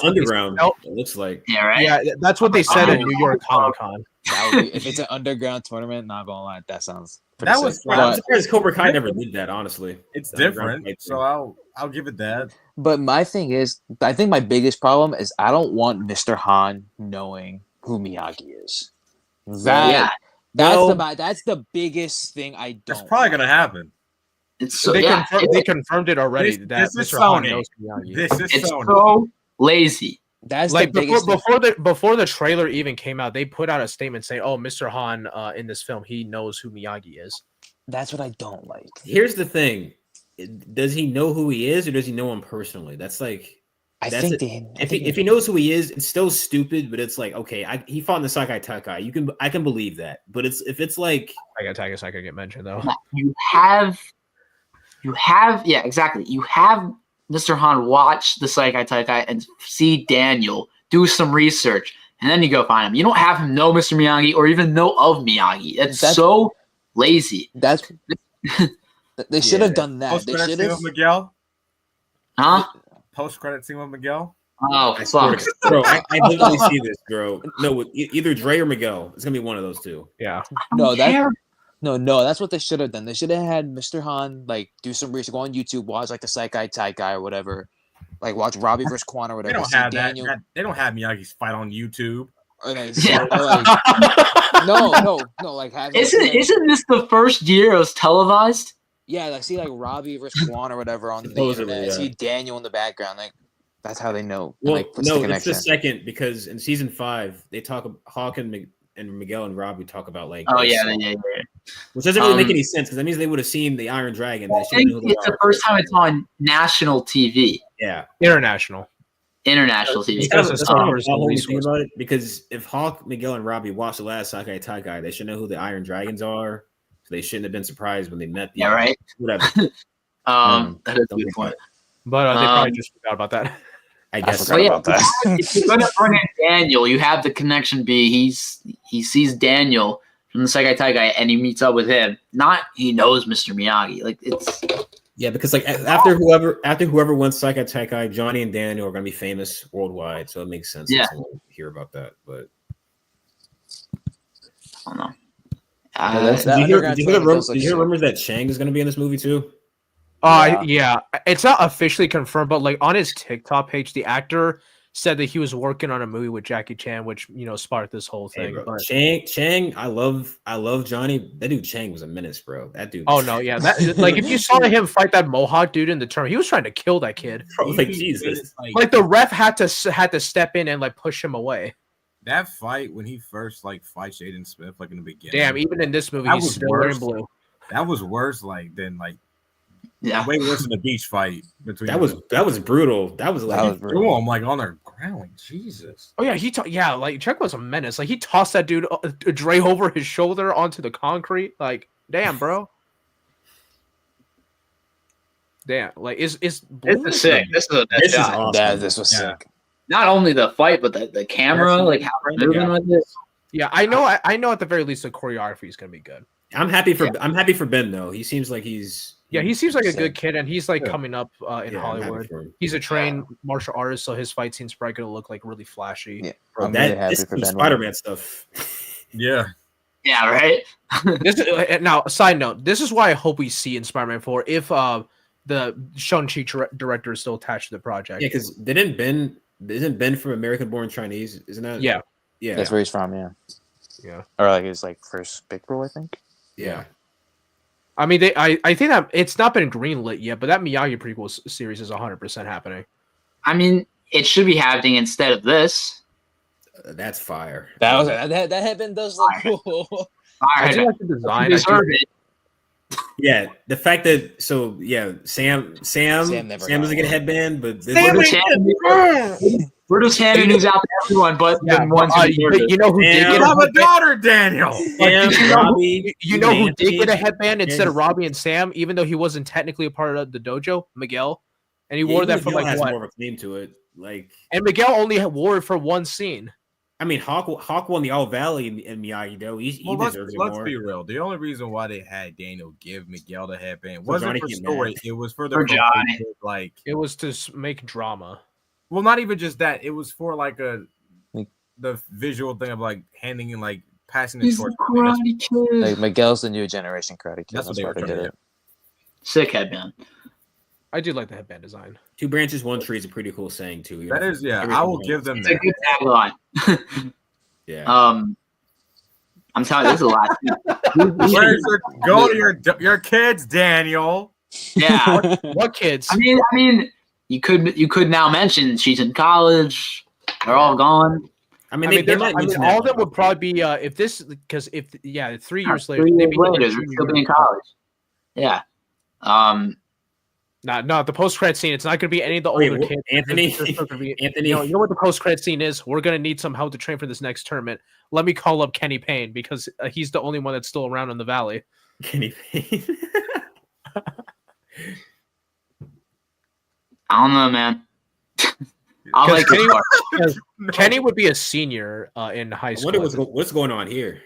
it looks like. Yeah, right. Yeah, that's what they said at New York Comic Con. that would be, if it's an underground tournament, not gonna lie, that sounds pretty That was sick. fun. I'm But, surprised Cobra Kai never did that. Honestly, It's The underground different, fight so scene. I'll give it that. but my thing is, I think my biggest problem is I don't want Mr. Han knowing who Miyagi is. Yeah, That's the biggest thing I don't. That's probably gonna happen. it's so They, yeah. they confirmed it already. This- that this is Mr. Han Sony. knows Miyagi. This is It's Sony. so lazy. That's Like the biggest. thing. before the trailer even came out, they put out a statement saying, "Oh, Mr. Han in this film, he knows who Miyagi is." That's what I don't like. Here's the thing: does he know who he is, or does he know him personally? That's like, I That's think it. they. if he knows who he is, it's still stupid. But it's like, okay, he fought in the Sakai Takai. I can believe that. But if it's like, I guess I could get mentioned though. You have yeah, exactly. You have Mr. Han watch the Saikai Taikai and see Daniel, do some research, and then you go find him. You don't have him know Mr. Miyagi or even know of Miyagi. It's That's- so lazy. That's. They should have done that. Post They credit should scene have. with Miguel. Huh? Post credit scene with Miguel. Oh, I swear fuck. to- bro, I literally see this, bro. No, either Dre or Miguel. It's gonna be one of those two. Yeah, No, that Care. no, that's what they should have done. They should have had Mr. Han like do some research, go on YouTube, watch like the Saikai Taikai or whatever, like watch Robbie versus Quan or They whatever. don't see have Daniel, that. They don't have Miyagi's fight on YouTube. Or like, Yeah. or like no, like have Isn't this the first year it was televised? yeah, like see like Robbie versus Quan or whatever on the Supposedly, internet. yeah. See Daniel in the background, like that's how they know. and, Well, like, what's the no, it's connection? the second because in season 5 they talk Hawk and Miguel and Robbie talk about like. Oh they yeah, saw- yeah. which doesn't really make Um, any sense because that means they would have seen the Iron Dragon. They I shouldn't think know who they it's the are. first time it's on national TV, Yeah, international. international TV. Because it's That's kind of Summer's a whole release thing was- about it. Because if Hawk, Miguel, and Robbie watched the last Sakai Taikai, they should know who the Iron Dragons are. So they shouldn't have been surprised when they met the Yeah, right. whatever. That is a Don't good think point. But they probably Um, just forgot about that. I guess. forgot yeah, about that. If you're gonna bring in Daniel, you have the connection be he sees Daniel from the Saikai Taikai and he meets up with him. Not he knows Mr. Miyagi. Like it's Yeah, because like after whoever wins Sakai Taikai, Johnny and Daniel are gonna be famous worldwide, so it makes sense. Yeah. to hear about that. But I don't know. that's- did you hear, Underground did you hear, Training feels like did you hear shit. rumors that Chang is gonna be in this movie too? Yeah, it's not officially confirmed, but like on his TikTok page, the actor said that he was working on a movie with Jackie Chan, which sparked this whole Hey, thing. bro, but Chang, I love Johnny. That dude Chang was a menace, bro. That dude. oh no, yeah, that like if you saw him fight that Mohawk dude in the tournament, he was trying to kill that kid. bro, like Jesus. Like the ref had to step in and like push him away. That fight when he first like fights Jaden Smith like in the beginning. Damn, even in this movie, That he's was still wearing worse. blue. That was worse than Yeah. way worse than the beach fight between That was brutal. That was like That was brutal. I'm like on their ground. Like, Jesus. Oh yeah, like Check was a menace. Like he tossed that dude Dre over his shoulder onto the concrete. Like, damn, bro. Damn, like is This is sick. This is a This is shot. awesome. This was Yeah. sick. Not only the fight, but the camera, like how they're moving with it. yeah. I know at the very least the choreography is gonna be good. I'm happy for Ben though. He seems like he's Yeah, he seems like a Sick. good kid, and he's like Yeah. coming up in yeah, I'm happy Hollywood. for him. He's a trained martial artist, so his fight scene's probably gonna look like really flashy. Yeah. Bro, I'm really that happy this is for some Ben. Spider-Man stuff. Yeah. Yeah, right. This is, now, side note, this is why I hope we see in Spider-Man 4 if the Shang-Chi director is still attached to the project. Yeah, because isn't Ben from American Born Chinese? Isn't that? Yeah. Yeah. That's where he's from, yeah. Yeah. Or like his like first big role, I think. Yeah. I mean, I think that it's not been greenlit yet, but that Miyagi prequel series is 100% happening. I mean, it should be happening instead of this. That's fire. That headband does look cool. I do Fire. like the design. You deserve it. Yeah, the fact that Sam never got doesn't get a one. headband, but this We're just handing news out to everyone, but Yeah, the ones but, who deserve it. you know who did Damn. get You a have a headband? daughter, Daniel. Sam, you know who- Robbie, You know who did Anthony, get a headband instead of and- Robbie and Sam, even though he wasn't technically a part of the dojo? Miguel, and he Yeah, wore even that for Miguel like has what? more of a claim to it. Like, And Miguel only wore it for one scene. I mean, Hawk won the All Valley in Miyagi though. He Well, deserves it let's more. be real. The only reason why they had Daniel give Miguel the headband For wasn't Johnny for getting story. mad. It was for the For Johnny. promotion, like, It was to make drama. well, not even just that. It was for like Like- the visual thing of like handing and like passing it He's towards. the Karate Kid. Like Miguel's the new generation karate kid. That's what they why were trying did to it. do. Sick headband. I do like the headband design. Two branches, one tree is a pretty cool saying too. you That know, is, yeah. everything I will else. give them It's a that. good tagline. Yeah. I'm telling you, this is a lot. Where's go to your kids, Daniel? Yeah. What kids? I mean, you could now mention she's in college. They're all gone. I mean, I mean, they might I mean mention all of that. them would probably be if this because if 3 years later 3 they'd years be in later, their they're junior still year. be in college. Yeah. No, the post credit scene. It's not going to be any of the Wait, older what- kids. Anthony? They're still gonna be- Anthony, you know what the post credit scene is? We're going to need some help to train for this next tournament. Let me call up Kenny Payne because he's the only one that's still around in the valley. Kenny Payne. I don't know, man. I like Kenny- this part. Kenny would be a senior in high I school. wonder what's going on here.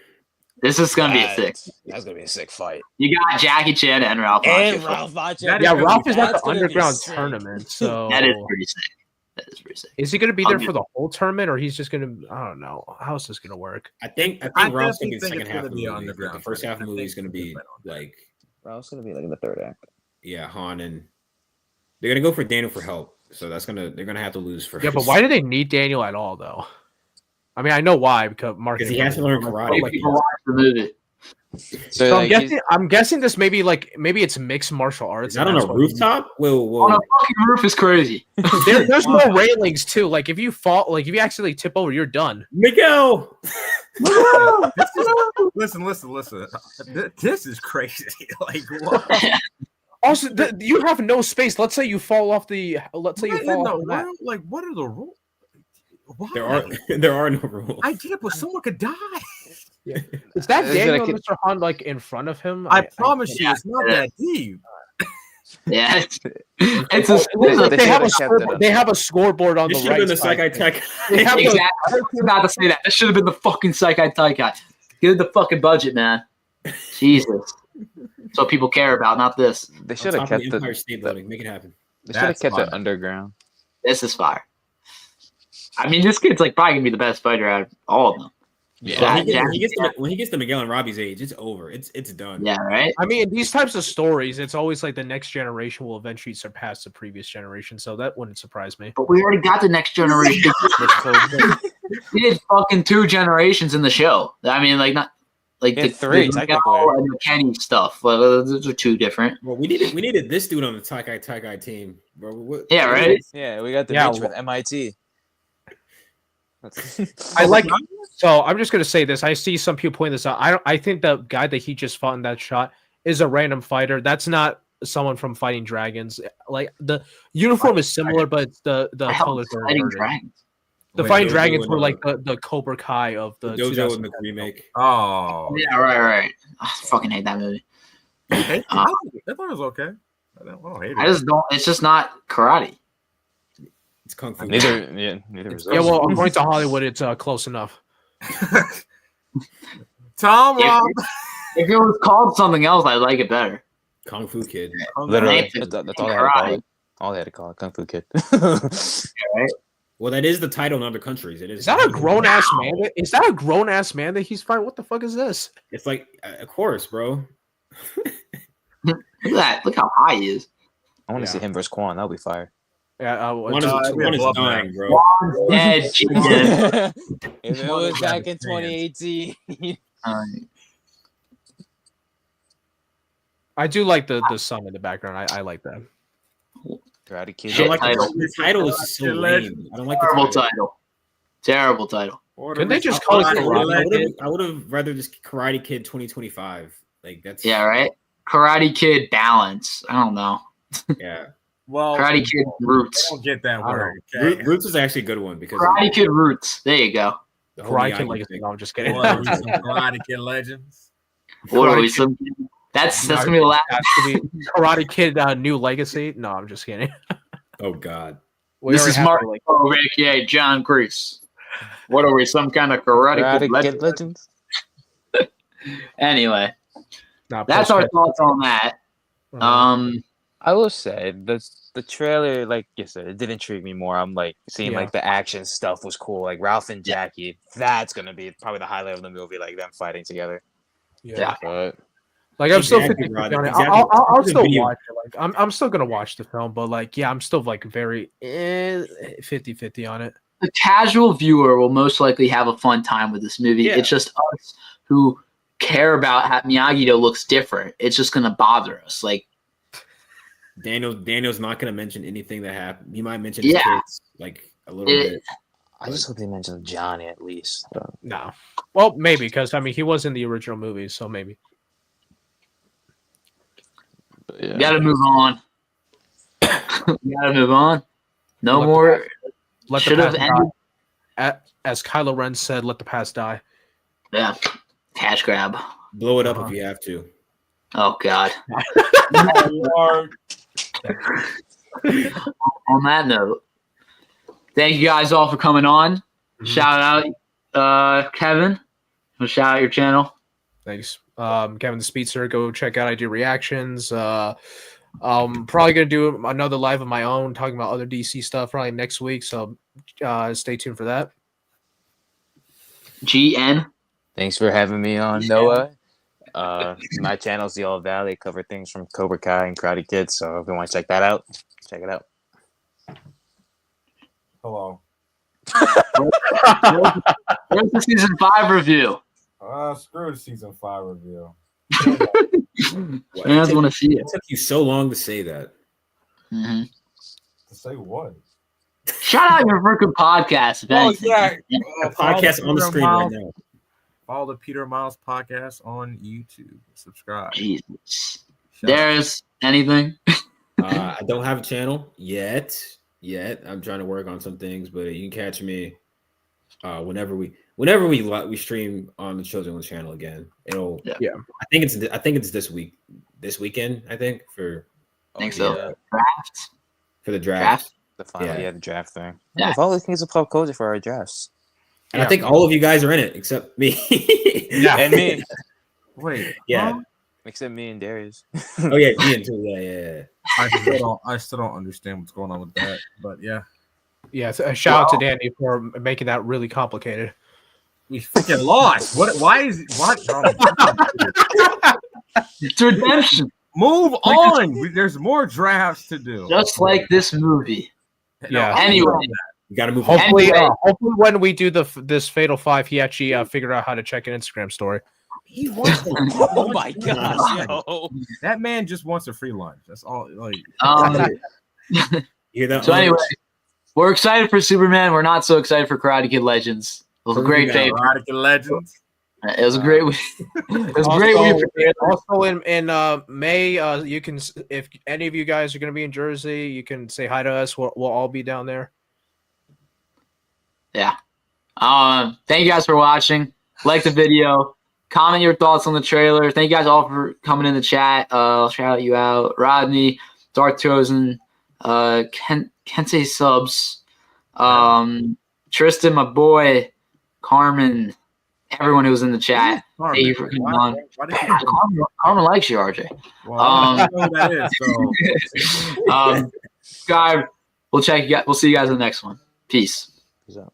This is gonna be a sick. That's gonna be a sick fight. You got Jackie Chan and Ralph. And Macchio. Ralph Macchio. That Yeah, is Ralph is at That's the gonna be underground sick. tournament. So That is pretty sick. That is pretty sick. is he going to be I'll there do for the whole tournament, or he's just going to? I don't know. How's this going to work? I think I Ralph's gonna definitely be the think second it's half gonna of the be movie. underground The first half of the tournament. movie is gonna be I think like Ralph's gonna be like in the third act. Han, and they're gonna go for Daniel for help. So they're gonna have to lose first. Yeah, but why do they need Daniel at all, though? I mean, I know why because Because he has to learn karate. If people watch the movie. So, So like, I'm guessing this maybe it's mixed martial arts. Is that and on that's a why- rooftop? Whoa. On a fucking roof is crazy. There's no railings too. Like if you fall, like if you accidentally tip over, you're done. Miguel. Listen. This is crazy. Like, what? Also, you have no space. Let's say you fall off the. Let's say you What in fall the off the mat. world? Like, what are the rules? Why? There are no rules. I get it, but someone could die. Is that It's Daniel gonna and Mr. Han like in front of him? I promise you, yeah. it's not that deep. Yeah. It's They They have should've a kept it scoreboard. They have a scoreboard on This the should have right been the side. Sakai Tech. They have exactly. I was about to say that. That should have been the fucking Saikai Taikai. Give it the fucking budget, man. Jesus. That's what people care about, not this. they should have kept Empire the. State Building. Make it happen. They should have That's kept fine. it underground. This is fire. I mean, this kid's like probably gonna be the best fighter out of all of them. Yeah, Yeah, when he gets to Miguel and Robbie's age, it's over. It's done. Yeah, right? I mean, these types of stories, it's always like the next generation will eventually surpass the previous generation, so that wouldn't surprise me. But we already got the next generation. We did fucking 2 generations in the show. I mean, like not like Yeah, 3 the technically. Miguel and the Kenny stuff. Well, those are 2 different. Well, we needed this dude on the Takai team, bro. Yeah, right? Yeah, we got the Yeah, bitch with MIT. I like. So I'm just gonna say this. I see some people point this out. I think the guy that he just fought in that shot is a random fighter. That's not someone from Fighting Dragons. Like the uniform is similar, but the The hell colors is are Fighting inverted. Dragons? The Wait, Fighting Dojo Dragons and, were like the Cobra Kai of the Dojo 2000s. and the remake. Oh, Yeah, right. I fucking hate that movie. I Uh, thought it was okay. I don't hate it. I just don't. It's just not karate. It's Kung Fu. Neither was Yeah, well, according to Hollywood, it's close enough. Tom Yeah. Rob. If it was called something else, I'd like it better. Kung Fu Kid. literally. Anything. That's all they had to call Karate. it. All they had to call it, Kung Fu Kid. Well, that is the title in other countries. It is. Is that a grown ass man? Is that a grown ass man that he's fighting? What the fuck is this? It's like, of course, bro. Look at that. Look how high he is. I want to see him versus Quan. That'll be fire. Yeah, One is, it'd be a one is bloodbath. dying, bro. Dead chicken. If it was back in 2018. I do like the sun in the background. I like that. Karate Kid. I Shit don't like title. the title is so lame. I don't like the Terrible title. title. Terrible title. Couldn't they just call it Karate? I would have rather just Karate Kid 2025. Like that's Yeah, right. Karate Kid Balance. I don't know. Yeah. Well, Karate Kid Roots. don't get that I don't word. Okay? Roots is actually a good one because Karate Kid Roots. There you go. the whole Karate Kid Miyagi Legacy. thing. No, I'm just kidding. What are we, some Karate Kid legends? What are we? Karate Some, that's gonna be the last. Has to be Karate Kid New Legacy. No, I'm just kidding. Oh God. We This already is have Mark, the, like, aka John Grease. What are we? Some kind of karate kid Karate legend? Kid Legends. Anyway, nah, that's our post-credit. thoughts on that. I will say the trailer, like you said, it did intrigue me more. I'm like seeing Yeah. like the action stuff was cool. Like Ralph and Jackie, that's gonna be probably the highlight of the movie, like them fighting together. Yeah. But Like I'm still Exactly, 50 Rod, on it. exactly. I'll It's a still video. watch it. Like I'm still gonna watch the film, but like yeah, I'm still like very 50-50 on it. The casual viewer will most likely have a fun time with this movie. Yeah. It's just us who care about how Miyagi-Do looks different. It's just gonna bother us. Like, Daniel's not gonna mention anything that happened. He might mention his Yeah. kids like a little It- bit. I just hope they mention Johnny at least. No, well maybe because I mean he was in the original movie, so maybe. But yeah. we gotta move on. We gotta move on. No Let the more. Let the Should have past ended. die. As Kylo Ren said, "Let the past die." Yeah, cash grab. Blow it up if you have to. Oh God. On that note, thank you guys all for coming on. Shout out, Kevin. Shout out your channel. Thanks, Kevin the Speedster. Go check out. I do reactions. Probably gonna do another live of my own talking about other DC stuff probably next week. So stay tuned for that. GN. Thanks for having me on, Noah. My channel's The All Valley. Cover things from Cobra Kai and Karate Kid. So if you want to check that out, check it out. Hello. Where's the season 5 review? Screw the season 5 review. Fans want to see it. It took you so long to say that. Mhm. To say what? Shout out your freaking podcast. If anything. A podcast on the screen right now. Follow the Peter Miles podcast on YouTube. Subscribe. Jesus. Shout out. There's anything? I don't have a channel yet. I'm trying to work on some things, but you can catch me whenever we stream on the Children's channel again. It'll Yeah. I think it's this weekend. I think for I think so. Yeah, Drafts. the draft. the final, Yeah. the draft thing. Yeah. Yeah, follow the Kings of Pop Culture for our drafts. And I think all of you guys are in it except me. Yeah. And me. Wait. Yeah. huh? Except me and Darius. Oh yeah, Ian too. Yeah. I still don't understand what's going on with that. But yeah. Yeah. So, shout out to Danny for making that really complicated. We freaking lost. Why is it what? It's redemption. Move on. There's more drafts to do. Just like this movie. Yeah. Anyway. You got to move on. Hopefully, Anyway. hopefully when we do this Fatal 5, he actually figured out how to check an Instagram story. He wants to. Oh my gosh, yo. That man just wants a free lunch. That's all. Like You hear that? So anyway, We're excited for Superman. We're not so excited for Karate Kid Legends. It was a great Yeah, pay. Erotic Legends. It was a great week. It was a great week. Also in May, you can, if any of you guys are going to be in Jersey, you can say hi to us. We'll all be down there. Yeah. Thank you guys for watching. Like the video. Comment your thoughts on the trailer. Thank you guys all for coming in the chat. I'll shout you out. Rodney, Dark Chosen, Kente Subs, Tristan, my boy, Carmen, everyone who was in the chat. Carmen, Thank you for coming on. why did you Carmen likes you, RJ. well, I don't know who that is, so. Subscribe. We'll check you guys. We'll see you guys in the next one. Peace. Peace out.